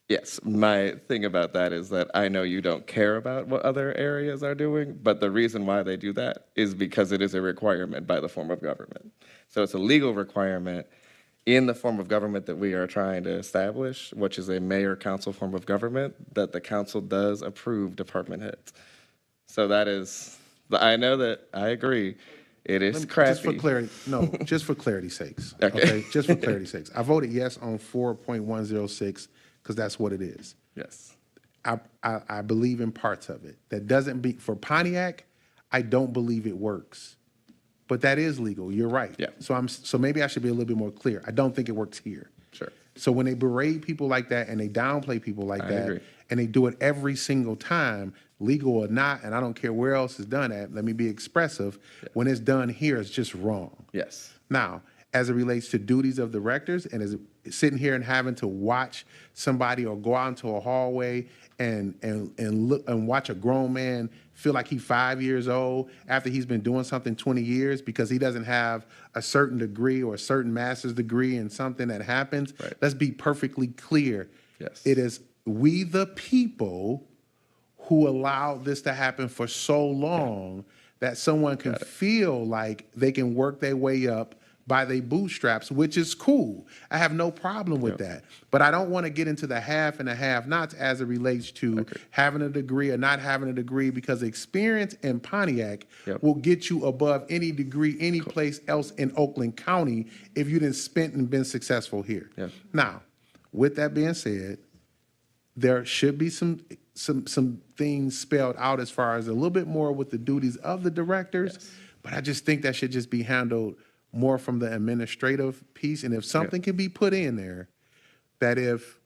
Speaker 2: Yes, my thing about that is that I know you don't care about what other areas are doing, but the reason why they do that is because it is a requirement by the form of government. So it's a legal requirement in the form of government that we are trying to establish, which is a mayor-council form of government, that the council does approve department heads. So that is, I know that, I agree, it is crappy.
Speaker 9: Just for clarity, just for clarity's sakes.
Speaker 2: Okay.
Speaker 9: Just for clarity's sakes. I voted yes on 4.106 because that's what it is.
Speaker 2: Yes.
Speaker 9: I believe in parts of it. That doesn't be, for Pontiac, I don't believe it works. But that is legal, you're right.
Speaker 2: Yeah.
Speaker 9: So maybe I should be a little bit more clear. I don't think it works here.
Speaker 2: Sure.
Speaker 9: So when they berate people like that and they downplay people like that,
Speaker 2: agree.
Speaker 9: and they do it every single time, legal or not, and I don't care where else it's done at, let me be expressive, when it's done here, it's just wrong.
Speaker 2: Yes.
Speaker 9: Now, as it relates to duties of directors and as sitting here and having to watch somebody or go out into a hallway and look and watch a grown man feel like he's 5 years old after he's been doing something 20 years because he doesn't have a certain degree or a certain master's degree in something that happens.
Speaker 2: Right.
Speaker 9: Let's be perfectly clear.
Speaker 2: Yes.
Speaker 9: It is we the people who allowed this to happen for so long that someone can feel like they can work their way up by their bootstraps, which is cool. I have no problem with that. But I don't want to get into the half and the have-nots as it relates to having a degree or not having a degree, because experience in Pontiac will get you above any degree any place else in Oakland County if you didn't spent and been successful here. Now, with that being said, there should be some things spelled out as far as a little bit more with the duties of the directors, but I just think that should just be handled more from the administrative piece. And if something can be put in there, that if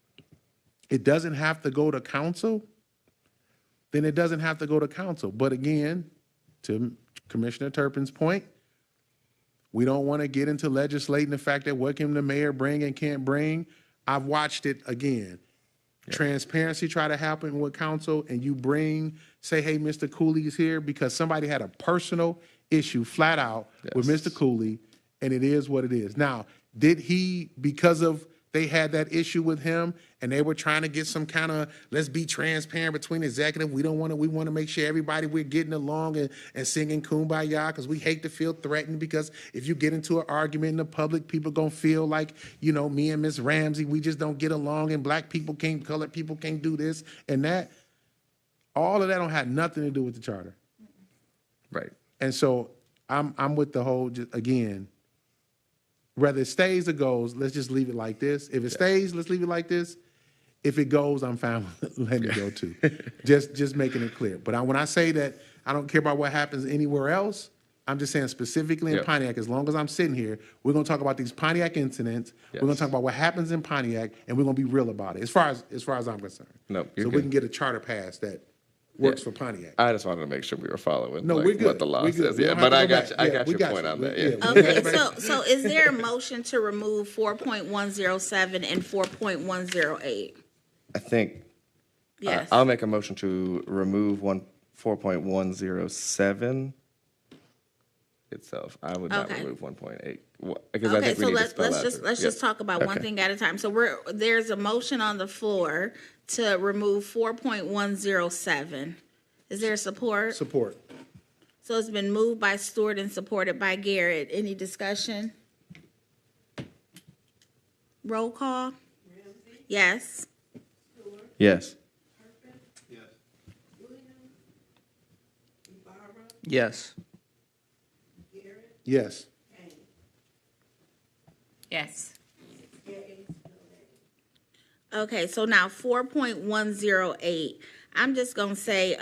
Speaker 9: it doesn't have to go to council, then it doesn't have to go to council. But again, to Commissioner Turpin's point, we don't want to get into legislating the fact that what can the mayor bring and can't bring. I've watched it again. Transparency try to happen with council, and you say, hey, Mr. Cooley's here because somebody had a personal issue flat out with Mr. Cooley, and it is what it is. Now, did he, because of they had that issue with him and they were trying to get some kind of, let's be transparent between executive. We want to make sure everybody, we're getting along and singing Kumbaya, because we hate to feel threatened, because if you get into an argument in the public, people going to feel like, me and Miss Ramsey, we just don't get along, and black people can't, colored people can't do this and that. All of that don't have nothing to do with the charter.
Speaker 2: Right.
Speaker 9: And so I'm with the whole, again, whether it stays or goes, let's just leave it like this. If it stays, let's leave it like this. If it goes, I'm fine with letting it go too. Just making it clear. But when I say that I don't care about what happens anywhere else, I'm just saying specifically in Pontiac, as long as I'm sitting here, we're going to talk about these Pontiac incidents. We're going to talk about what happens in Pontiac, and we're going to be real about it, as far as I'm concerned.
Speaker 2: No, you're
Speaker 9: so
Speaker 2: good.
Speaker 9: we can get a charter passed that works for Pontiac.
Speaker 2: I just wanted to make sure we were following
Speaker 9: No, we're good.
Speaker 2: what the law
Speaker 9: We're good.
Speaker 2: says.
Speaker 9: We
Speaker 2: Yeah,
Speaker 9: don't have
Speaker 2: but
Speaker 9: to
Speaker 2: I
Speaker 9: go
Speaker 2: got
Speaker 9: back.
Speaker 2: you, I
Speaker 9: Yeah,
Speaker 2: got
Speaker 9: we
Speaker 2: your
Speaker 9: got
Speaker 2: point
Speaker 9: you.
Speaker 2: on that.
Speaker 9: Yeah,
Speaker 2: Yeah.
Speaker 9: we
Speaker 4: Okay,
Speaker 9: got it.
Speaker 4: so is there a motion to remove 4.107 and 4.108?
Speaker 2: I think
Speaker 4: Yes.
Speaker 2: I'll make a motion to remove 4.107 itself. I would not
Speaker 4: Okay.
Speaker 2: remove 1.8 because I
Speaker 4: Okay,
Speaker 2: think we
Speaker 4: so
Speaker 2: need to spell
Speaker 4: let's
Speaker 2: that
Speaker 4: just
Speaker 2: through.
Speaker 4: let's
Speaker 2: Yep.
Speaker 4: just talk about one
Speaker 2: Okay.
Speaker 4: thing at a time. So there's a motion on the floor to remove 4.107. Is there support?
Speaker 9: Support.
Speaker 4: So it's been moved by Stewart and supported by Garrett. Any discussion? Roll call? Yes.
Speaker 2: Yes.
Speaker 5: Yes.
Speaker 9: Yes.
Speaker 8: Yes.
Speaker 4: Okay, so now 4.108. I'm just gonna say,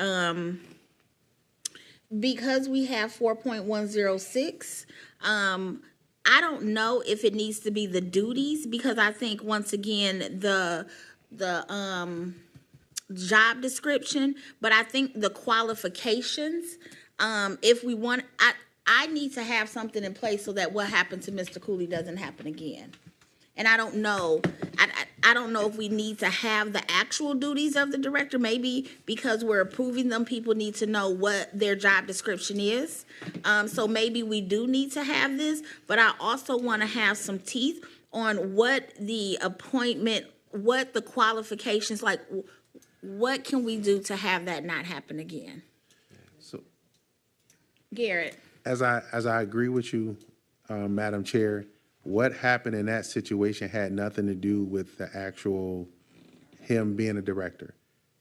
Speaker 4: because we have 4.106, I don't know if it needs to be the duties, because I think once again the job description, but I think the qualifications, if we want, I need to have something in place so that what happened to Mr. Cooley doesn't happen again. And I don't know, I don't know if we need to have the actual duties of the director. Maybe because we're approving them, people need to know what their job description is. So maybe we do need to have this, but I also want to have some teeth on what the appointment, what the qualifications, like, what can we do to have that not happen again?
Speaker 9: So
Speaker 4: Garrett?
Speaker 9: as I agree with you, Madam Chair, what happened in that situation had nothing to do with the actual him being a director.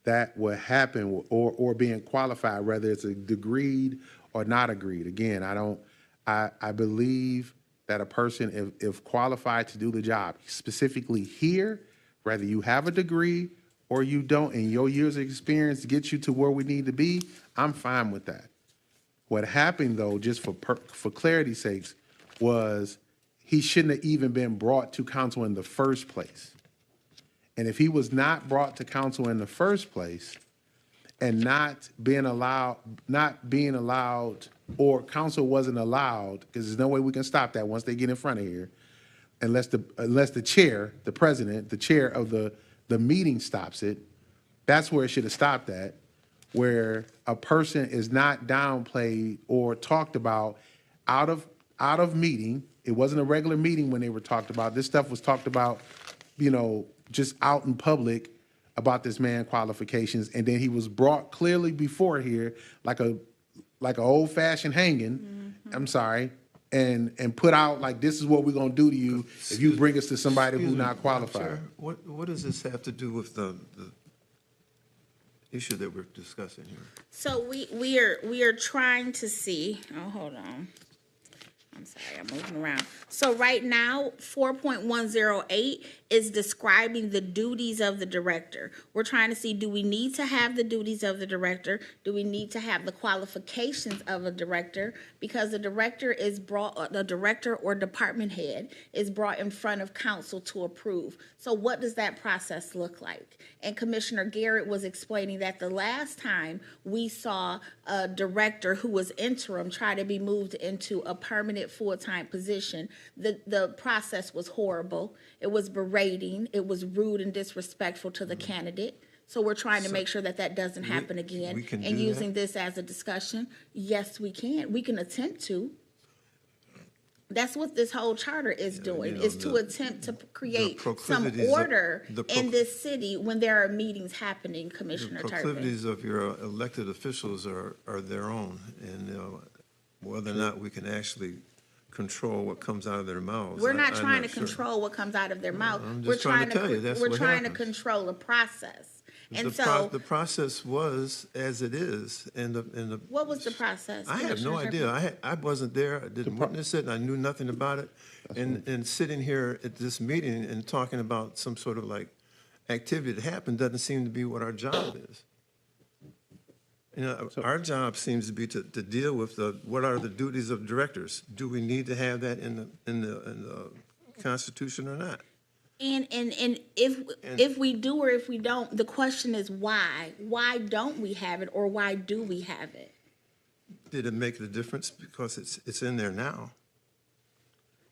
Speaker 9: That what happened, or being qualified, whether it's a agreed or not agreed. Again, I believe that a person, if qualified to do the job, specifically here, whether you have a degree or you don't, and your years of experience get you to where we need to be, I'm fine with that. What happened, though, just for clarity's sakes, was he shouldn't have even been brought to council in the first place. And if he was not brought to council in the first place and not being allowed, or council wasn't allowed, because there's no way we can stop that once they get in front of here, unless the chair, the president, the chair of the meeting stops it, that's where it should have stopped at, where a person is not downplayed or talked about out of meeting. It wasn't a regular meeting when they were talked about. This stuff was talked about, just out in public about this man's qualifications, and then he was brought clearly before here like a old-fashioned hanging. Mm-hmm. I'm sorry, and put out like, this is what we're gonna do to you if you bring us to somebody who's not qualified.
Speaker 3: Sir, what does this have to do with the issue that we're discussing here?
Speaker 4: So we are trying to see, hold on. I'm sorry, I'm moving around. So right now, 4.108 is describing the duties of the director. We're trying to see, do we need to have the duties of the director? Do we need to have the qualifications of a director? Because the director or department head is brought in front of council to approve. So what does that process look like? And Commissioner Garrett was explaining that the last time we saw a director who was interim try to be moved into a permanent full-time position, the process was horrible. It was berating. It was rude and disrespectful to the candidate. So we're trying to make sure that doesn't happen again.
Speaker 3: we can
Speaker 4: And
Speaker 3: do
Speaker 4: using
Speaker 3: that?
Speaker 4: this as a discussion, yes, we can. We can attempt to. That's what this whole charter is doing, is to attempt to create some
Speaker 3: proclivities of-
Speaker 4: order
Speaker 3: the
Speaker 4: in this city when there are meetings happening,
Speaker 3: The
Speaker 4: Commissioner Turpin.
Speaker 3: proclivities of your elected officials are their own, and whether or not we can actually control what comes out of their mouths.
Speaker 4: We're not
Speaker 3: I'm
Speaker 4: trying to
Speaker 3: sure.
Speaker 4: control what comes out of their mouth.
Speaker 3: I'm
Speaker 4: We're
Speaker 3: just trying to tell you,
Speaker 4: cr-
Speaker 3: that's
Speaker 4: we're
Speaker 3: what
Speaker 4: trying to
Speaker 3: happens.
Speaker 4: control a process. And
Speaker 3: The process was as it is, and the.
Speaker 4: What was the process?
Speaker 3: I have no
Speaker 4: Commissioner Turpin?
Speaker 3: idea. I wasn't there. I didn't witness it, and I knew nothing about it. And sitting here at this meeting and talking about some sort of like activity that happened doesn't seem to be what our job is. Our job seems to be to deal with what are the duties of directors? Do we need to have that in the Constitution or not?
Speaker 4: And if we do or if we don't, the question is why? Why don't we have it, or why do we have it?
Speaker 3: Did it make a difference because it's in there now?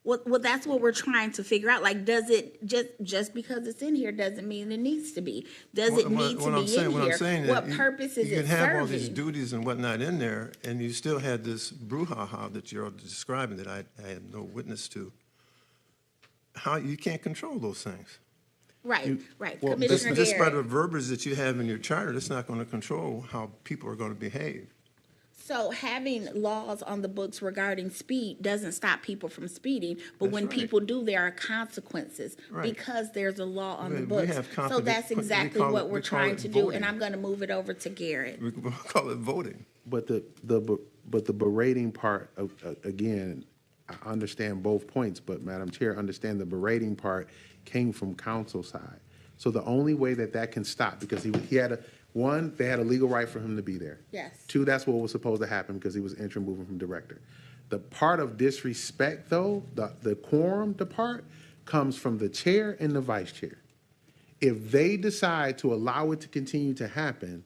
Speaker 4: Well, that's what we're trying to figure out. Like, does it just because it's in here doesn't mean it needs to be? Does it need to be in
Speaker 3: What I'm
Speaker 4: here?
Speaker 3: saying
Speaker 4: What
Speaker 3: is
Speaker 4: purpose is
Speaker 3: you
Speaker 4: it
Speaker 3: can have all these
Speaker 4: serving?
Speaker 3: duties and whatnot in there, and you still had this brouhaha that you're describing that I had no witness to. How you can't control those things.
Speaker 4: Right.
Speaker 9: well,
Speaker 4: Commissioner
Speaker 3: Just by
Speaker 4: Garrett.
Speaker 3: the verbiage that you have in your charter, that's not going to control how people are going to behave.
Speaker 4: So having laws on the books regarding speed doesn't stop people from speeding, but
Speaker 3: That's
Speaker 4: when
Speaker 3: right.
Speaker 4: people do, there are consequences
Speaker 3: Right.
Speaker 4: because there's a law on the
Speaker 3: We
Speaker 4: books.
Speaker 3: have
Speaker 4: So
Speaker 3: confident-
Speaker 4: that's
Speaker 3: we
Speaker 4: exactly
Speaker 3: call
Speaker 4: what
Speaker 3: it-
Speaker 4: we're
Speaker 3: we call
Speaker 4: trying
Speaker 3: it
Speaker 4: to do,
Speaker 3: voting.
Speaker 4: and I'm gonna move it over to Garrett.
Speaker 3: We call it voting.
Speaker 9: But the berating part, again, I understand both points, but Madam Chair, understand the berating part came from council side. So the only way that can stop, because he had they had a legal right for him to be there.
Speaker 4: Yes.
Speaker 9: Two, that's what was supposed to happen because he was interim moving from director. The part of disrespect, though, the quorum, the part, comes from the chair and the vice chair. If they decide to allow it to continue to happen,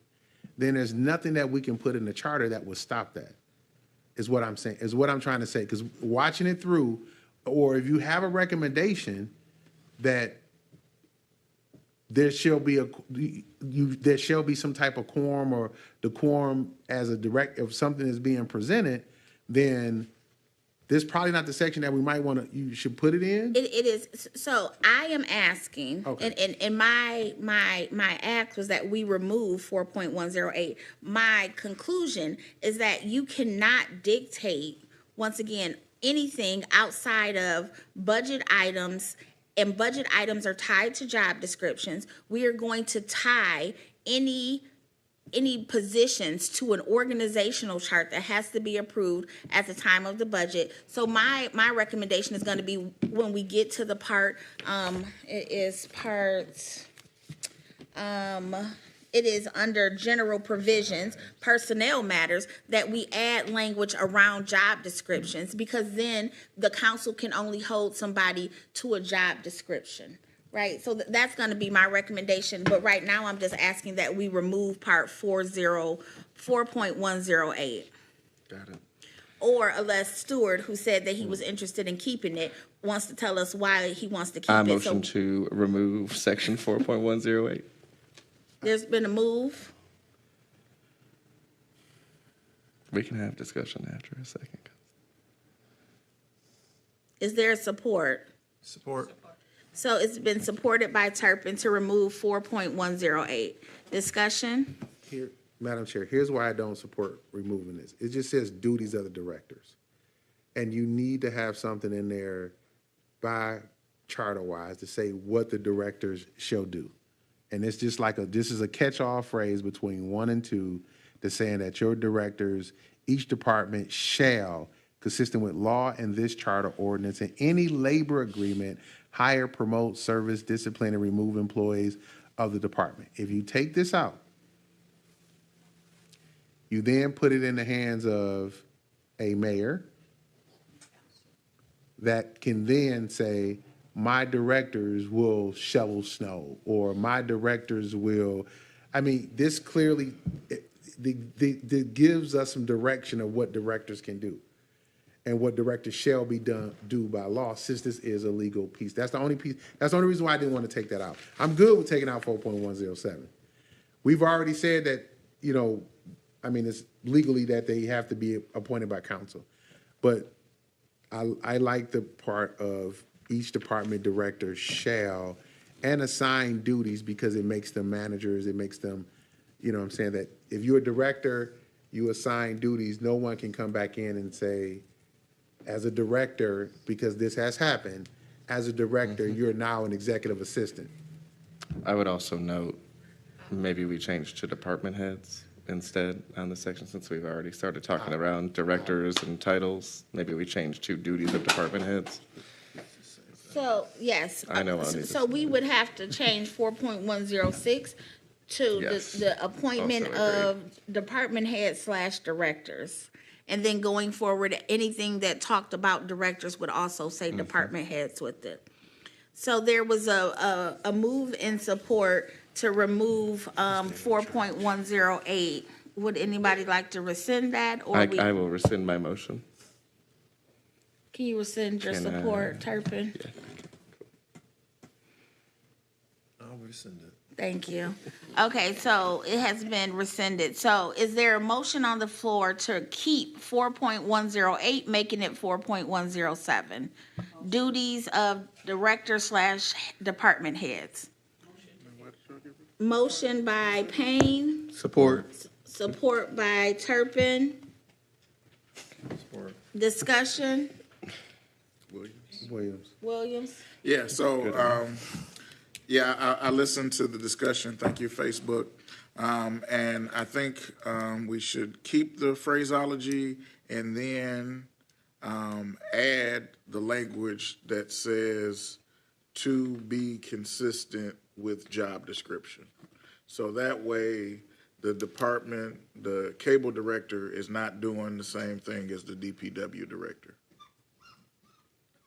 Speaker 9: then there's nothing that we can put in the charter that will stop that, is what I'm saying, is what I'm trying to say. Because watching it through, or if you have a recommendation that there shall be there shall be some type of quorum, or the quorum as a direct, if something is being presented, then this is probably not the section that we might want to, you should put it in.
Speaker 4: It is, so I am asking,
Speaker 9: Okay.
Speaker 4: and my act was that we remove 4.108. My conclusion is that you cannot dictate, once again, anything outside of budget items, and budget items are tied to job descriptions. We are going to tie any positions to an organizational chart that has to be approved at the time of the budget. So my recommendation is going to be, when we get to the part, it is under general provisions, personnel matters, that we add language around job descriptions, because then the council can only hold somebody to a job description. Right, so that's gonna be my recommendation, but right now I'm just asking that we remove part 4.108.
Speaker 2: Got it.
Speaker 4: Or unless Stewart, who said that he was interested in keeping it, wants to tell us why he wants to keep
Speaker 2: I
Speaker 4: it.
Speaker 2: motion
Speaker 4: So
Speaker 2: to remove section 4.108.
Speaker 4: there's been a move.
Speaker 2: We can have discussion after a second.
Speaker 4: Is there support?
Speaker 3: Support.
Speaker 4: So it's been supported by Turpin to remove 4.108. Discussion?
Speaker 9: Here, Madam Chair, here's why I don't support removing this. It just says duties of the directors. And you need to have something in there by charter-wise to say what the directors shall do. And it's just like this is a catch-all phrase between 1 and 2 that's saying that your directors, each department shall, consistent with law and this charter ordinance, and any labor agreement, hire, promote, service, discipline, and remove employees of the department. If you take this out, you then put it in the hands of a mayor that can then say, my directors will shovel snow, or my directors will, this clearly gives us some direction of what directors can do and what directors shall be do by law, since this is a legal piece. That's the only piece, that's the only reason why I didn't want to take that out. I'm good with taking out 4.107. We've already said that, it's legally that they have to be appointed by council. But I like the part of each department director shall and assign duties because it makes them managers, it makes them, you know what I'm saying, that if you're a director, you assign duties, no one can come back in and say, as a director, because this has happened, as a director, you're now an executive assistant.
Speaker 2: I would also note, maybe we change to department heads instead on the section, since we've already started talking around directors and titles. Maybe we change to duties of department heads.
Speaker 4: So, yes.
Speaker 2: I know I'll need
Speaker 4: So we would have to change 4.106 to
Speaker 2: Yes.
Speaker 4: the appointment
Speaker 2: Also
Speaker 4: of department heads / directors. And then going forward, anything that talked about directors would also say department heads with it. So there was a move in support to remove 4.108. Would anybody like to rescind that, or
Speaker 2: I will rescind my motion.
Speaker 4: can you rescind your
Speaker 2: Can I-
Speaker 4: support, Turpin?
Speaker 3: I'll rescind it.
Speaker 4: Thank you. Okay, so it has been rescinded. So is there a motion on the floor to keep 4.108, making it 4.107? Duties of director / department heads. Motion by Payne,
Speaker 2: Support.
Speaker 4: support by Turpin.
Speaker 3: Support.
Speaker 4: Discussion,
Speaker 9: Williams.
Speaker 4: Williams?
Speaker 1: Yeah, so, I listened to the discussion, thank you, Facebook. And I think, we should keep the phraseology and then, add the language that says to be consistent with job description. So that way, the cable director is not doing the same thing as the DPW director.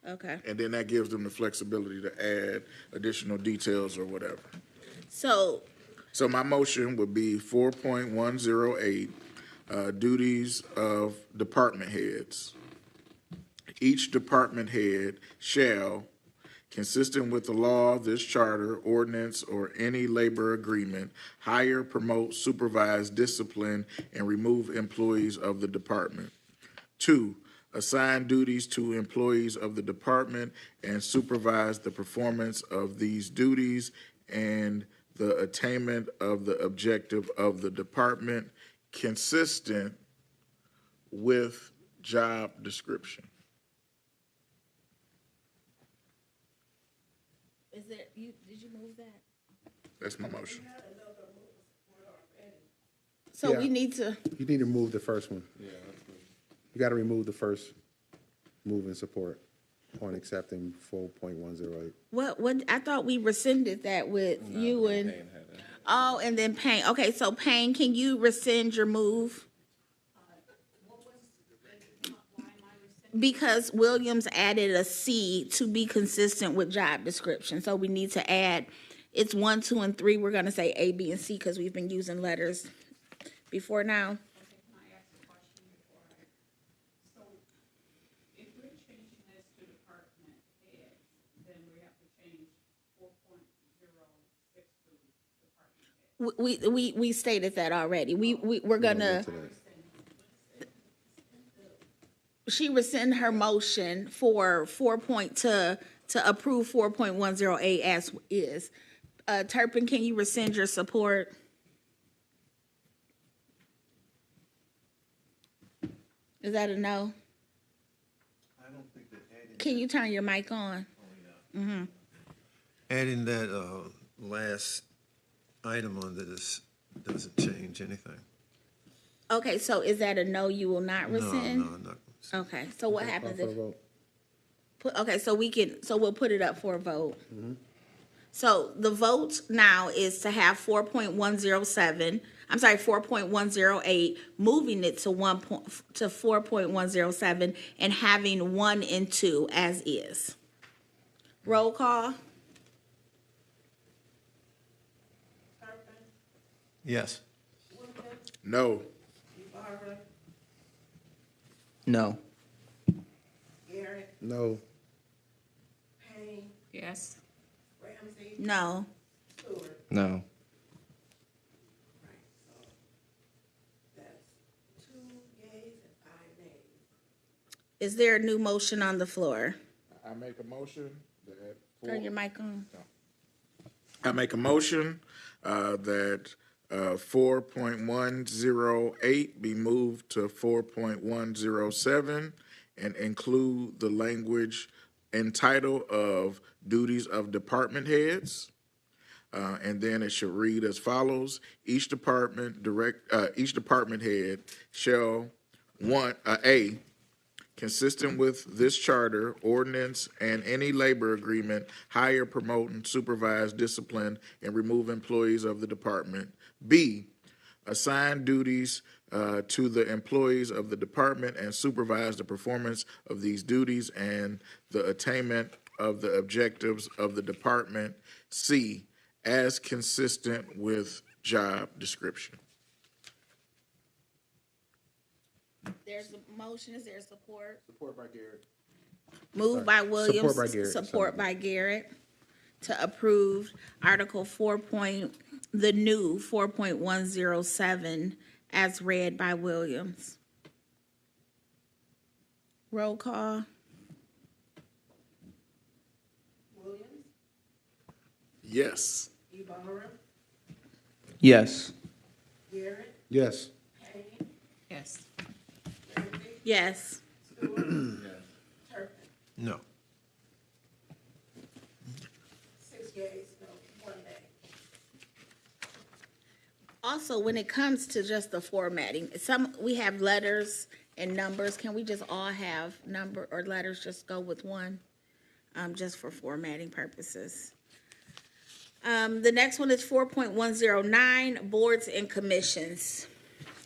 Speaker 4: Okay,
Speaker 1: And then that gives them the flexibility to add additional details or whatever.
Speaker 4: so,
Speaker 1: So my motion would be 4.108, duties of department heads. Each department head shall, consistent with the law, this charter, ordinance, or any labor agreement, hire, promote, supervise, discipline, and remove employees of the department. 2, assign duties to employees of the department and supervise the performance of these duties and the attainment of the objective of the department consistent with job description.
Speaker 4: is there, did you move that?
Speaker 1: That's my motion.
Speaker 4: So
Speaker 9: Yeah.
Speaker 4: we need to,
Speaker 9: You need to move the first one. You got to remove the first move in support on accepting 4.108.
Speaker 4: what, I thought we rescinded that with you and, oh, and then Payne. Okay, so Payne, can you rescind your move? Because Williams added a C to be consistent with job description, so we need to add, it's 1, 2, and 3, we're gonna say A, B, and C, because we've been using letters before now.
Speaker 7: Can I ask a question before so if we're changing this to department heads, then we have to change 4.06 to department heads.
Speaker 4: We stated that already. We're gonna, she rescind her motion for to approve 4.108 as is. Turpin, can you rescind your support? Is that a no?
Speaker 3: I don't think that adding.
Speaker 4: Can you turn your mic on?
Speaker 3: Adding that last item on this doesn't change anything.
Speaker 4: Okay, so is that a no, you will not
Speaker 3: No,
Speaker 4: rescind?
Speaker 3: no, not.
Speaker 4: Okay, so what happens
Speaker 9: Call for
Speaker 4: if,
Speaker 9: a vote.
Speaker 4: okay, so we'll put it up for a vote. So the vote now is to have 4.108, moving it to 4.107 and having 1 and 2 as is. Roll call?
Speaker 3: Yes.
Speaker 1: No.
Speaker 5: No.
Speaker 9: No.
Speaker 8: Yes.
Speaker 4: No.
Speaker 2: No.
Speaker 4: Is there a new motion on the floor?
Speaker 1: I make a motion that.
Speaker 4: Turn your mic on.
Speaker 1: I make a motion that 4.108 be moved to 4.107 and include the language and title of duties of department heads. And then it should read as follows: each department head shall A, consistent with this charter, ordinance, and any labor agreement, hire, promote, and supervise, discipline, and remove employees of the department. B, assign duties to the employees of the department and supervise the performance of these duties and the attainment of the objectives of the department. C, as consistent with job description.
Speaker 4: There's a motion, is there support?
Speaker 9: Support by Garrett.
Speaker 4: Moved by Williams.
Speaker 9: Support by Garrett.
Speaker 4: Support by Garrett to approve Article the new 4.107 as read by Williams. Roll call.
Speaker 1: Yes.
Speaker 5: Yes.
Speaker 9: Yes.
Speaker 8: Yes.
Speaker 4: Yes.
Speaker 3: No.
Speaker 4: Also, when it comes to just the formatting, we have letters and numbers. Can we just all have number or letters just go with one? Just for formatting purposes. The next one is 4.109, boards and commissions.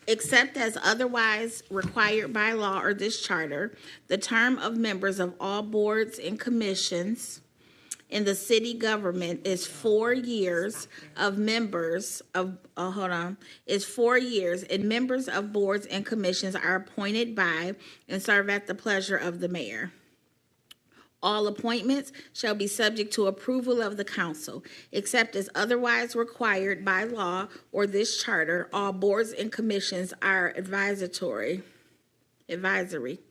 Speaker 4: Except as otherwise required by law or this charter, the term of members of all boards and commissions in the city government is 4 years of members of, is 4 years, and members of boards and commissions are appointed by and serve at the pleasure of the mayor. All appointments shall be subject to approval of the council, except as otherwise required by law or this charter. All boards and commissions are advisory. The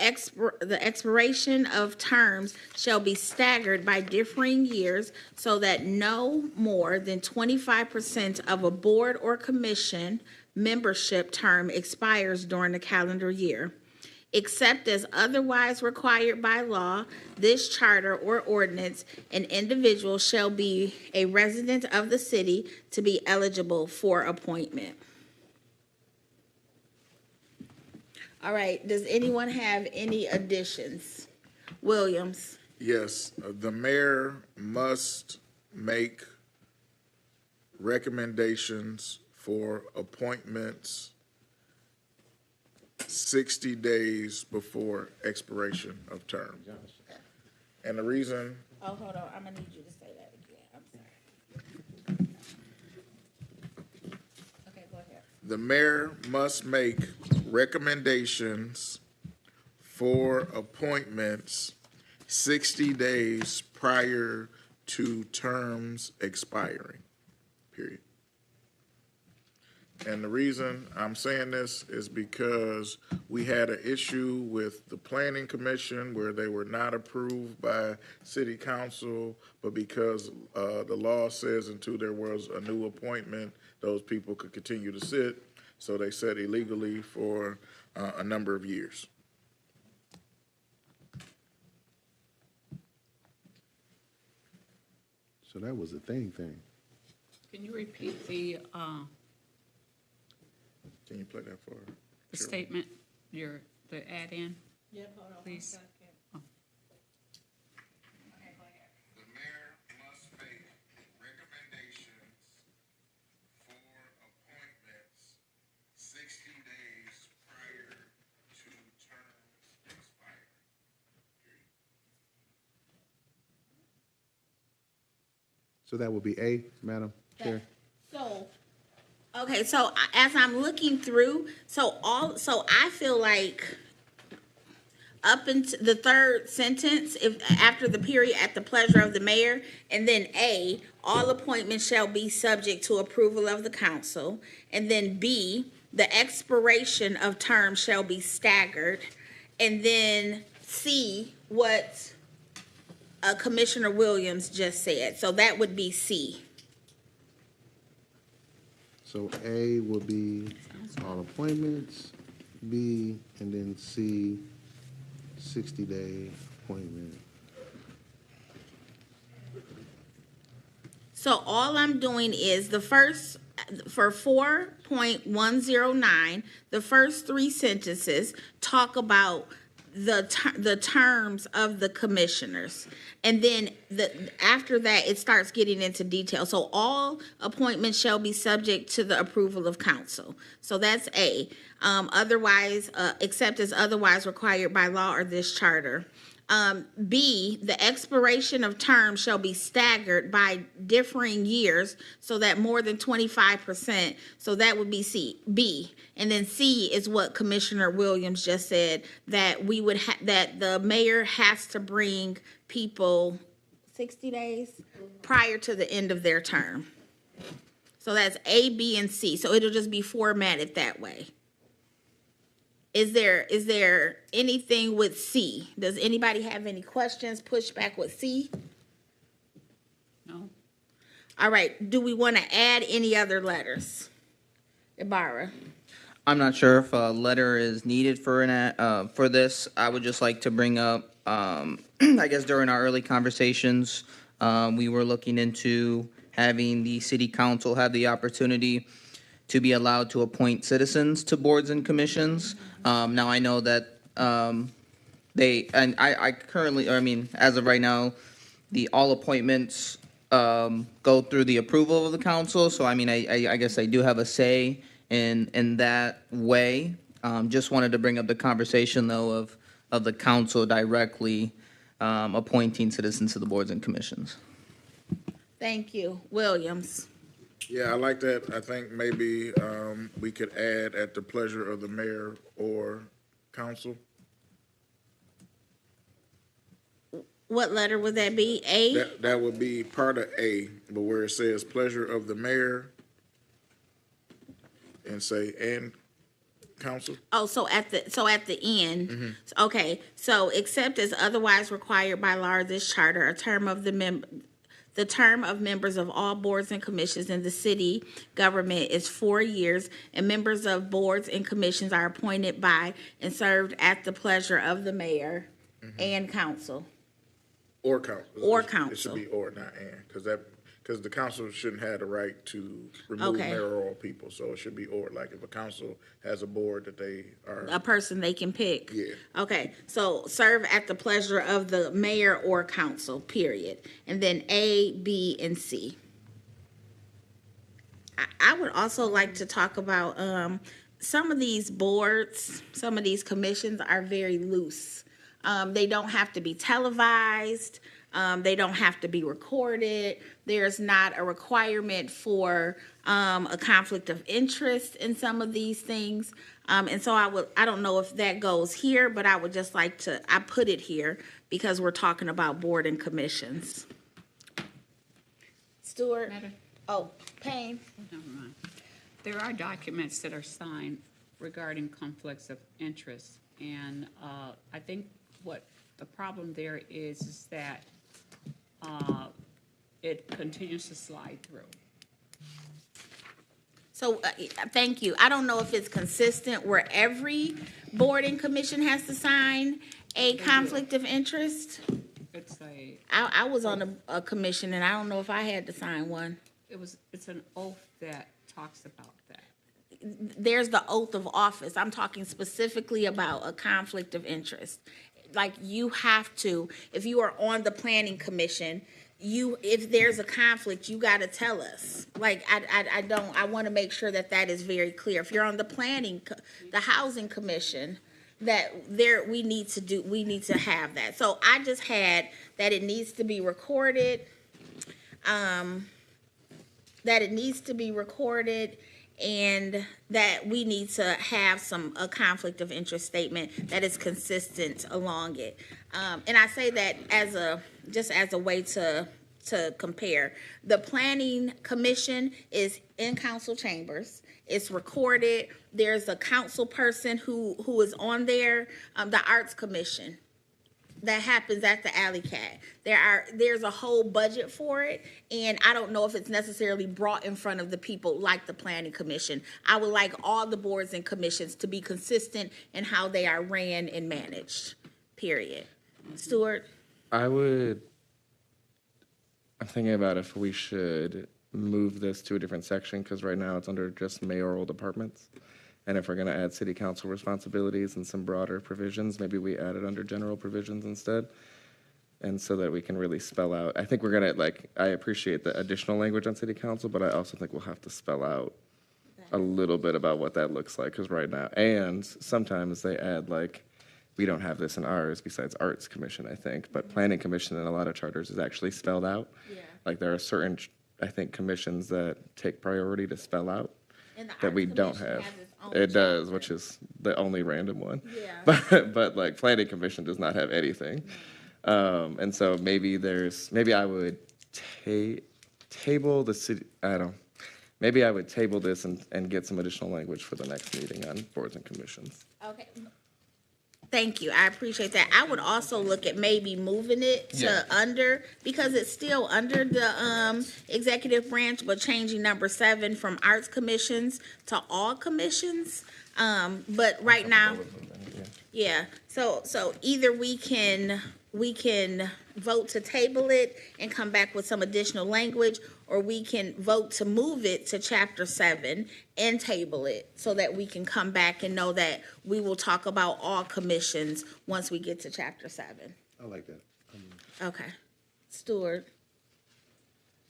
Speaker 4: expiration of terms shall be staggered by differing years so that no more than 25% of a board or commission membership term expires during the calendar year. Except as otherwise required by law, this charter or ordinance, an individual shall be a resident of the city to be eligible for appointment. All right, does anyone have any additions? Williams?
Speaker 1: Yes, the mayor must make recommendations for appointments 60 days before expiration of term. And the reason,
Speaker 4: Oh, hold on, I'm gonna need you to say that again, I'm sorry. Okay, go ahead.
Speaker 1: the mayor must make recommendations for appointments 60 days prior to terms expiring, period. And the reason I'm saying this is because we had an issue with the planning commission where they were not approved by city council, but because the law says until there was a new appointment, those people could continue to sit. So they sat illegally for a number of years.
Speaker 9: So that was a thing.
Speaker 8: Can you repeat the
Speaker 1: Can you play that for her?
Speaker 8: the statement, the add-in,
Speaker 4: Yep, hold on.
Speaker 8: please?
Speaker 1: The mayor must make recommendations for appointments 60 days prior to terms expiring.
Speaker 9: So that would be A, Madam Chair?
Speaker 4: So, okay, so as I'm looking through, so I feel like up into the third sentence, if after the period at the pleasure of the mayor, and then A, all appointments shall be subject to approval of the council, and then B, the expiration of terms shall be staggered, and then C, what Commissioner Williams just said. So that would be C.
Speaker 9: So A would be all appointments, B, and then C, 60-day appointment.
Speaker 4: So all I'm doing is the first, for 4.109, the first three sentences talk about the terms of the commissioners. And then after that, it starts getting into detail. So all appointments shall be subject to the approval of council. So that's A. Otherwise, except as otherwise required by law or this charter. B, the expiration of terms shall be staggered by differing years so that more than 25%, so that would be C, B. And then C is what Commissioner Williams just said, that we would that the mayor has to bring people 60 days prior to the end of their term. So that's A, B, and C. So it'll just be formatted that way. Is there anything with C? Does anybody have any questions, pushback with C?
Speaker 8: No?
Speaker 4: All right, do we want to add any other letters? Ibarra?
Speaker 5: I'm not sure if a letter is needed for for this. I would just like to bring up, I guess during our early conversations, we were looking into having the city council have the opportunity to be allowed to appoint citizens to boards and commissions. Now I know that I currently, as of right now, all appointments go through the approval of the council. So I guess I do have a say in that way. Just wanted to bring up the conversation though of the council directly appointing citizens to the boards and commissions.
Speaker 4: Thank you. Williams?
Speaker 1: Yeah, I like that. I think maybe we could add at the pleasure of the mayor or council.
Speaker 4: What letter would that be? A?
Speaker 1: That would be part of A, but where it says pleasure of the mayor and say and council.
Speaker 4: Oh, so at the end, okay, so except as otherwise required by law or this charter, the term of members of all boards and commissions in the city government is 4 years, and members of boards and commissions are appointed by and served at the pleasure of the mayor and council.
Speaker 1: Or council.
Speaker 4: Or
Speaker 1: It
Speaker 4: council.
Speaker 1: should be or, not and, because the council shouldn't have the right to remove
Speaker 4: Okay.
Speaker 1: mayoral people, so it should be or. Like if a council has a board that they are,
Speaker 4: A person they can pick.
Speaker 1: Yeah.
Speaker 4: Okay, so serve at the pleasure of the mayor or council, period. And then A, B, and C. I would also like to talk about, some of these boards, some of these commissions are very loose. They don't have to be televised. They don't have to be recorded. There's not a requirement for a conflict of interest in some of these things. And so I don't know if that goes here, but I would just like I put it here because we're talking about board and commissions. Stewart? Oh, Payne?
Speaker 8: Never mind. There are documents that are signed regarding conflicts of interest, and I think what the problem there is that it continues to slide through.
Speaker 4: So, thank you. I don't know if it's consistent where every board and commission has to sign a conflict of interest.
Speaker 8: It's
Speaker 4: I was on a commission and I don't know if I had to sign one.
Speaker 8: it's an oath that talks about that.
Speaker 4: There's the oath of office. I'm talking specifically about a conflict of interest. Like you have to, if you are on the planning commission, if there's a conflict, you got to tell us. Like, I want to make sure that is very clear. If you're on the housing commission, we need to have that. So I just had that it needs to be recorded, and that we need to have a conflict of interest statement that is consistent along it. And I say that as a way to to compare. The planning commission is in council chambers. It's recorded. There's a council person who is on there. The arts commission, that happens at the Alley Cat. There's a whole budget for it, and I don't know if it's necessarily brought in front of the people like the planning commission. I would like all the boards and commissions to be consistent in how they are ran and managed, period. Stuart?
Speaker 2: I'm thinking about if we should move this to a different section, because right now it's under just mayoral departments. And if we're gonna add city council responsibilities and some broader provisions, maybe we add it under general provisions instead. And so that we can really spell out, I think we're gonna, I appreciate the additional language on city council, but I also think we'll have to spell out a little bit about what that looks like, because right now, and sometimes they add we don't have this in ours besides arts commission, I think, but planning commission in a lot of charters is actually spelled out.
Speaker 4: Yeah.
Speaker 2: There are certain, I think, commissions that take priority to spell out
Speaker 4: And the
Speaker 2: that we
Speaker 4: arts
Speaker 2: don't
Speaker 4: commission
Speaker 2: have.
Speaker 4: has its own
Speaker 2: It does,
Speaker 4: chapter.
Speaker 2: which is the only random one.
Speaker 4: Yeah.
Speaker 2: But planning commission does not have anything. And so maybe I would table the city, maybe I would table this and get some additional language for the next meeting on boards and commissions.
Speaker 4: Okay. Thank you. I appreciate that. I would also look at maybe moving it to under, because it's still under the executive branch, but changing number 7 from arts commissions to all commissions. But right now, yeah. So either we can vote to table it and come back with some additional language, or we can vote to move it to chapter 7 and table it so that we can come back and know that we will talk about all commissions once we get to chapter 7.
Speaker 9: I like that.
Speaker 4: Okay. Stuart?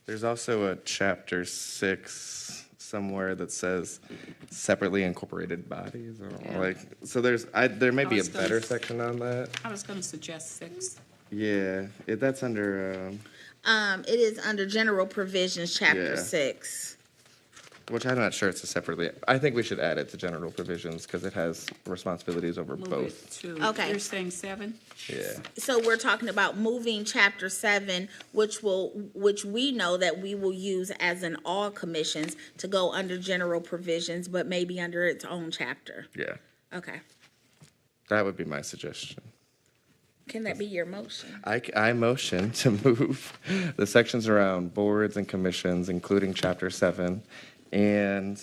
Speaker 2: There's also a chapter 6 somewhere that says separately incorporated bodies. So there may be a better section on that.
Speaker 8: I was gonna suggest 6.
Speaker 2: Yeah, that's under,
Speaker 4: It is under general provisions, chapter
Speaker 2: Yeah.
Speaker 4: 6.
Speaker 2: which I'm not sure it's a separately, I think we should add it to general provisions because it has responsibilities over
Speaker 8: Move
Speaker 2: both.
Speaker 8: it to,
Speaker 4: Okay.
Speaker 8: you're saying 7?
Speaker 2: Yeah.
Speaker 4: So we're talking about moving chapter 7, which we know that we will use as in all commissions to go under general provisions, but maybe under its own chapter.
Speaker 2: Yeah.
Speaker 4: Okay.
Speaker 2: That would be my suggestion.
Speaker 4: Can that be your motion?
Speaker 2: I motion to move the sections around boards and commissions, including chapter 7, and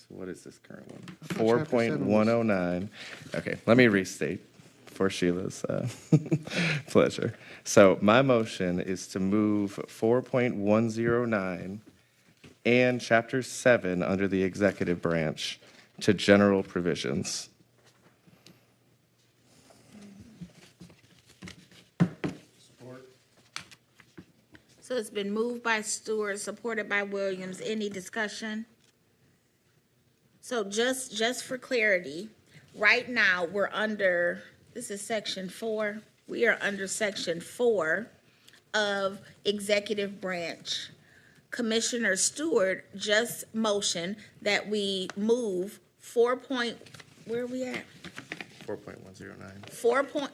Speaker 2: what is this current one? 4.109. Okay, let me restate for Sheila's pleasure. So my motion is to move 4.109 and chapter 7 under the executive branch to general provisions.
Speaker 4: So it's been moved by Stewart, supported by Williams. Any discussion? So just for clarity, right now, we're under, this is section 4. We are under section 4 of executive branch. Commissioner Stewart just motioned that we move where are we at?
Speaker 2: 4.109.
Speaker 4: 4 point.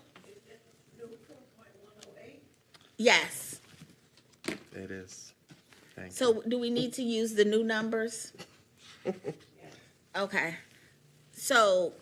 Speaker 4: Yes.
Speaker 2: It is. Thank you.
Speaker 4: So do we need to use the new numbers? Okay. So.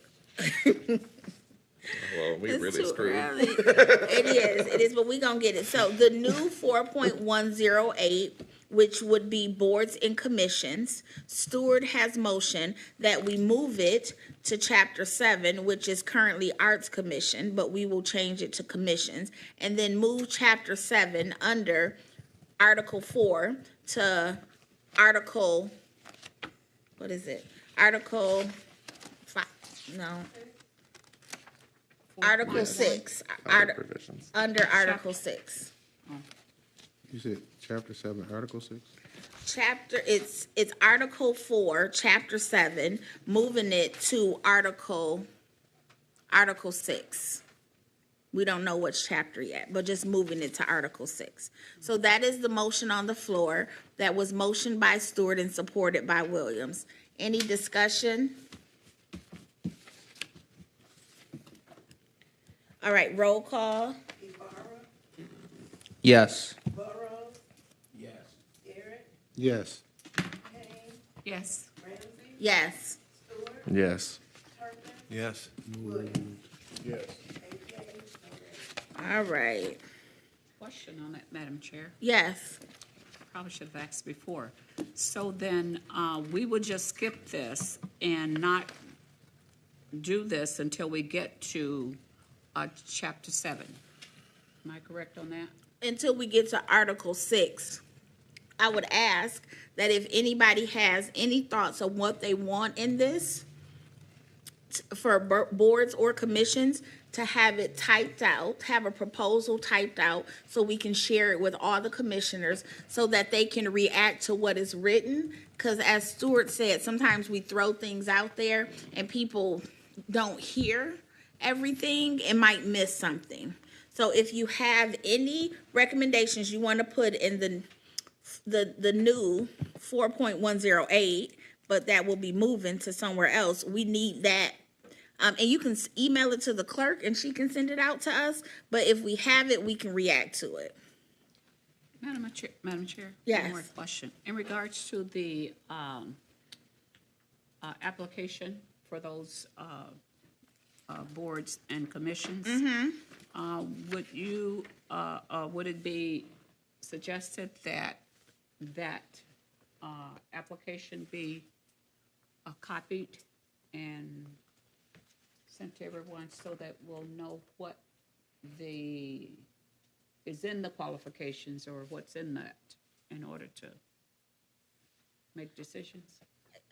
Speaker 2: Well, we
Speaker 4: It's
Speaker 2: really
Speaker 4: too
Speaker 2: screwed.
Speaker 4: early. It is, but we gonna get it. So the new 4.108, which would be boards and commissions, Stewart has motion that we move it to chapter 7, which is currently arts commission, but we will change it to commissions, and then move chapter 7 under Article 4 to Article, what is it? Article 5, no. Article 6,
Speaker 2: Other provisions.
Speaker 4: under Article 6.
Speaker 9: You said chapter 7, article 6?
Speaker 4: It's Article 4, Chapter 7, moving it to Article 6. We don't know which chapter yet, but just moving it to Article 6. So that is the motion on the floor that was motioned by Stewart and supported by Williams. Any discussion? All right, roll call.
Speaker 5: Yes.
Speaker 9: Yes.
Speaker 8: Yes.
Speaker 4: Yes.
Speaker 2: Yes.
Speaker 3: Yes.
Speaker 1: Yes.
Speaker 4: All right.
Speaker 8: Question on that, Madam Chair.
Speaker 4: Yes.
Speaker 8: Probably should have asked before. So then, we would just skip this and not do this until we get to, chapter 7. Am I correct on that?
Speaker 4: Until we get to Article 6. I would ask that if anybody has any thoughts of what they want in this for boards or commissions, to have it typed out, have a proposal typed out so we can share it with all the commissioners so that they can react to what is written. Because as Stuart said, sometimes we throw things out there and people don't hear everything and might miss something. So if you have any recommendations you want to put in the new 4.108, but that will be moving to somewhere else, we need that. And you can email it to the clerk and she can send it out to us. But if we have it, we can react to it.
Speaker 8: Madam Chair?
Speaker 4: Yes.
Speaker 8: One more question. In regards to the application for those boards and commissions, would it be suggested that application be copied and sent to everyone so that we'll know what is in the qualifications or what's in that in order to make decisions?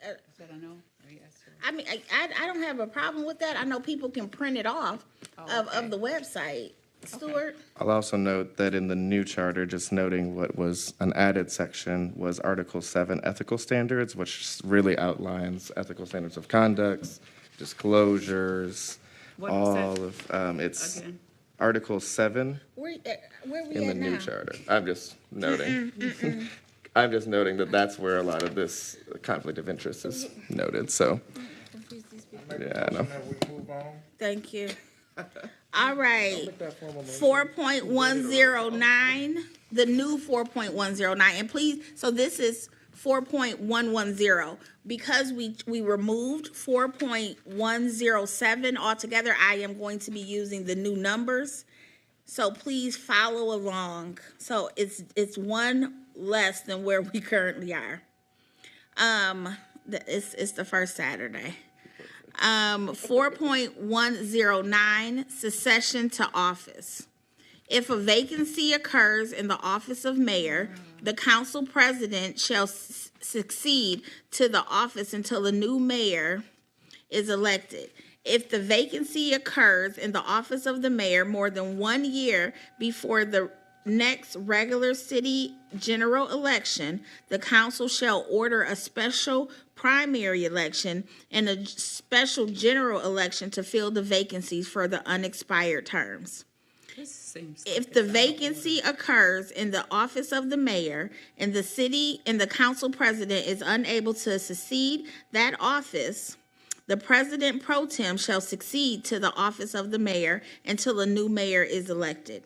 Speaker 8: Is that a no or yes? Or?
Speaker 4: I mean, I don't have a problem with that. I know people can print it off of the website. Stuart?
Speaker 2: I'll also note that in the new charter, just noting what was an added section was Article 7, ethical standards, which really outlines ethical standards of conduct, disclosures,
Speaker 8: What is that?
Speaker 2: all of, it's
Speaker 8: Again?
Speaker 2: Article 7
Speaker 4: Where we
Speaker 2: in the
Speaker 4: at
Speaker 2: new
Speaker 4: now?
Speaker 2: charter. I'm just noting. I'm just noting that that's where a lot of this conflict of interest is noted, so, yeah, I know.
Speaker 1: We move on.
Speaker 4: Thank you. All right. 4.109, the new 4.109, and please, so this is 4.110. Because we removed 4.107 altogether, I am going to be using the new numbers. So please follow along. So it's one less than where we currently are. It's the first Saturday. 4.109, succession to office. If a vacancy occurs in the office of mayor, the council president shall succeed to the office until a new mayor is elected. If the vacancy occurs in the office of the mayor more than 1 year before the next regular city general election, the council shall order a special primary election and a special general election to fill the vacancies for the unexpired terms.
Speaker 8: This seems.
Speaker 4: If the vacancy occurs in the office of the mayor and the council president is unable to succeed that office, the president pro tem shall succeed to the office of the mayor until a new mayor is elected.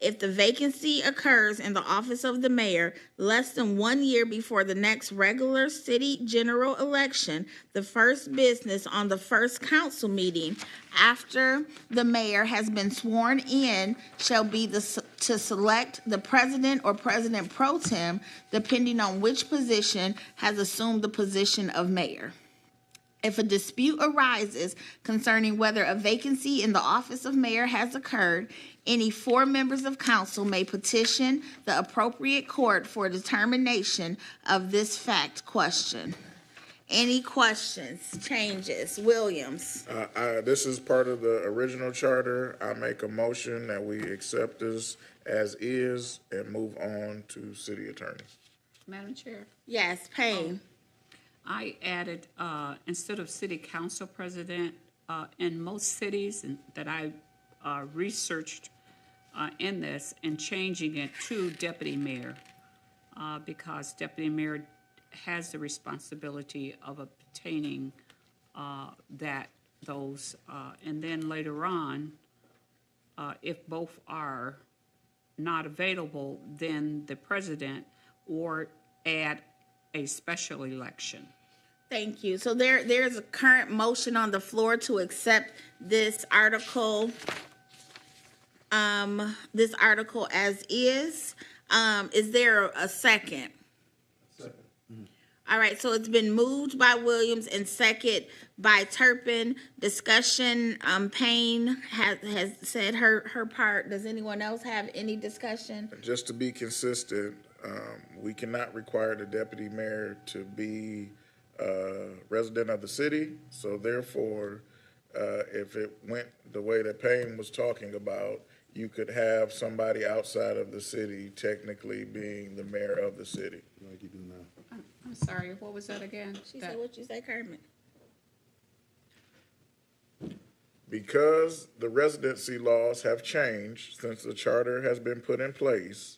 Speaker 4: If the vacancy occurs in the office of the mayor less than 1 year before the next regular city general election, the first business on the first council meeting after the mayor has been sworn in shall be to select the president or president pro tem, depending on which position has assumed the position of mayor. If a dispute arises concerning whether a vacancy in the office of mayor has occurred, any 4 members of council may petition the appropriate court for determination of this fact question. Any questions, changes? Williams?
Speaker 1: This is part of the original charter. I make a motion that we accept this as is and move on to city attorney.
Speaker 8: Madam Chair?
Speaker 4: Yes, Payne?
Speaker 8: I added, instead of city council president, in most cities that I researched in this, and changing it to deputy mayor, because deputy mayor has the responsibility of obtaining those, and then later on, if both are not available, then the president, or add a special election.
Speaker 4: Thank you. So there's a current motion on the floor to accept this article as is. Is there a second? Second. All right, so it's been moved by Williams and second by Turpin. Discussion, Payne has said her part. Does anyone else have any discussion?
Speaker 1: Just to be consistent, we cannot require the deputy mayor to be a resident of the city. So therefore, if it went the way that Payne was talking about, you could have somebody outside of the city technically being the mayor of the city.
Speaker 9: Like you do now.
Speaker 8: I'm sorry, what was that again?
Speaker 4: She said, what you say, Kermit?
Speaker 1: Because the residency laws have changed since the charter has been put in place,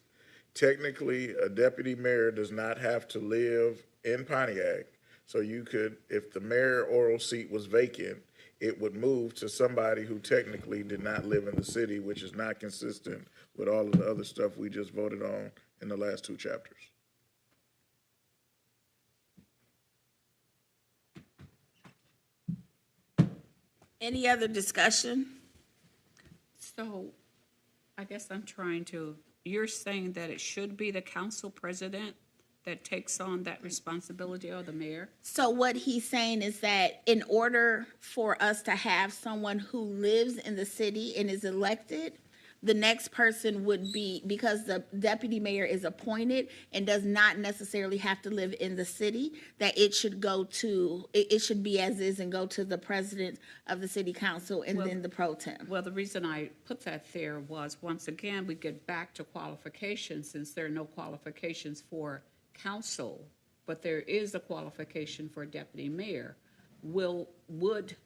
Speaker 1: technically a deputy mayor does not have to live in Pontiac. So you could, if the mayoral seat was vacant, it would move to somebody who technically did not live in the city, which is not consistent with all of the other stuff we just voted on in the last two chapters.
Speaker 4: Any other discussion?
Speaker 8: So I guess I'm trying to, you're saying that it should be the council president that takes on that responsibility, or the mayor?
Speaker 4: So what he's saying is that in order for us to have someone who lives in the city and is elected, the next person would be, because the deputy mayor is appointed and does not necessarily have to live in the city, that it should go to, it should be as is and go to the president of the city council and then the pro tem.
Speaker 8: Well, the reason I put that there was, once again, we get back to qualifications, since there are no qualifications for council, but there is a qualification for deputy mayor. Would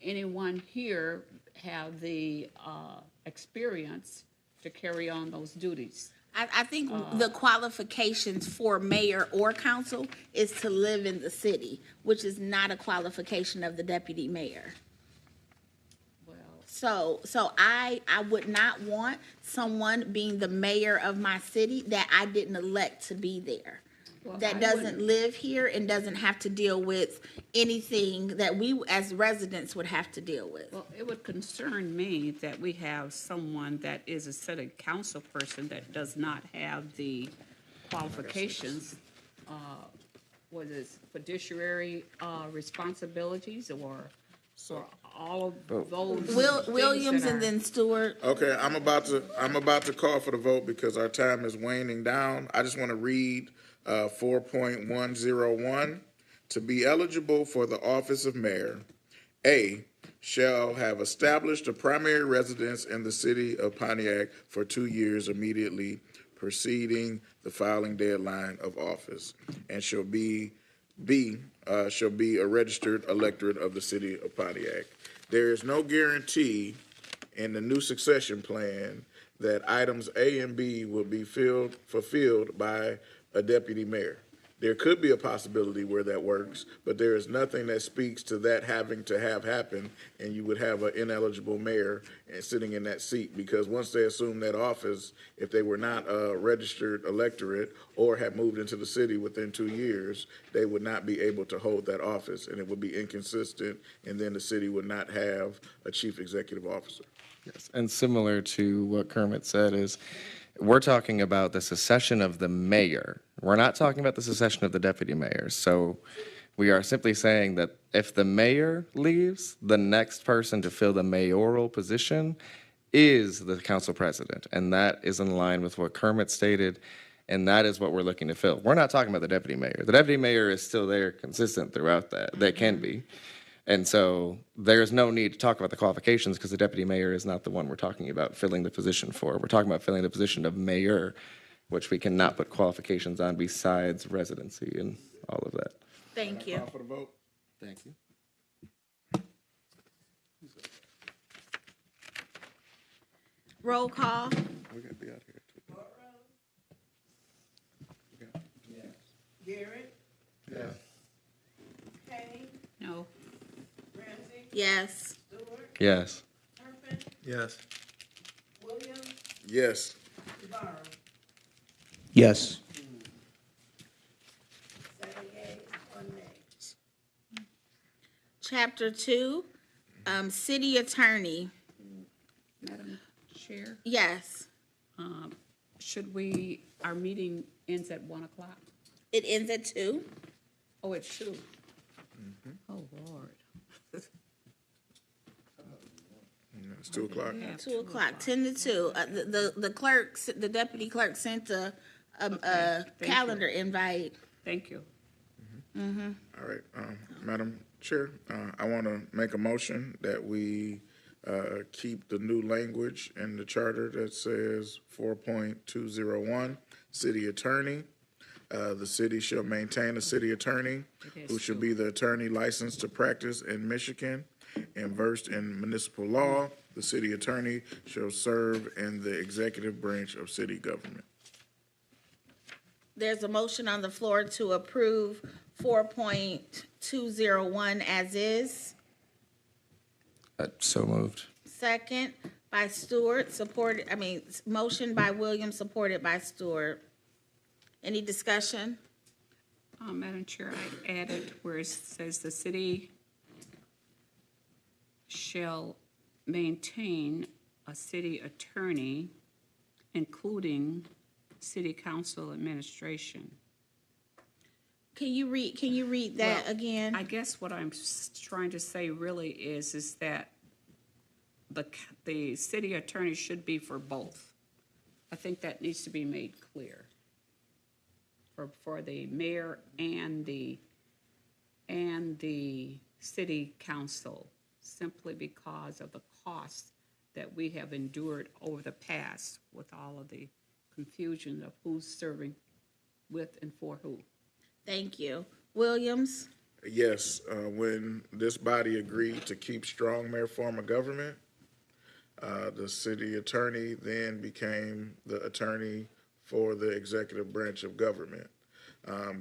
Speaker 8: anyone here have the experience to carry on those duties?
Speaker 4: I think the qualifications for mayor or council is to live in the city, which is not a qualification of the deputy mayor. So I would not want someone being the mayor of my city that I didn't elect to be there. That doesn't live here and doesn't have to deal with anything that we as residents would have to deal with.
Speaker 8: Well, it would concern me that we have someone that is a city council person that does not have the qualifications, what is fiduciary responsibilities, or all of those.
Speaker 4: Williams and then Stewart.
Speaker 1: Okay, I'm about to call for the vote because our time is waning down. I just want to read 4.101. To be eligible for the office of mayor, A, shall have established a primary residence in the city of Pontiac for 2 years immediately preceding the filing deadline of office, and shall be a registered electorate of the city of Pontiac. There is no guarantee in the new succession plan that items A and B will be fulfilled by a deputy mayor. There could be a possibility where that works, but there is nothing that speaks to that having to have happen, and you would have an ineligible mayor sitting in that seat, because once they assume that office, if they were not a registered electorate or had moved into the city within 2 years, they would not be able to hold that office, and it would be inconsistent, and then the city would not have a chief executive officer.
Speaker 2: Yes, and similar to what Kermit said is, we're talking about the succession of the mayor. We're not talking about the succession of the deputy mayor. So we are simply saying that if the mayor leaves, the next person to fill the mayoral position is the council president. And that is in line with what Kermit stated, and that is what we're looking to fill. We're not talking about the deputy mayor. The deputy mayor is still there consistent throughout that. They can be. And so there's no need to talk about the qualifications because the deputy mayor is not the one we're talking about filling the position for. We're talking about filling the position of mayor, which we cannot put qualifications on besides residency and all of that.
Speaker 4: Thank you.
Speaker 1: Call for the vote.
Speaker 2: Thank you.
Speaker 4: Roll call.
Speaker 2: We gotta be out here too.
Speaker 7: Garrett,
Speaker 1: Yeah.
Speaker 7: Kane,
Speaker 8: No.
Speaker 7: Ramsey,
Speaker 4: Yes.
Speaker 7: Stewart,
Speaker 2: Yes.
Speaker 7: Turpin,
Speaker 3: Yes.
Speaker 7: Williams,
Speaker 1: Yes.
Speaker 7: Navarro.
Speaker 11: Yes.
Speaker 4: Chapter 2, city attorney.
Speaker 8: Madam Chair,
Speaker 4: Yes,
Speaker 8: should we, our meeting ends at 1 o'clock?
Speaker 4: it ends at 2.
Speaker 8: Oh, it's 2. Oh, Lord.
Speaker 1: It's 2 o'clock.
Speaker 8: Yeah,
Speaker 4: 2 o'clock, 10 to 2. The clerk, the deputy clerk sent a
Speaker 8: you.
Speaker 4: calendar invite.
Speaker 8: Thank you.
Speaker 1: All right, Madam Chair, I want to make a motion that we keep the new language in the charter that says 4.201, city attorney. The city shall maintain a city attorney who shall be the attorney licensed to practice in Michigan and versed in municipal law. The city attorney shall serve in the executive branch of city government.
Speaker 4: There's a motion on the floor to approve 4.201 as is.
Speaker 2: So moved.
Speaker 4: Second by Stewart, motion by Williams, supported by Stewart. Any discussion?
Speaker 8: Madam Chair, I added where it says the city shall maintain a city attorney, including city council administration.
Speaker 4: Can you read that
Speaker 8: Well,
Speaker 4: again?
Speaker 8: I guess what I'm trying to say really is that the city attorney should be for both. I think that needs to be made clear. For the mayor and the city council, simply because of the costs that we have endured over the past with all of the confusion of who's serving with and for who.
Speaker 4: Thank you. Williams?
Speaker 1: Yes, when this body agreed to keep strong mayor form of government, the city attorney then became the attorney for the executive branch of government.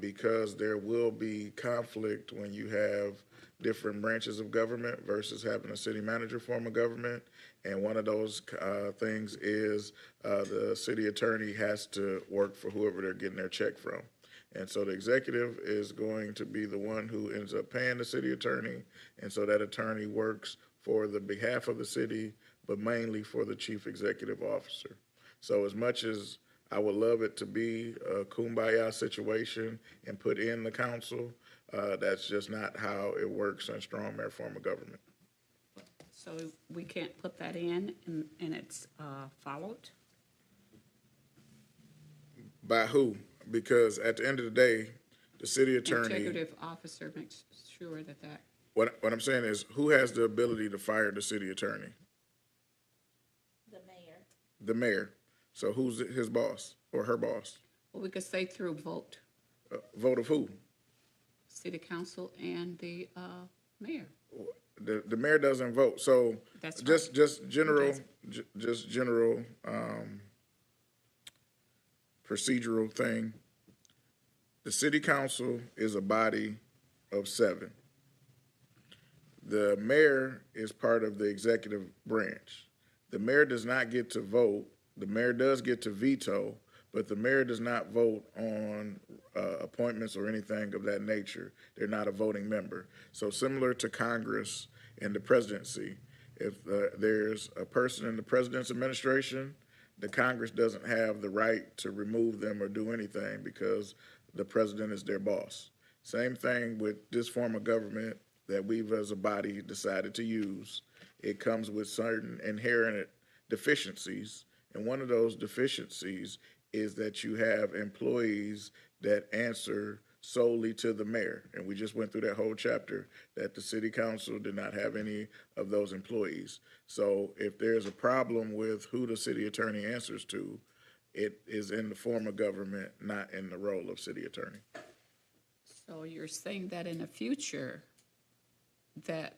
Speaker 1: Because there will be conflict when you have different branches of government versus having a city manager form of government. And one of those things is the city attorney has to work for whoever they're getting their check from. And so the executive is going to be the one who ends up paying the city attorney. And so that attorney works for the behalf of the city, but mainly for the chief executive officer. So as much as I would love it to be a kumbaya situation and put in the council, that's just not how it works in strong mayor form of government.
Speaker 8: So we can't put that in and it's followed?
Speaker 1: By who? Because at the end of the day, the city attorney,
Speaker 8: Executive officer makes sure that.
Speaker 1: what I'm saying is, who has the ability to fire the city attorney?
Speaker 4: The mayor.
Speaker 1: The mayor. So who's his boss or her boss?
Speaker 8: Well, we could say through vote,
Speaker 1: Vote of who?
Speaker 8: city council and the mayor.
Speaker 1: The mayor doesn't vote. So
Speaker 8: That's
Speaker 1: just general,
Speaker 8: That's-
Speaker 1: just general procedural thing. The city council is a body of 7. The mayor is part of the executive branch. The mayor does not get to vote. The mayor does get to veto, but the mayor does not vote on appointments or anything of that nature. They're not a voting member. So similar to Congress and the presidency, if there's a person in the president's administration, the Congress doesn't have the right to remove them or do anything because the president is their boss. Same thing with this form of government that we've as a body decided to use. It comes with certain inherent deficiencies, and one of those deficiencies is that you have employees that answer solely to the mayor. And we just went through that whole chapter that the city council did not have any of those employees. So if there's a problem with who the city attorney answers to, it is in the form of government, not in the role of city attorney.
Speaker 8: So you're saying that in the future, that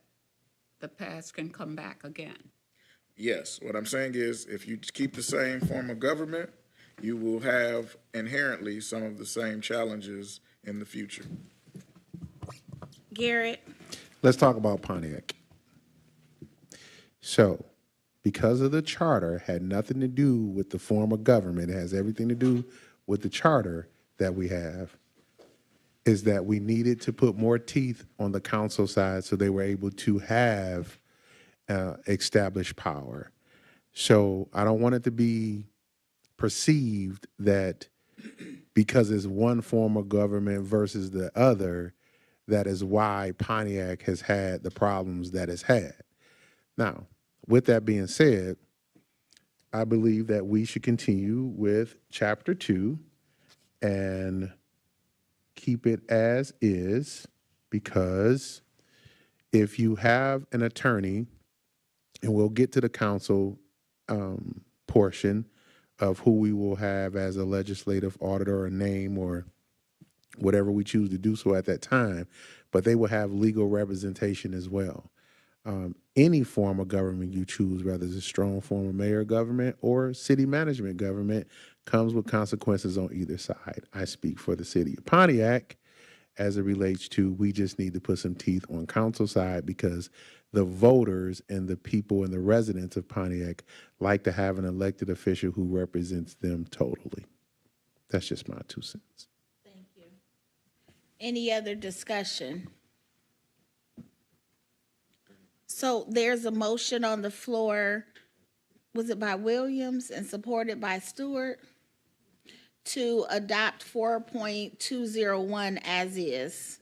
Speaker 8: the past can come back again?
Speaker 1: Yes, what I'm saying is if you keep the same form of government, you will have inherently some of the same challenges in the future.
Speaker 4: Garrett?
Speaker 9: Let's talk about Pontiac. So, because of the charter, had nothing to do with the form of government, it has everything to do with the charter that we have is that we needed to put more teeth on the council side so they were able to have established power. So I don't want it to be perceived that because it's one form of government versus the other, that is why Pontiac has had the problems that it's had. Now, with that being said, I believe that we should continue with Chapter 2 and keep it as is, because if you have an attorney, and we'll get to the council portion of who we will have as a legislative auditor or name or whatever we choose to do so at that time, but they will have legal representation as well. Any form of government you choose, whether it's a strong form of mayor government or city management government, comes with consequences on either side. I speak for the city of Pontiac as it relates to we just need to put some teeth on council side because the voters and the people and the residents of Pontiac like to have an elected official who represents them totally. That's just my 2 cents.
Speaker 4: Thank you. Any other discussion? So there's a motion on the floor, was it by Williams and supported by Stewart, to adopt 4.201 as is.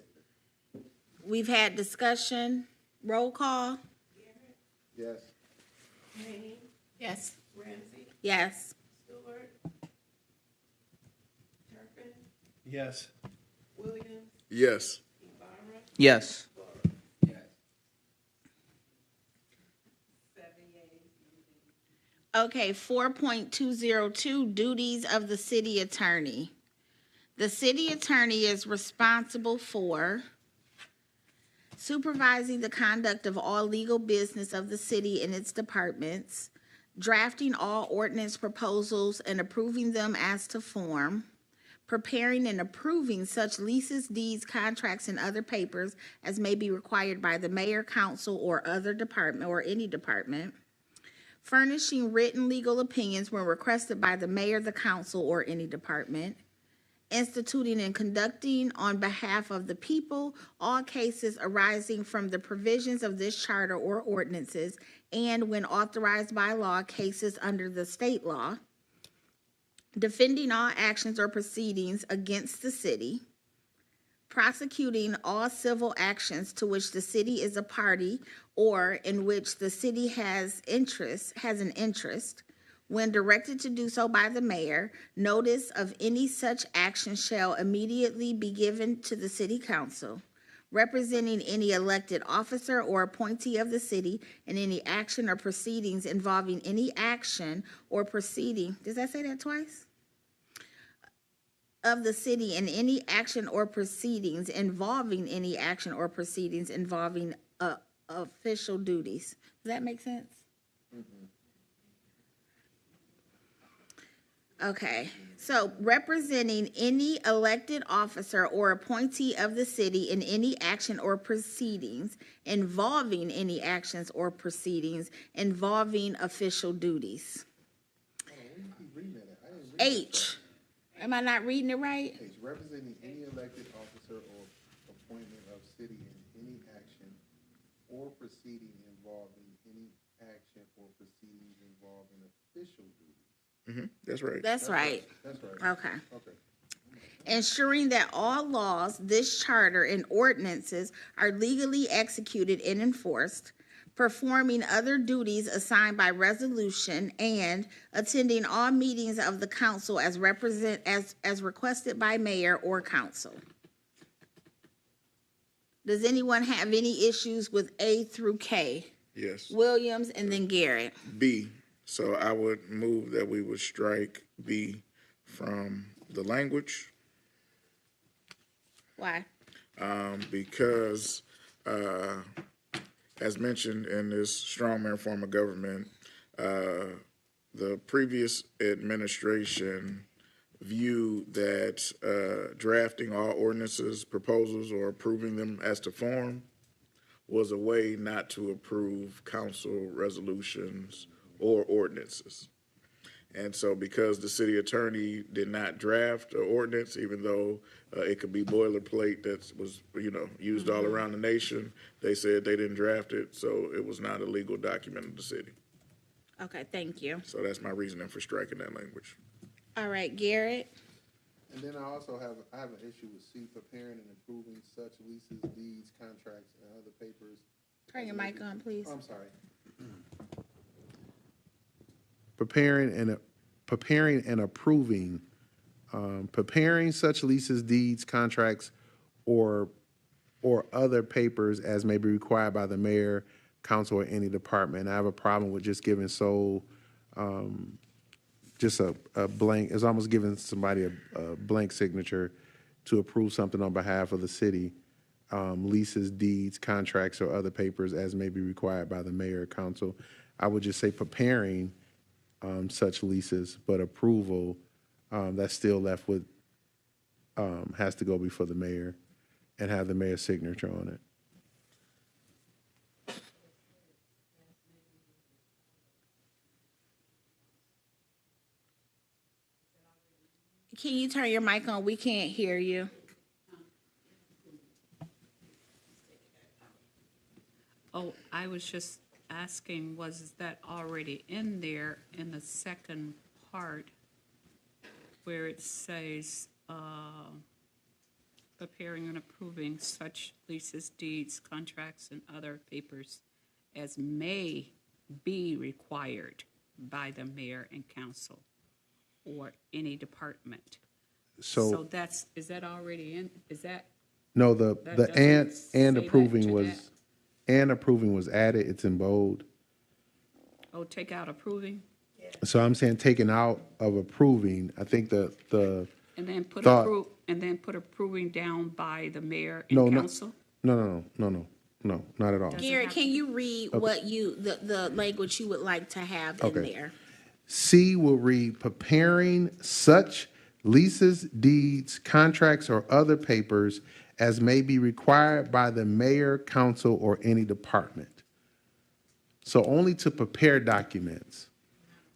Speaker 4: We've had discussion. Roll call?
Speaker 9: Yes.
Speaker 4: Yes.
Speaker 7: Ramsey,
Speaker 4: Yes.
Speaker 7: Stewart, Turpin,
Speaker 3: Yes.
Speaker 7: Williams,
Speaker 1: Yes.
Speaker 7: Ibarra,
Speaker 5: Yes.
Speaker 7: 7 yeas.
Speaker 4: Okay, 4.202, duties of the city attorney. The city attorney is responsible for supervising the conduct of all legal business of the city and its departments, drafting all ordinance proposals and approving them as to form, preparing and approving such leases, deeds, contracts, and other papers as may be required by the mayor, council, or other department, or any department, furnishing written legal opinions when requested by the mayor, the council, or any department, instituting and conducting on behalf of the people all cases arising from the provisions of this charter or ordinances, and when authorized by law, cases under the state law, defending all actions or proceedings against the city, prosecuting all civil actions to which the city is a party or in which the city has an interest. When directed to do so by the mayor, notice of any such action shall immediately be given to the city council, representing any elected officer or appointee of the city in any action or proceedings involving any action or proceeding. Does that say that twice? Of the city in any action or proceedings involving any action or proceedings involving official duties. Does that make sense? Okay, so representing any elected officer or appointee of the city in any action or proceedings involving any actions or proceedings involving official duties. H. Am I not reading it right?
Speaker 9: It's representing any elected officer or appointment of city in any action or proceeding involving any action or proceedings involving official duties.
Speaker 1: That's right.
Speaker 4: That's right.
Speaker 9: That's right.
Speaker 4: Okay.
Speaker 9: Okay.
Speaker 4: Ensuring that all laws, this charter, and ordinances are legally executed and enforced, performing other duties assigned by resolution, and attending all meetings of the council as requested by mayor or council. Does anyone have any issues with A through K?
Speaker 1: Yes.
Speaker 4: Williams and then Garrett.
Speaker 1: B. So I would move that we would strike B from the language.
Speaker 4: Why?
Speaker 1: Because, as mentioned in this strongman form of government, the previous administration viewed that drafting all ordinances, proposals, or approving them as to form was a way not to approve council resolutions or ordinances. And so because the city attorney did not draft an ordinance, even though it could be boilerplate that was, used all around the nation, they said they didn't draft it, so it was not a legal document of the city.
Speaker 4: Okay, thank you.
Speaker 1: So that's my reasoning for striking that language.
Speaker 4: All right, Garrett.
Speaker 9: And then I also have an issue with C, preparing and approving such leases, deeds, contracts, and other papers.
Speaker 4: Turn your mic on, please.
Speaker 9: Oh, I'm sorry. Preparing and approving, preparing such leases, deeds, contracts, or other papers as may be required by the mayor, council, or any department. I have a problem with just giving just a blank. It's almost giving somebody a blank signature to approve something on behalf of the city. Leases, deeds, contracts, or other papers as may be required by the mayor or council. I would just say preparing such leases, but approval, that's still left with, has to go before the mayor and have the mayor's signature on it.
Speaker 4: Can you turn your mic on? We can't hear you.
Speaker 8: Oh, I was just asking, was that already in there in the second part where it says, preparing and approving such leases, deeds, contracts, and other papers as may be required by the mayor and council or any department? So that's, is that already in, is that?
Speaker 9: No,
Speaker 8: That
Speaker 9: the
Speaker 8: doesn't say
Speaker 9: and
Speaker 8: that
Speaker 9: approving
Speaker 8: to
Speaker 9: was,
Speaker 8: that.
Speaker 9: and approving was added, it's in bold.
Speaker 8: Oh, take out approving
Speaker 9: So I'm saying taking out of approving, I think the
Speaker 8: and then put
Speaker 9: thought-
Speaker 8: approving down by the mayor
Speaker 9: No,
Speaker 8: and
Speaker 9: no.
Speaker 8: council?
Speaker 9: No, not at all.
Speaker 4: Garrett, can you read what the language you would like to have in
Speaker 9: Okay.
Speaker 4: there?
Speaker 9: C will read preparing such leases, deeds, contracts, or other papers as may be required by the mayor, council, or any department. So only to prepare documents,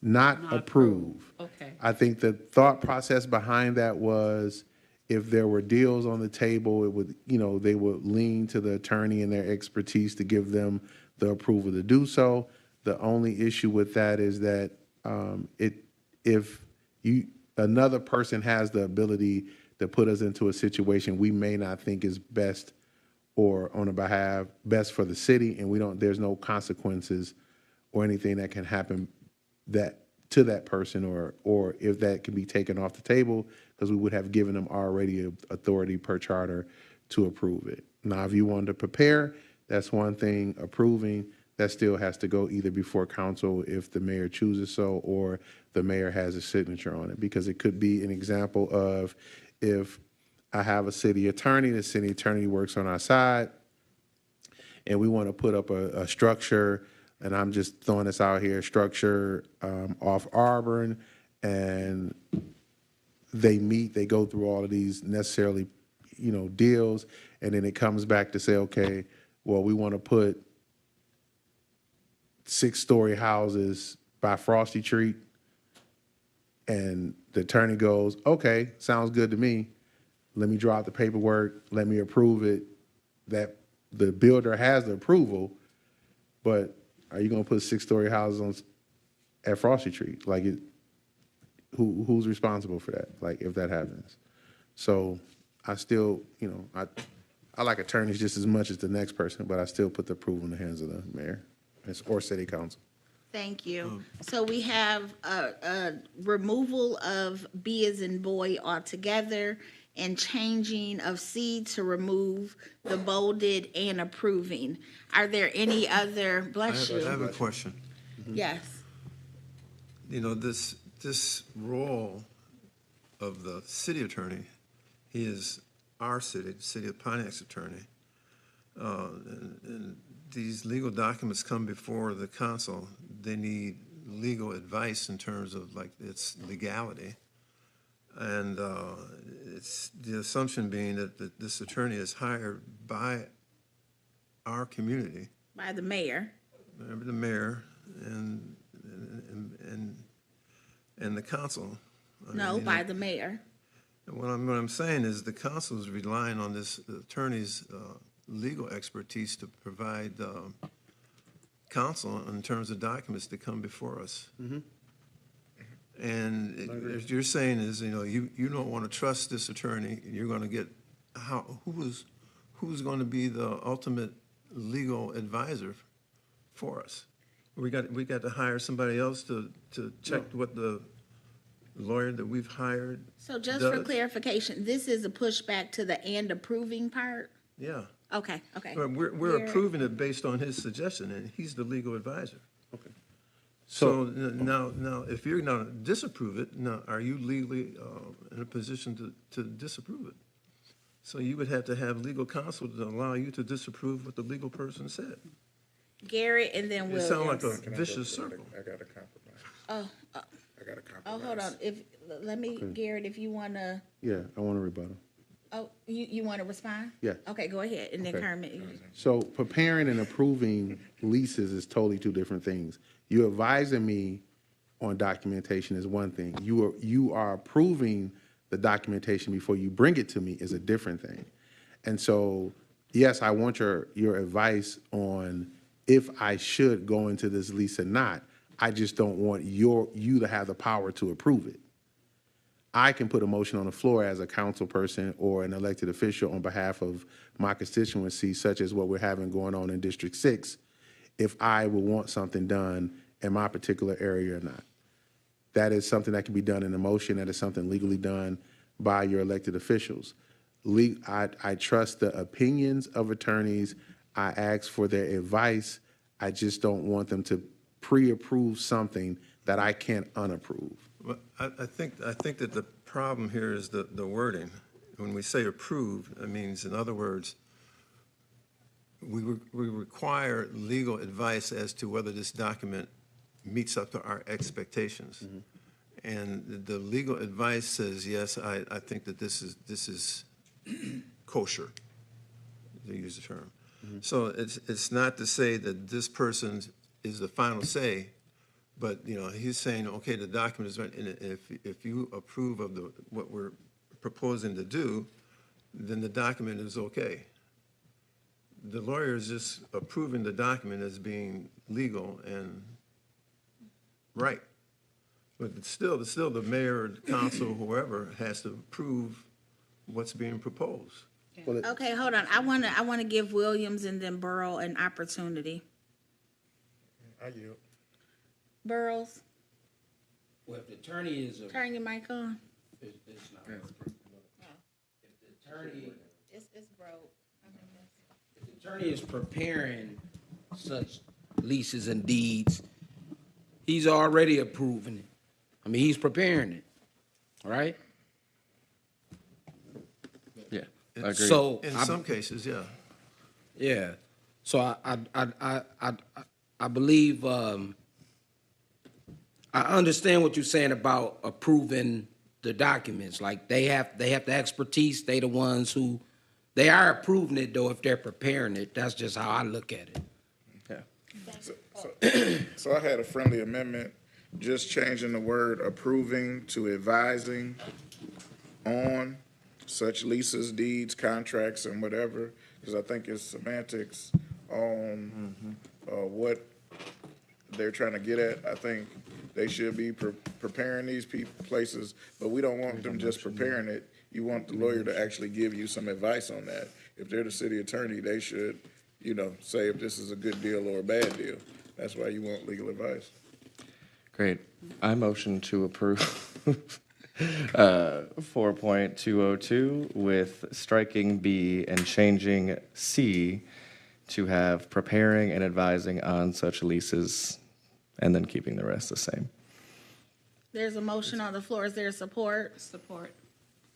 Speaker 9: not
Speaker 8: Not
Speaker 9: approve.
Speaker 8: Okay.
Speaker 9: I think the thought process behind that was if there were deals on the table, it would, they would lean to the attorney and their expertise to give them the approval to do so. The only issue with that is that if another person has the ability to put us into a situation we may not think is best or on a behalf best for the city, and there's no consequences or anything that can happen to that person, or if that can be taken off the table, because we would have given them already authority per charter to approve it. Now, if you wanted to prepare, that's one thing. Approving, that still has to go either before council if the mayor chooses so, or the mayor has a signature on it, because it could be an example of if I have a city attorney, the city attorney works on our side, and we want to put up a structure, and I'm just throwing this out here, structure off Auburn, and they go through all of these necessarily, deals, and then it comes back to say, okay, well, we want to put 6-story houses by Frosty Treat, and the attorney goes, okay, sounds good to me. Let me draw out the paperwork. Let me approve it. That the builder has the approval, but are you going to put 6-story houses at Frosty Treat? Like, who's responsible for that? Like, if that happens. So I still, I like attorneys just as much as the next person, but I still put the approval in the hands of the mayor or city council.
Speaker 4: Thank you. So we have a removal of B as in boy altogether and changing of C to remove the bolded and approving. Are there any other, bless
Speaker 3: I have
Speaker 4: you?
Speaker 3: a question.
Speaker 4: Yes.
Speaker 3: This role of the city attorney, he is our city of Pontiac's attorney. And these legal documents come before the council. They need legal advice in terms of like its legality. And it's the assumption being that this attorney is hired by our community,
Speaker 4: By the mayor.
Speaker 3: the mayor, and and the council. I
Speaker 4: No,
Speaker 3: mean,
Speaker 4: by the mayor.
Speaker 3: what I'm saying is the council is relying on this attorney's legal expertise to provide counsel in terms of documents that come before us. And what you're saying is, you don't want to trust this attorney. You're going to get who's going to be the ultimate legal advisor for us? We got to hire somebody else to check what the lawyer that we've hired.
Speaker 4: So just for
Speaker 3: does?
Speaker 4: clarification, this is a pushback to the and approving part?
Speaker 3: Yeah.
Speaker 4: Okay.
Speaker 3: But we're
Speaker 4: Here.
Speaker 3: approving it based on his suggestion, and he's the legal advisor.
Speaker 9: Okay.
Speaker 3: So now, if you're going to disapprove it, now, are you legally in a position to disapprove it? So you would have to have legal counsel to allow you to disapprove what the legal person said.
Speaker 4: Garrett and then
Speaker 3: It
Speaker 4: Williams.
Speaker 3: sounds like
Speaker 1: Can I
Speaker 3: a
Speaker 1: go
Speaker 3: vicious
Speaker 1: for it?
Speaker 3: circle.
Speaker 1: I got a compromise.
Speaker 4: Oh,
Speaker 1: I got a compromise.
Speaker 4: oh, hold on. Let me, Garrett, if you wanna,
Speaker 9: Yeah, I want to rebuttal.
Speaker 4: you wanna respond?
Speaker 9: Yes.
Speaker 4: Okay, go ahead, and then
Speaker 9: Okay.
Speaker 4: Kermit.
Speaker 9: So preparing and approving leases is totally two different things. You advising me on documentation is one thing. You are approving the documentation before you bring it to me is a different thing. And so, yes, I want your advice on if I should go into this lease or not. I just don't want you to have the power to approve it. I can put a motion on the floor as a council person or an elected official on behalf of my constituency, such as what we're having going on in District 6, if I would want something done in my particular area or not. That is something that can be done in a motion. That is something legally done by your elected officials. I trust the opinions of attorneys. I ask for their advice. I just don't want them to pre-approve something that I can't unapprove.
Speaker 3: Well, I think that the problem here is the wording. When we say approve, it means, in other words, we require legal advice as to whether this document meets up to our expectations. And the legal advice says, yes, I think that this is kosher, to use the term. So it's not to say that this person is the final say, but, he's saying, okay, the document is right, and if you approve of what we're proposing to do, then the document is okay. The lawyer is just approving the document as being legal and right. But it's still the mayor, the council, whoever has to approve what's being proposed.
Speaker 4: Okay, hold on. I wanna give Williams and then Burrow an opportunity.
Speaker 1: I yield.
Speaker 4: Burrows,
Speaker 11: Well, if the attorney is,
Speaker 4: turn your mic on.
Speaker 11: it's not. If the attorney,
Speaker 4: It's broke.
Speaker 11: if the attorney is preparing such leases and deeds, he's already approving it. I mean, he's preparing it, all right?
Speaker 2: Yeah, I agree.
Speaker 11: So,
Speaker 3: In some cases, yeah.
Speaker 11: yeah, so I believe, I understand what you're saying about approving the documents. Like, they have the expertise, they the ones who, they are approving it though if they're preparing it. That's just how I look at it.
Speaker 1: So I had a friendly amendment, just changing the word approving to advising on such leases, deeds, contracts, and whatever, because I think it's semantics on what they're trying to get at. I think they should be preparing these places, but we don't want them just preparing it. You want the lawyer to actually give you some advice on that. If they're the city attorney, they should, say if this is a good deal or a bad deal. That's why you want legal advice.
Speaker 2: Great. I motion to approve 4.202 with striking B and changing C to have preparing and advising on such leases, and then keeping the rest the same.
Speaker 4: There's a motion on the floor. Is there support?
Speaker 8: Support.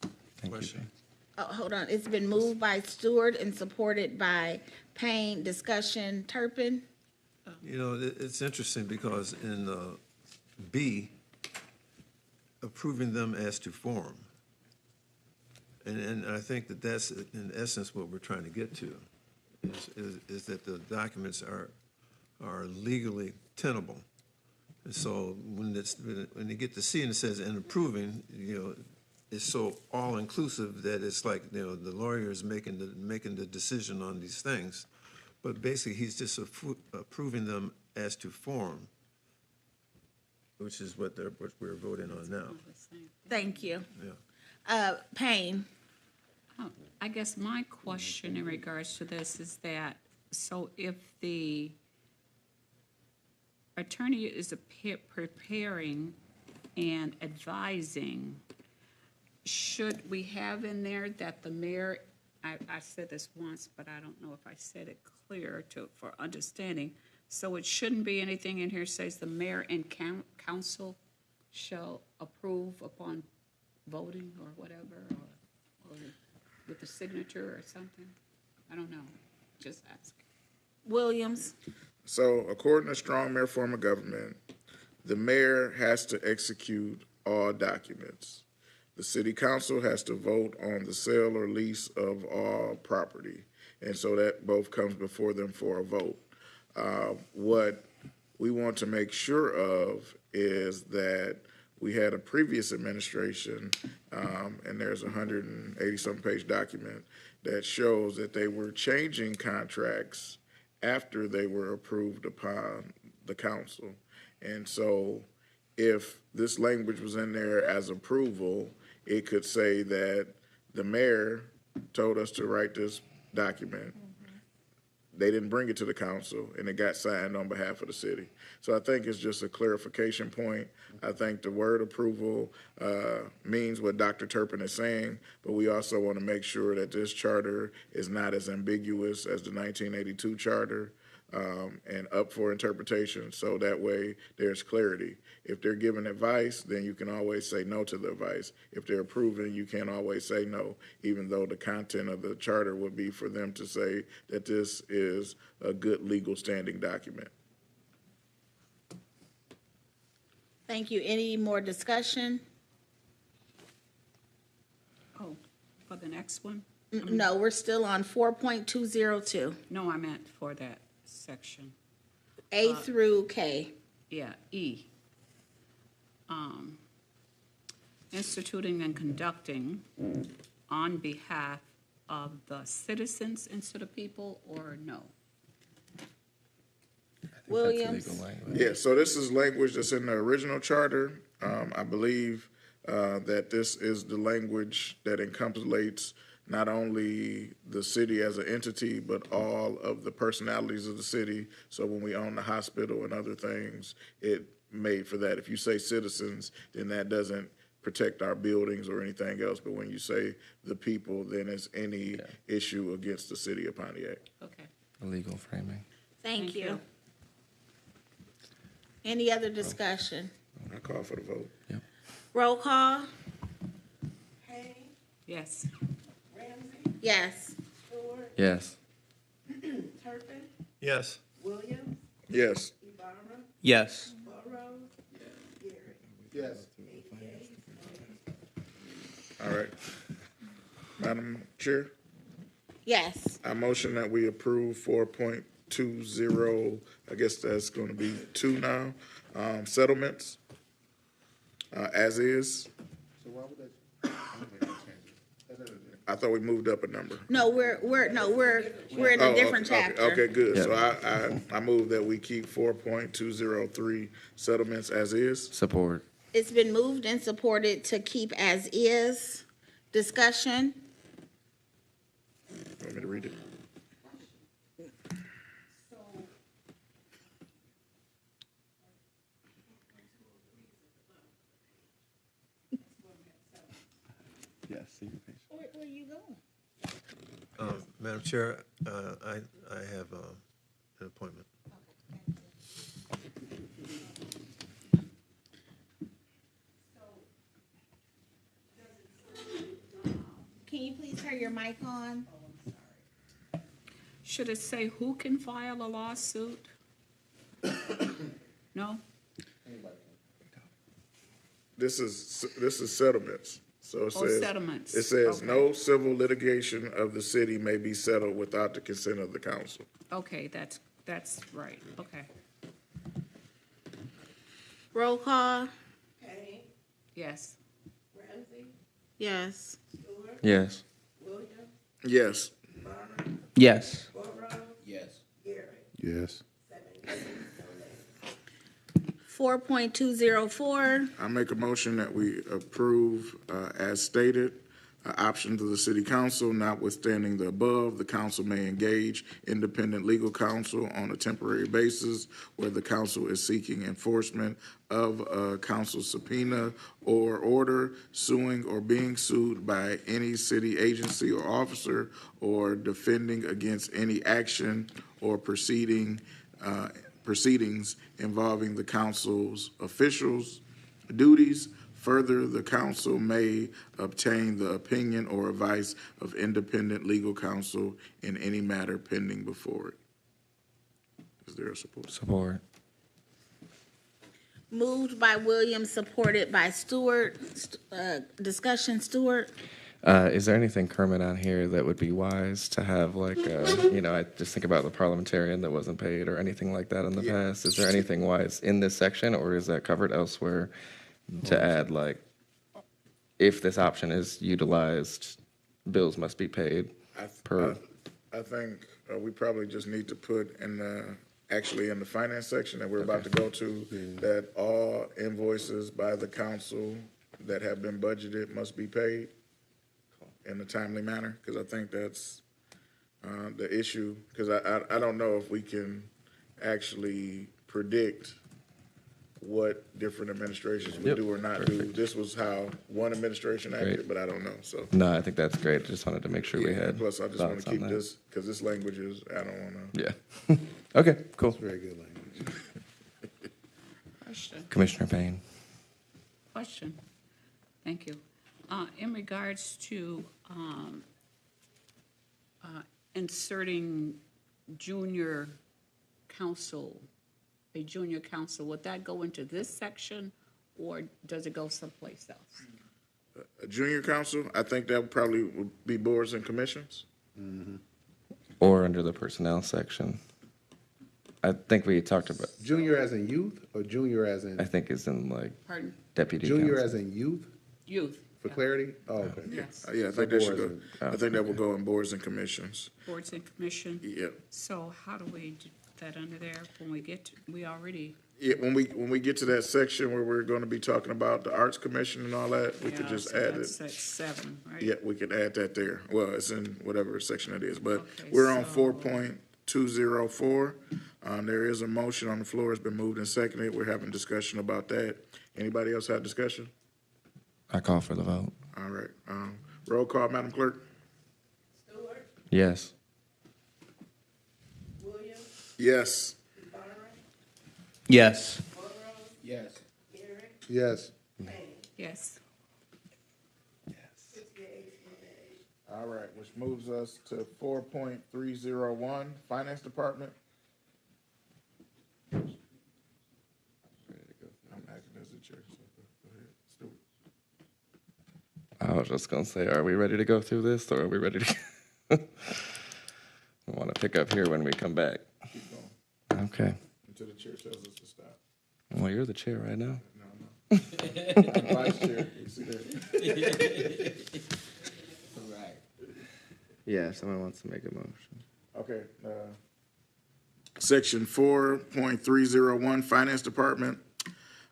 Speaker 2: Thank you.
Speaker 3: Question.
Speaker 4: Oh, hold on. It's been moved by Stewart and supported by Payne. Discussion, Turpin?
Speaker 3: It's interesting because in B, approving them as to form. And I think that that's in essence what we're trying to get to, is that the documents are legally tenable. And so when you get to C and it says and approving, it's so all-inclusive that it's like, the lawyer is making the decision on these things. But basically, he's just approving them as to form, which is what we're voting on now.
Speaker 4: Thank you.
Speaker 3: Yeah.
Speaker 4: Payne,
Speaker 8: I guess my question in regards to this is that, so if the attorney is preparing and advising, should we have in there that the mayor, I said this once, but I don't know if I said it clear for understanding, so it shouldn't be anything in here says the mayor and council shall approve upon voting or whatever, or with the signature or something? I don't know, just ask.
Speaker 4: Williams,
Speaker 1: So according to strong mayor form of government, the mayor has to execute all documents. The city council has to vote on the sale or lease of all property. And so that both comes before them for a vote. What we want to make sure of is that we had a previous administration, and there's a 180-something page document that shows that they were changing contracts after they were approved upon the council. And so if this language was in there as approval, it could say that the mayor told us to write this document. They didn't bring it to the council, and it got signed on behalf of the city. So I think it's just a clarification point. I think the word approval means what Dr. Turpin is saying, but we also want to make sure that this charter is not as ambiguous as the 1982 charter and up for interpretation, so that way there's clarity. If they're giving advice, then you can always say no to the advice. If they're approving, you can't always say no, even though the content of the charter would be for them to say that this is a good legal standing document.
Speaker 4: thank you. Any more discussion?
Speaker 8: Oh, for the next one?
Speaker 4: No, we're still on 4.202,
Speaker 8: No, I meant for that section.
Speaker 4: A through K.
Speaker 8: Yeah, E. Instituting and conducting on behalf of the citizens instead of people, or no?
Speaker 4: Williams?
Speaker 2: Legal language.
Speaker 1: Yeah, so this is language that's in the original charter. I believe that this is the language that encapsulates not only the city as an entity, but all of the personalities of the city. So when we own the hospital and other things, it made for that. If you say citizens, then that doesn't protect our buildings or anything else. But when you say the people, then it's any issue against the city of Pontiac.
Speaker 8: Okay.
Speaker 2: Legal framing.
Speaker 4: Thank
Speaker 8: Thank
Speaker 4: you.
Speaker 8: you.
Speaker 4: Any other discussion?
Speaker 1: I call for the vote.
Speaker 4: Roll call?
Speaker 8: Yes.
Speaker 4: Yes.
Speaker 2: Yes.
Speaker 3: Yes.
Speaker 1: Yes.
Speaker 5: Yes.
Speaker 1: All right. Madam Chair,
Speaker 4: Yes.
Speaker 1: I motion that we approve 4.20, I guess that's going to be 2 now, settlements, as is. I thought we moved up a number.
Speaker 4: No, we're in a different chapter.
Speaker 1: Okay, good.
Speaker 2: Yeah.
Speaker 1: So I move that we keep 4.203 settlements as is.
Speaker 2: Support.
Speaker 4: It's been moved and supported to keep as is. Discussion?
Speaker 1: Want me to read it?
Speaker 2: Yes.
Speaker 4: Where you going?
Speaker 3: Madam Chair, I have an appointment.
Speaker 4: Can you please turn your mic on?
Speaker 8: Should it say who can file a lawsuit? No?
Speaker 1: This is settlements. So it
Speaker 8: Oh,
Speaker 1: says.
Speaker 8: settlements.
Speaker 1: It says
Speaker 8: Okay.
Speaker 1: no civil litigation of the city may be settled without the consent of the council.
Speaker 8: Okay, that's right, okay.
Speaker 4: Roll call?
Speaker 8: Yes.
Speaker 4: Yes.
Speaker 2: Yes.
Speaker 1: Yes.
Speaker 5: Yes.
Speaker 9: Yes.
Speaker 4: 4.204,
Speaker 1: I make a motion that we approve, as stated, option to the city council. Notwithstanding the above, the council may engage independent legal counsel on a temporary basis where the council is seeking enforcement of a council subpoena or order, suing or being sued by any city agency or officer, or defending against any action or proceedings involving the council's officials' duties. Further, the council may obtain the opinion or advice of independent legal counsel in any matter pending before it. Is there a support?
Speaker 2: Support.
Speaker 4: moved by Williams, supported by Stewart. Discussion, Stewart?
Speaker 2: Is there anything, Kermit, on here that would be wise to have, like, I just think about the parliamentarian that wasn't paid or anything like that in the past. Is there anything wise in this section, or is that covered elsewhere to add, like, if this option is utilized, bills must be paid per?
Speaker 1: I think we probably just need to put in actually in the finance section that we're about to go to, that all invoices by the council that have been budgeted must be paid in a timely manner, because I think that's the issue, because I don't know if we can actually predict what different administrations would do or not do. This was how one administration acted, but I don't know, so.
Speaker 2: No, I think that's great. Just wanted to make sure we had
Speaker 1: Plus, I just want
Speaker 2: thoughts
Speaker 1: to
Speaker 2: on
Speaker 1: keep
Speaker 2: that.
Speaker 1: this, because this language is, I don't want to.
Speaker 2: Yeah. Okay, cool.
Speaker 9: Very good language.
Speaker 8: Question.
Speaker 2: Commissioner Payne.
Speaker 8: Question. Thank you. In regards to inserting junior counsel, a junior counsel, would that go into this section, or does it go someplace else?
Speaker 1: A junior council, I think that probably would be boards and commissions.
Speaker 2: Or under the personnel section. I think we talked about,
Speaker 9: Junior as in youth, or junior as
Speaker 2: I
Speaker 9: in,
Speaker 2: think it's in like
Speaker 8: Pardon?
Speaker 2: deputy
Speaker 9: junior
Speaker 2: counsel.
Speaker 9: as in youth,
Speaker 8: Youth.
Speaker 9: for clarity? Oh, okay.
Speaker 8: Yes.
Speaker 1: Yeah, I think that should go,
Speaker 9: boards
Speaker 1: I think that will go in boards and commissions.
Speaker 8: Boards and commission.
Speaker 1: Yeah,
Speaker 8: So how do we do that under there when we get to, we already,
Speaker 1: yeah, when we get to that section where we're going to be talking about the arts commission and all that, we could
Speaker 8: yeah,
Speaker 1: just
Speaker 8: so
Speaker 1: add
Speaker 8: that's
Speaker 1: it.
Speaker 8: at 7, right?
Speaker 1: Yeah, we could add that there. Well, it's in whatever section it is, but
Speaker 8: Okay,
Speaker 1: we're on
Speaker 8: so-
Speaker 1: 4.204. There is a motion on the floor. It's been moved and seconded. We're having discussion about that. Anybody else have discussion?
Speaker 2: I call for the vote.
Speaker 1: All right. Roll call, Madam Clerk.
Speaker 2: Yes.
Speaker 1: Yes.
Speaker 5: Yes.
Speaker 9: Yes.
Speaker 8: Yes.
Speaker 1: All right, which moves us to 4.301, Finance Department. I'm acting as the chair, so go ahead. Stewart.
Speaker 2: I was just gonna say, are we ready to go through this, or are we ready to? I want to pick up here when we come back.
Speaker 1: Keep going
Speaker 2: Okay.
Speaker 1: until the chair tells us to stop.
Speaker 2: Well, you're the chair right now.
Speaker 1: No. I'm vice chair. You see that?
Speaker 2: Yeah, someone wants to make a motion.
Speaker 1: Okay. Section 4.301, Finance Department.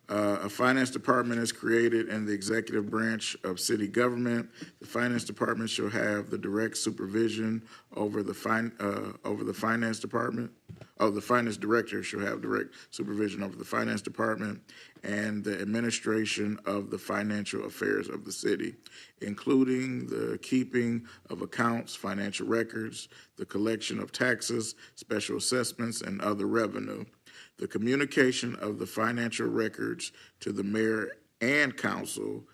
Speaker 1: A finance department is created in the executive branch of city government. The finance department shall have the direct supervision over the finance department. Oh, the finance director shall have direct supervision over the finance department and the administration of the financial affairs of the city, including the keeping of accounts, financial records, the collection of taxes, special assessments, and other revenue. The communication of the financial records to the mayor and council,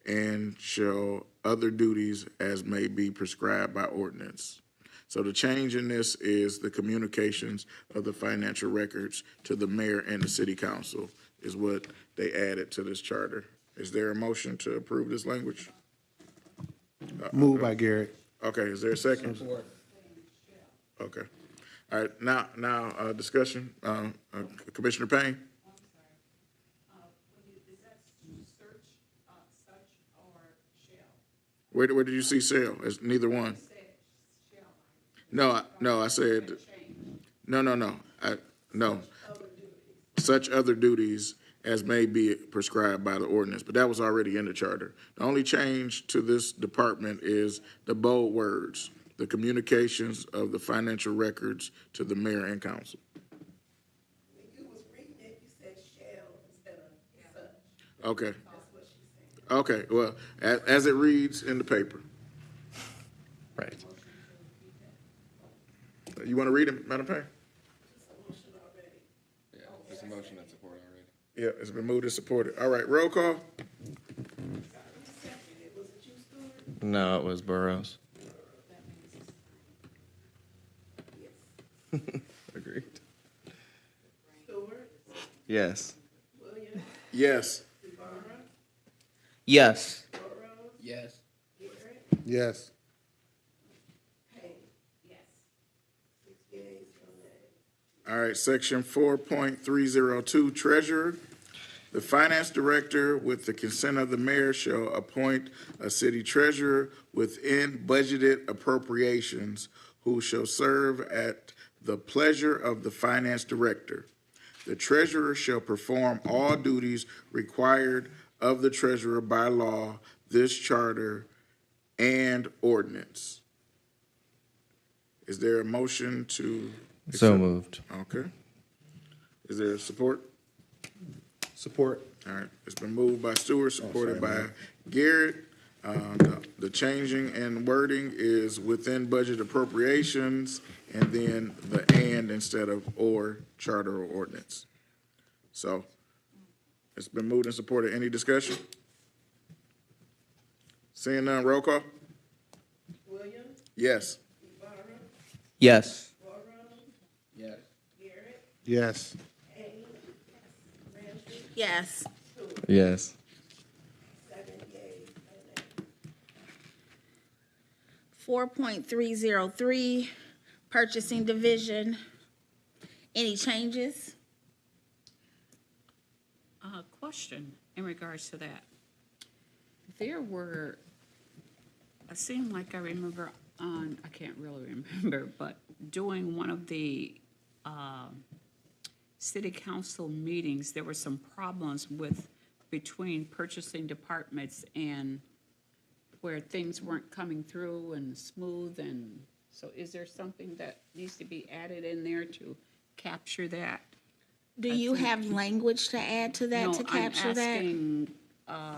Speaker 1: and shall other duties as may be prescribed by ordinance. So the change in this is the communications of the financial records to the mayor and the city council is what they added to this charter. Is there a motion to approve this language?
Speaker 9: Moved by Garrett.
Speaker 1: Okay, is there a second? Okay. All right, now, discussion. Commissioner Payne? Where did you see shall? It's neither one. No, I said, no. No. Such other duties as may be prescribed by the ordinance, but that was already in the charter. The only change to this department is the bold words, the communications of the financial records to the mayor and council.
Speaker 12: When you was reading it, you said shall instead of such.
Speaker 1: Okay,
Speaker 12: That's what she's saying.
Speaker 1: okay, well, as it reads in the paper.
Speaker 2: Right.
Speaker 1: You want to read it, Madam Payne?
Speaker 2: Yeah, there's a motion and support already.
Speaker 1: Yeah, it's been moved and supported. All right, roll call.
Speaker 2: No, it was Burrows. Agreed. Yes.
Speaker 1: Yes.
Speaker 5: Yes.
Speaker 11: Yes.
Speaker 9: Yes.
Speaker 1: All right, section 4.302, treasurer. The finance director, with the consent of the mayor, shall appoint a city treasurer within budgeted appropriations who shall serve at the pleasure of the finance director. The treasurer shall perform all duties required of the treasurer by law, this charter, and ordinance. Is there a motion to?
Speaker 2: So moved.
Speaker 1: Okay. Is there support?
Speaker 9: Support.
Speaker 1: All right, it's been moved by Stewart, supported by Garrett. The changing in wording is within budget appropriations, and then the and instead of or, charter or ordinance. So, it's been moved and supported. Any discussion? Seeing none, roll call?
Speaker 12: Williams,
Speaker 1: Yes.
Speaker 12: Ibarra,
Speaker 5: Yes.
Speaker 12: Burrows,
Speaker 11: Yes.
Speaker 12: Garrett,
Speaker 9: Yes.
Speaker 12: Haynes, Ramsey,
Speaker 4: Yes.
Speaker 2: Yes.
Speaker 12: 7 yeas, no nays.
Speaker 4: 4.303, purchasing division. Any changes?
Speaker 8: Question in regards to that. There were, it seemed like I remember on, I can't really remember, but during one of the city council meetings, there were some problems between purchasing departments and where things weren't coming through and smooth, and so is there something that needs to be added in there to capture that?
Speaker 4: Do you have language to add to that to capture that?
Speaker 8: No, I'm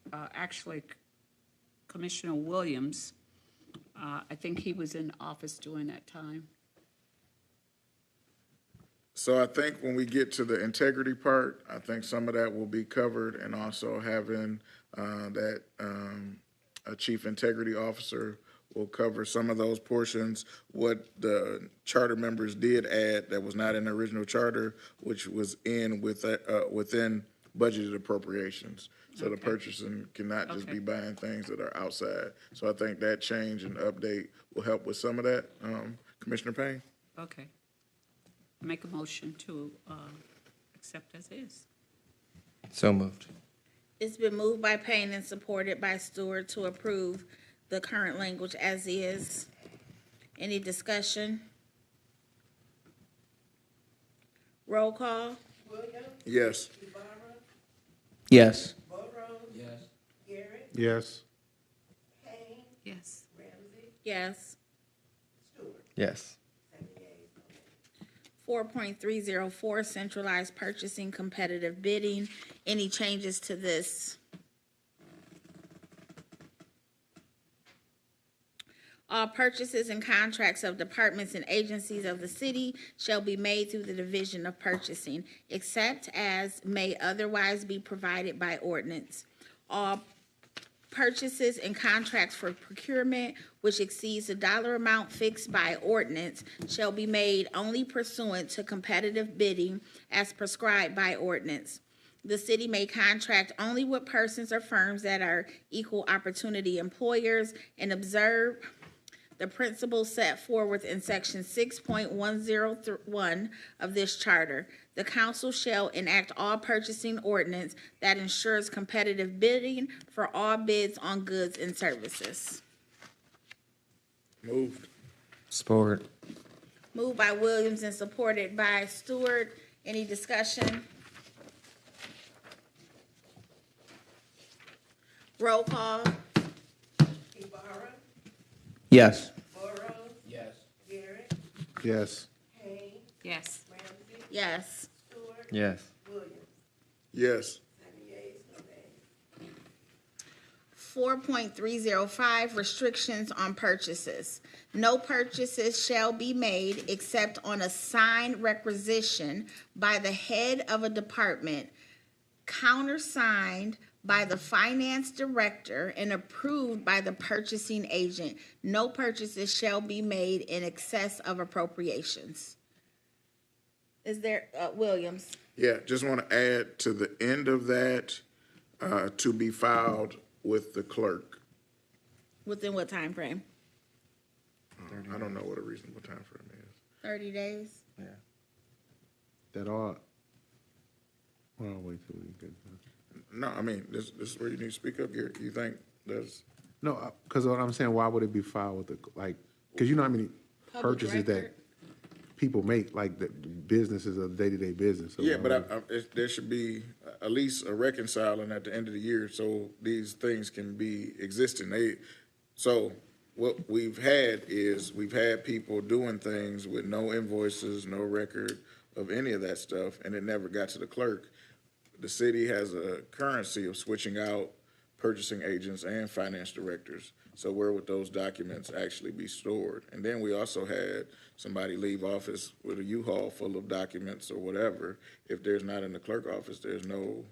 Speaker 8: asking, actually, Commissioner Williams, I think he was in office during that time.
Speaker 1: So I think when we get to the integrity part, I think some of that will be covered, and also having a chief integrity officer will cover some of those portions. What the charter members did add that was not in the original charter, which was within budgeted appropriations. So the purchasing cannot just be buying things that are outside. So I think that change and update will help with some of that. Commissioner Payne?
Speaker 8: Okay. Make a motion to accept as is.
Speaker 2: So moved.
Speaker 4: It's been moved by Payne and supported by Stewart to approve the current language as is. Any discussion? Roll call?
Speaker 12: Williams,
Speaker 1: Yes.
Speaker 12: Ibarra,
Speaker 5: Yes.
Speaker 12: Burrows,
Speaker 11: Yes.
Speaker 12: Garrett,
Speaker 9: Yes.
Speaker 12: Haynes,
Speaker 8: Yes.
Speaker 12: Ramsey,
Speaker 4: Yes.
Speaker 12: Stewart.
Speaker 2: Yes.
Speaker 12: 7 yeas, no nays.
Speaker 4: 4.304, centralized purchasing, competitive bidding. Any changes to this? All purchases and contracts of departments and agencies of the city shall be made through the Division of Purchasing, except as may otherwise be provided by ordinance. All purchases and contracts for procurement which exceeds the dollar amount fixed by ordinance shall be made only pursuant to competitive bidding as prescribed by ordinance. The city may contract only with persons or firms that are equal opportunity employers and observe the principles set forth in section 6.101 of this charter. The council shall enact all purchasing ordinance that ensures competitive bidding for all bids on goods and services.
Speaker 1: Moved.
Speaker 2: Support.
Speaker 4: Moved by Williams and supported by Stewart. Any discussion? Roll call.
Speaker 12: Ibarra,
Speaker 11: Yes.
Speaker 12: Burrows,
Speaker 5: Yes.
Speaker 12: Garrett,
Speaker 9: Yes.
Speaker 12: Haynes,
Speaker 8: Yes.
Speaker 12: Ramsey,
Speaker 4: Yes.
Speaker 12: Stewart,
Speaker 2: Yes.
Speaker 12: Williams.
Speaker 1: Yes.
Speaker 12: 7 yeas, no nays.
Speaker 4: 4.305, restrictions on purchases. No purchases shall be made except on a signed requisition by the head of a department, countersigned by the finance director and approved by the purchasing agent. No purchases shall be made in excess of appropriations. Is there, Williams?
Speaker 1: Yeah, just want to add to the end of that, to be filed with the clerk.
Speaker 4: Within what time frame?
Speaker 1: I don't know what a reasonable time frame is.
Speaker 4: 30 days?
Speaker 9: That all, well, I'll wait till we get.
Speaker 1: No, I mean, this is where you need to speak up, Gary. You think there's,
Speaker 9: No, because what I'm saying, why would it be filed with the, like, because you know how many
Speaker 4: Public
Speaker 9: purchases
Speaker 4: record?
Speaker 9: that people make, like the businesses of day-to-day business. So
Speaker 1: yeah,
Speaker 9: why
Speaker 1: but
Speaker 9: would-
Speaker 1: there should be at least a reconciling at the end of the year so these things can be existing. So what we've had is, we've had people doing things with no invoices, no record of any of that stuff, and it never got to the clerk. The city has a currency of switching out purchasing agents and finance directors. So where would those documents actually be stored? And then we also had somebody leave office with a U-Haul full of documents or whatever. If there's not in the clerk office, there's no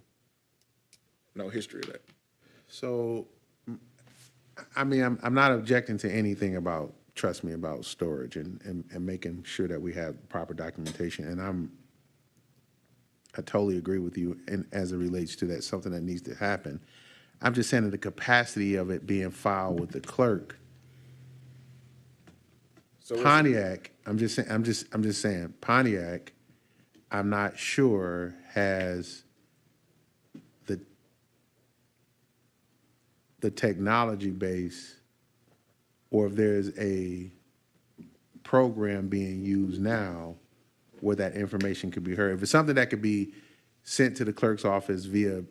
Speaker 1: history of that.
Speaker 9: So, I mean, I'm not objecting to anything about, trust me, about storage and making sure that we have proper documentation. And I totally agree with you, and as it relates to that, something that needs to happen. I'm just saying that the capacity of it being filed with the clerk,
Speaker 1: So it's-
Speaker 9: Pontiac, I'm just saying, Pontiac, I'm not sure has the technology base, or if there's a program being used now where that information could be heard. If it's something that could be sent to the clerk's office via,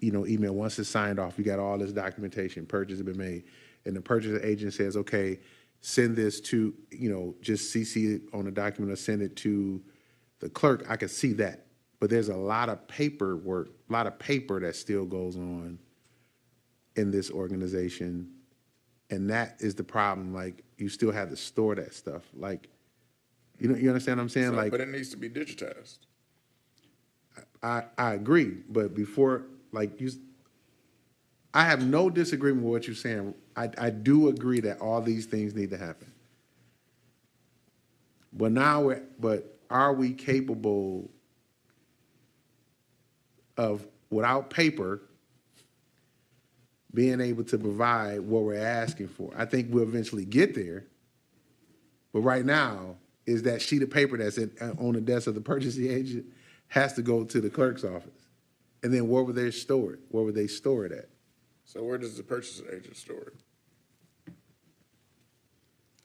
Speaker 9: email, once it's signed off, you got all this documentation, purchase has been made, and the purchase agent says, okay, send this to, just CC it on a document or send it to the clerk, I could see that. But there's a lot of paperwork, a lot of paper that still goes on in this organization, and that is the problem. Like, you still have to store that stuff. Like, you understand what I'm saying? Like,
Speaker 1: but it needs to be digitized.
Speaker 9: I agree, but before, I have no disagreement with what you're saying. I do agree that all these things need to happen. But are we capable of, without paper, being able to provide what we're asking for? I think we'll eventually get there. But right now, is that sheet of paper that's on the desk of the purchasing agent has to go to the clerk's office. And then where would they store it? Where would they store it at?
Speaker 1: So where does the purchasing agent store it?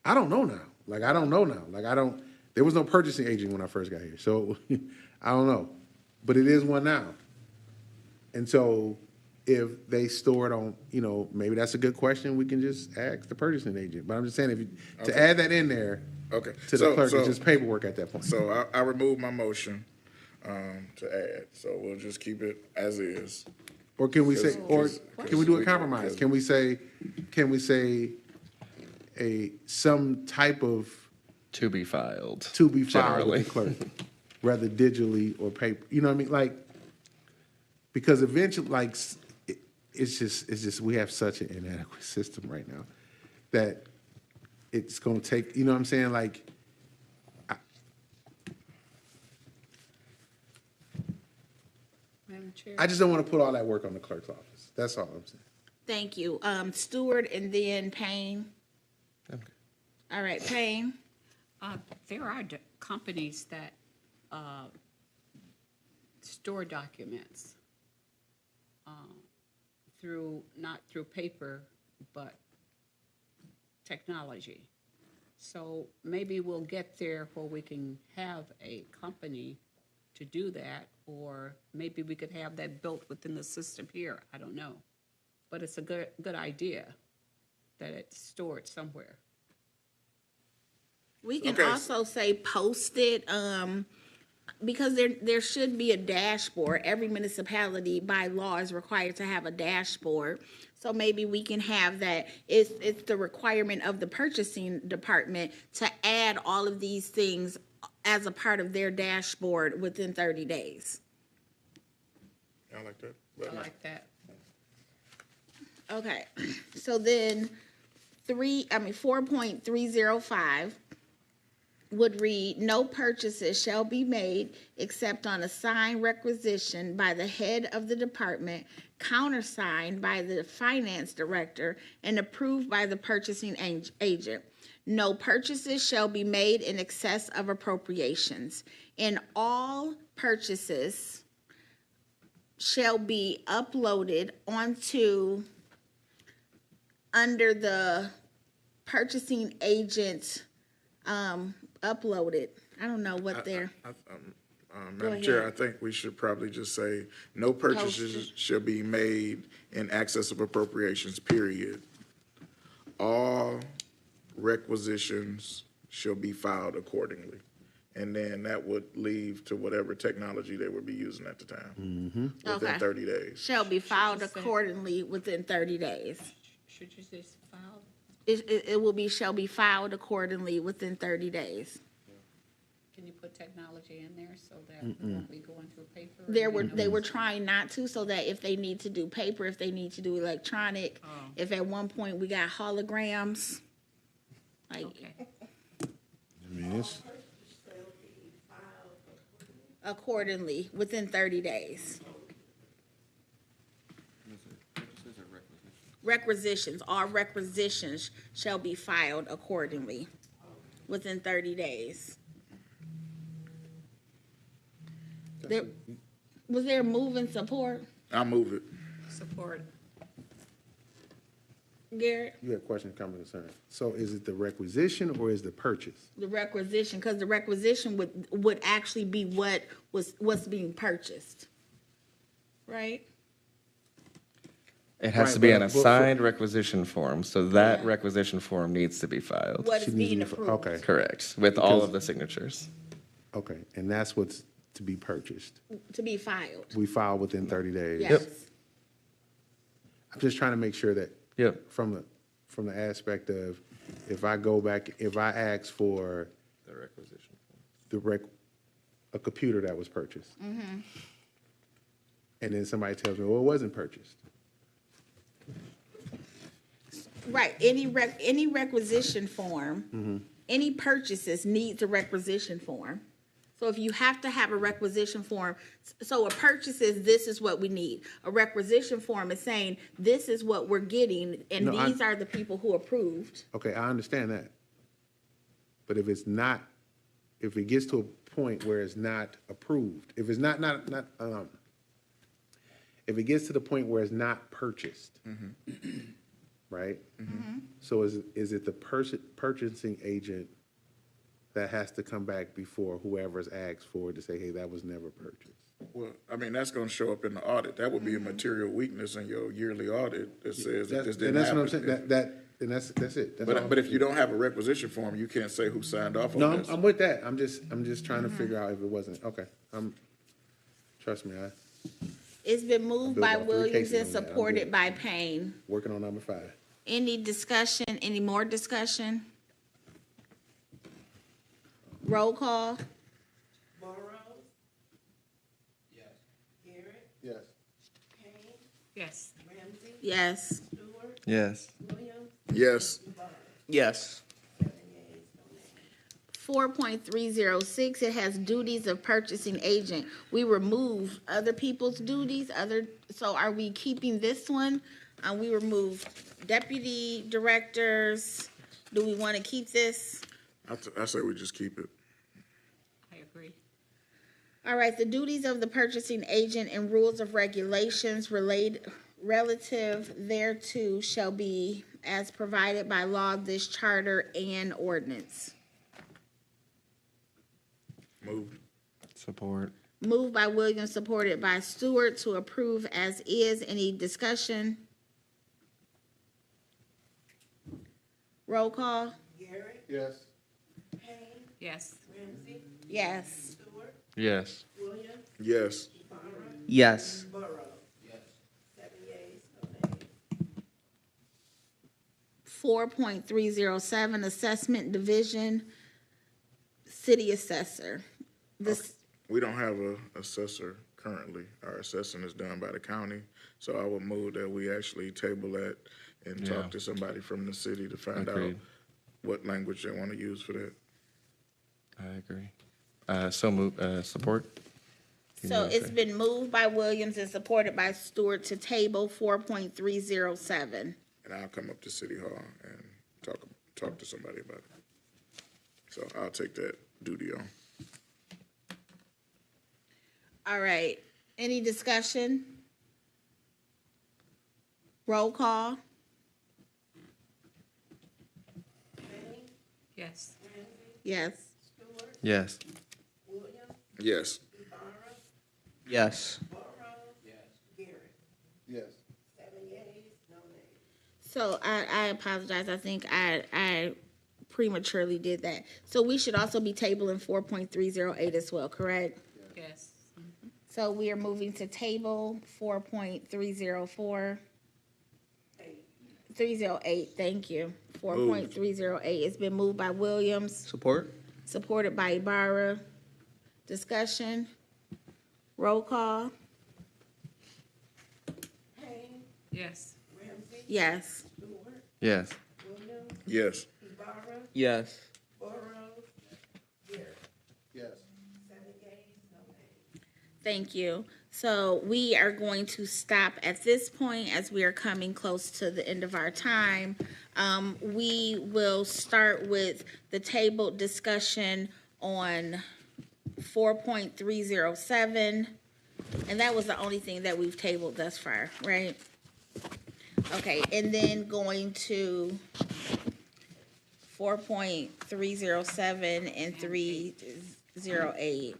Speaker 9: I don't know now. I don't know now. There was no purchasing agent when I first got here. So I don't know. But it is one now. And so if they store it on, maybe that's a good question. We can just ask the purchasing agent. But I'm just saying, to add that in there
Speaker 1: Okay.
Speaker 9: to the clerk, it's just paperwork at that point.
Speaker 1: So I removed my motion to add, so we'll just keep it as is.
Speaker 9: Or can we say,
Speaker 1: Cause-
Speaker 9: can we do a
Speaker 1: cause-
Speaker 9: compromise?
Speaker 1: cause-
Speaker 9: Can we say some type of
Speaker 2: To be filed.
Speaker 9: to be filed with the
Speaker 2: generally.
Speaker 9: clerk, rather digitally or paper? You know what I mean? Because eventually, it's just we have such an inadequate system right now that it's going to take. You know what I'm saying?
Speaker 8: Madam Chair?
Speaker 9: I just don't want to put all that work on the clerk's office. That's all I'm saying.
Speaker 4: Thank you. Stewart and then Payne. All right, Payne.
Speaker 8: There are companies that store documents not through paper, but technology. So maybe we'll get there where we can have a company to do that, or maybe we could have that built within the system here. I don't know. But it's a good idea that it's stored somewhere.
Speaker 4: We can
Speaker 1: Okay.
Speaker 4: also say post it, because there should be a dashboard. Every municipality by law is required to have a dashboard. So maybe we can have that. It's the requirement of the purchasing department to add all of these things as a part of their dashboard within 30 days.
Speaker 1: I like that.
Speaker 8: I like that.
Speaker 4: Okay, so then 4.305 would read, no purchases shall be made except on a signed requisition by the head of the department, countersigned by the finance director, and approved by the purchasing agent. No purchases shall be made in excess of appropriations. And all purchases shall be uploaded onto, under the purchasing agent, uploaded. I don't know what they're,
Speaker 1: Madam Chair, I think we should probably just say, no purchases
Speaker 4: Posted.
Speaker 1: shall be made in excess of appropriations, period. All requisitions shall be filed accordingly. And then that would leave to whatever technology they would be using at the time. Within
Speaker 4: Okay.
Speaker 1: 30 days.
Speaker 4: shall be filed
Speaker 8: just say-
Speaker 4: accordingly within 30 days.
Speaker 8: Should you say filed?
Speaker 4: It will be, shall be filed accordingly within 30 days.
Speaker 8: Can you put technology in there so that we won't be going through paper?
Speaker 4: They were trying not to, so that if they need to do paper, if they need to do electronic, if at one point we got holograms, like,
Speaker 8: Okay.
Speaker 9: I mean, it's,
Speaker 4: accordingly, within 30 days. Requisitions, all requisitions shall be filed accordingly within 30 days. Was there move and support,
Speaker 1: I'll move it.
Speaker 8: Support.
Speaker 4: Garrett?
Speaker 9: you had question, comment, concern. So is it the requisition or is the purchase?
Speaker 4: The requisition, because the requisition would actually be what's being purchased, right?
Speaker 2: It has
Speaker 9: Right,
Speaker 2: to be
Speaker 9: but-
Speaker 2: on a
Speaker 9: but for-
Speaker 2: signed requisition form, so that requisition form needs to be filed.
Speaker 4: What is
Speaker 9: Should need to
Speaker 4: being
Speaker 9: be-
Speaker 4: approved.
Speaker 9: Okay,
Speaker 2: Correct, with all
Speaker 9: Because-
Speaker 2: of the signatures.
Speaker 9: okay, and that's what's to be purchased.
Speaker 4: To be filed,
Speaker 9: We file within 30 days.
Speaker 4: yes.
Speaker 9: I'm just trying to make sure that
Speaker 2: Yep.
Speaker 9: from the aspect of, if I go back, if I ask for
Speaker 2: The requisition.
Speaker 9: a computer that was purchased. And then somebody tells me, well, it wasn't purchased.
Speaker 4: Right, any requisition form, any purchases needs a requisition form. So if you have to have a requisition form, so a purchase is, this is what we need. A requisition form is saying, this is what we're getting, and
Speaker 9: No,
Speaker 4: these are the people who approved.
Speaker 9: Okay, I understand that. But if it's not, if it gets to a point where it's not approved, if it's if it gets to the point where it's not purchased, right? So is it the purchasing agent that has to come back before whoever's asked for it to say, hey, that was never purchased?
Speaker 1: Well, I mean, that's gonna show up in the audit. That would be a material weakness in your yearly audit that says that this
Speaker 9: And
Speaker 1: didn't
Speaker 9: that's what I'm
Speaker 1: happen.
Speaker 9: saying, and that's it. That's all.
Speaker 1: But if you don't have a requisition form, you can't say who signed off
Speaker 9: No,
Speaker 1: on this.
Speaker 9: I'm with that. I'm just trying to figure out if it wasn't, okay. Trust me,
Speaker 4: It's been moved
Speaker 9: built
Speaker 4: by
Speaker 9: about 3
Speaker 4: Williams
Speaker 9: cases
Speaker 4: and
Speaker 9: on that. I'm
Speaker 4: supported
Speaker 9: good.
Speaker 4: by Payne.
Speaker 9: working on number 5.
Speaker 4: Any discussion, any more discussion? Roll call?
Speaker 12: Burrows. Garrett,
Speaker 9: Yes.
Speaker 12: Payne,
Speaker 8: Yes.
Speaker 12: Ramsey,
Speaker 4: Yes.
Speaker 12: Stewart,
Speaker 2: Yes.
Speaker 12: Williams,
Speaker 1: Yes,
Speaker 5: Yes.
Speaker 4: 4.306, it has duties of purchasing agent. We removed other people's duties, so are we keeping this one? We removed deputy directors, Do we want to keep this?
Speaker 1: I say we just keep it.
Speaker 8: I agree.
Speaker 4: All right, the duties of the purchasing agent and rules of regulations relative thereto shall be as provided by law, this charter, and ordinance.
Speaker 1: Move.
Speaker 2: Support.
Speaker 4: Moved by Williams, supported by Stewart to approve as is. Any discussion? Roll call?
Speaker 12: Garrett,
Speaker 9: Yes.
Speaker 12: Payne,
Speaker 8: Yes.
Speaker 12: Ramsey,
Speaker 4: Yes.
Speaker 12: Stewart,
Speaker 2: Yes.
Speaker 12: Williams,
Speaker 1: Yes.
Speaker 12: Ibarra,
Speaker 11: Yes.
Speaker 12: Burrows. Yes. 7 yeas, no nays.
Speaker 4: 4.307, Assessment Division, City Assessor. This,
Speaker 1: We don't have a assessor currently. Our assessing is done by the county. So I would move that we actually table that and
Speaker 2: Yeah.
Speaker 1: talk to somebody from the city to find out
Speaker 2: Agreed.
Speaker 1: what language they want to use for that.
Speaker 2: I agree. So move, support? You
Speaker 4: so
Speaker 2: know
Speaker 4: it's
Speaker 2: what
Speaker 4: been moved by Williams and supported by Stewart to table 4.307.
Speaker 1: And I'll come up to City Hall and talk to somebody about it. So I'll take that duty on.
Speaker 4: All right, any discussion? Roll call?
Speaker 12: Payne,
Speaker 8: Yes.
Speaker 12: Ramsey,
Speaker 4: Yes.
Speaker 12: Stewart,
Speaker 2: Yes.
Speaker 12: Williams,
Speaker 1: Yes.
Speaker 12: Ibarra,
Speaker 11: Yes.
Speaker 12: Burrows. Yes. Garrett.
Speaker 9: Yes.
Speaker 12: 7 yeas, no nays.
Speaker 4: So I apologize. I think I prematurely did that. So we should also be tabling 4.308 as well, correct?
Speaker 8: Yes.
Speaker 4: So we are moving to table 4.304. 308, thank you. 4.308. It's been moved by Williams,
Speaker 11: Support?
Speaker 4: supported by Ibarra. Discussion? Roll call?
Speaker 12: Payne,
Speaker 8: Yes.
Speaker 12: Ramsey,
Speaker 4: Yes.
Speaker 12: Stewart,
Speaker 2: Yes.
Speaker 12: Williams,
Speaker 1: Yes.
Speaker 12: Ibarra,
Speaker 11: Yes.
Speaker 12: Burrows, Garrett.
Speaker 9: Yes.
Speaker 12: 7 yeas, no nays.
Speaker 4: Thank you. So we are going to stop at this point as we are coming close to the end of our time. We will start with the table discussion on 4.307. And that was the only thing that we've tabled thus far, right? Okay, and then going to 4.307 and 308.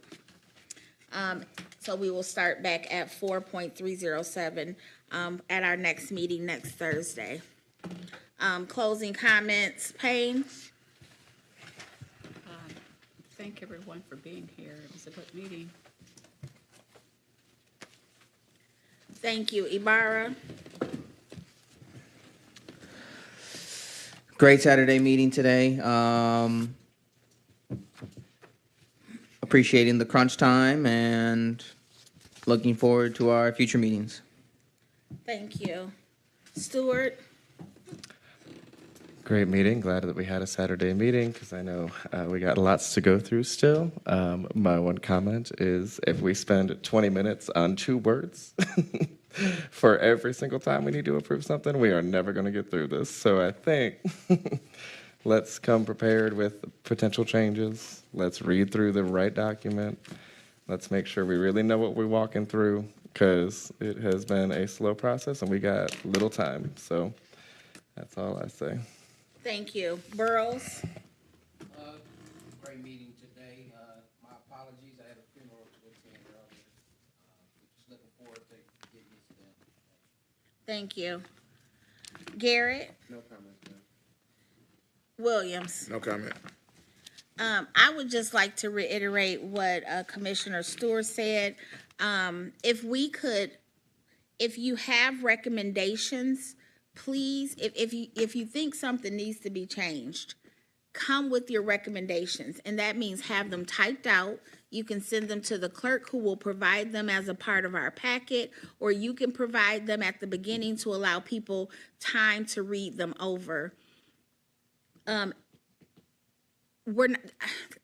Speaker 4: So we will start back at 4.307 at our next meeting next Thursday. Closing comments, Payne?
Speaker 8: Thank everyone for being here. It was a good meeting.
Speaker 4: Thank you, Ibarra.
Speaker 11: Great Saturday meeting today. Appreciating the crunch time and looking forward to our future meetings.
Speaker 4: Thank you. Stewart?
Speaker 2: Great meeting. Glad that we had a Saturday meeting because I know we got lots to go through still. My one comment is if we spend 20 minutes on 2 words for every single time we need to approve something, we are never going to get through this. So I think let's come prepared with potential changes. Let's read through the right document. Let's make sure we really know what we're walking through because it has been a slow process and we got little time. So that's all I say.
Speaker 4: Thank you. Burrows?
Speaker 11: Great meeting today. My apologies. I had a funeral to attend earlier. Just looking forward to getting this done.
Speaker 4: Thank you. Garrett?
Speaker 9: No comments, ma'am.
Speaker 4: Williams?
Speaker 1: No comment.
Speaker 4: I would just like to reiterate what Commissioner Stewart said. If you have recommendations, please, if you think something needs to be changed, come with your recommendations. And that means have them typed out. You can send them to the clerk who will provide them as a part of our packet, or you can provide them at the beginning to allow people time to read them over. we're not,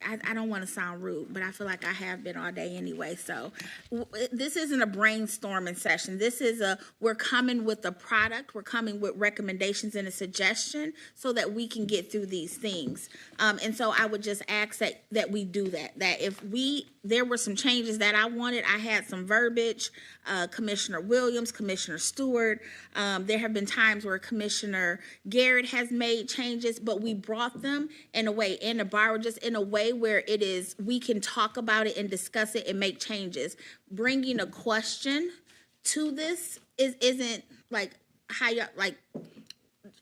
Speaker 4: I don't want to sound rude, but I feel like I have been all day anyway. So this isn't a brainstorming session. This is we're coming with a product. We're coming with recommendations and a suggestion so that we can get through these things. And so I would just ask that we do that. That if there were some changes that I wanted, I had some verbiage, Commissioner Williams, Commissioner Stewart. There have been times where Commissioner Garrett has made changes, but we brought them in a way, in a bar, just in a way where it is, we can talk about it and discuss it and make changes. Bringing a question to this isn't like how you like.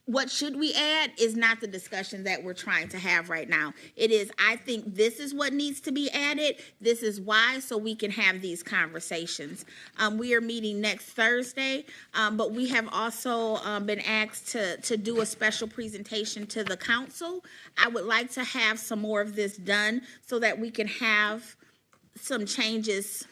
Speaker 4: What should we add is not the discussion that we're trying to have right now. It is, I think this is what needs to be added. This is why, so we can have these conversations. We are meeting next Thursday, but we have also been asked to do a special presentation to the council. I would like to have some more of this done so that we can have some changes,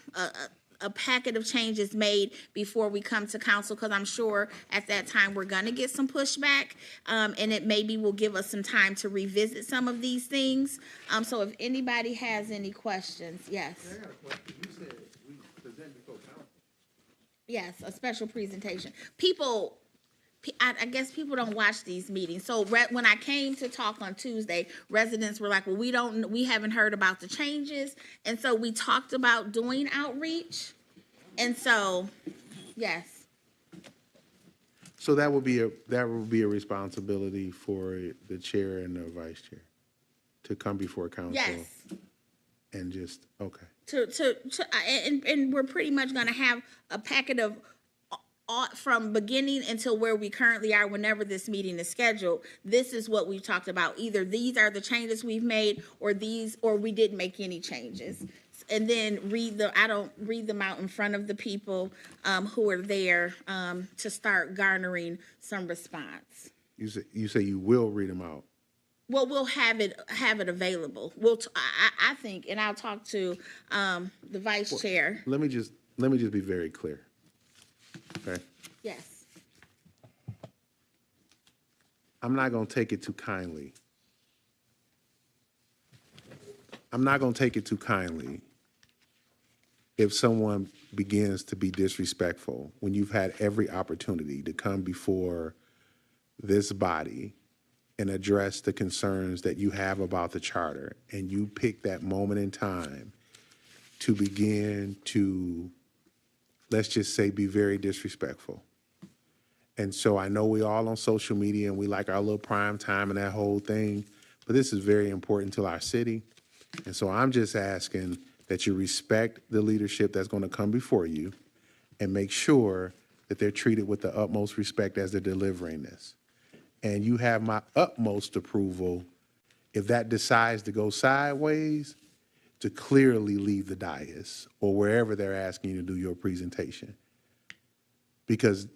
Speaker 4: a packet of changes made before we come to council, because I'm sure at that time we're gonna get some pushback, and it maybe will give us some time to revisit some of these things. So if anybody has any questions, yes.
Speaker 9: I got a question. You said we present before council.
Speaker 4: Yes, a special presentation. I guess people don't watch these meetings. So when I came to talk on Tuesday, residents were like, well, we haven't heard about the changes. And so we talked about doing outreach. And so, yes.
Speaker 9: So that would be a responsibility for the chair and the vice chair to come before council.
Speaker 4: Yes.
Speaker 9: And just, okay.
Speaker 4: And we're pretty much gonna have a packet of from beginning until where we currently are, whenever this meeting is scheduled. This is what we've talked about. Either these are the changes we've made, or we didn't make any changes. And then I don't read them out in front of the people who are there to start garnering some response.
Speaker 9: You say you will read them out.
Speaker 4: Well, we'll have it available. I think, and I'll talk to the vice chair.
Speaker 9: Let me just be very clear. Okay.
Speaker 4: Yes.
Speaker 9: I'm not going to take it too kindly. I'm not going to take it too kindly if someone begins to be disrespectful when you've had every opportunity to come before this body and address the concerns that you have about the charter, and you pick that moment in time to begin to, let's just say, be very disrespectful. And so I know we all on social media and we like our little prime time and that whole thing, but this is very important to our city. And so I'm just asking that you respect the leadership that's going to come before you and make sure that they're treated with the utmost respect as they're delivering this. And you have my utmost approval if that decides to go sideways, to clearly leave the dais or wherever they're asking you to do your presentation. Because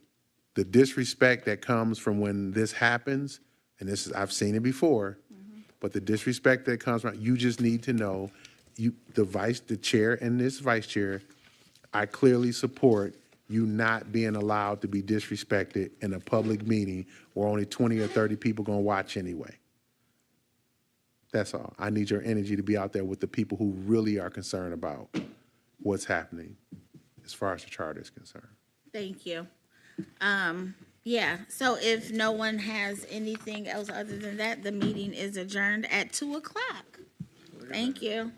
Speaker 9: the disrespect that comes from when this happens, and I've seen it before, but the disrespect that comes from, you just need to know, the chair and this vice chair, I clearly support you not being allowed to be disrespected in a public meeting where only 20 or 30 people gonna watch anyway. That's all. I need your energy to be out there with the people who really are concerned about what's happening as far as the charter is concerned.
Speaker 4: Thank you. Yeah, so if no one has anything else other than that, the meeting is adjourned at 2:00. Thank you.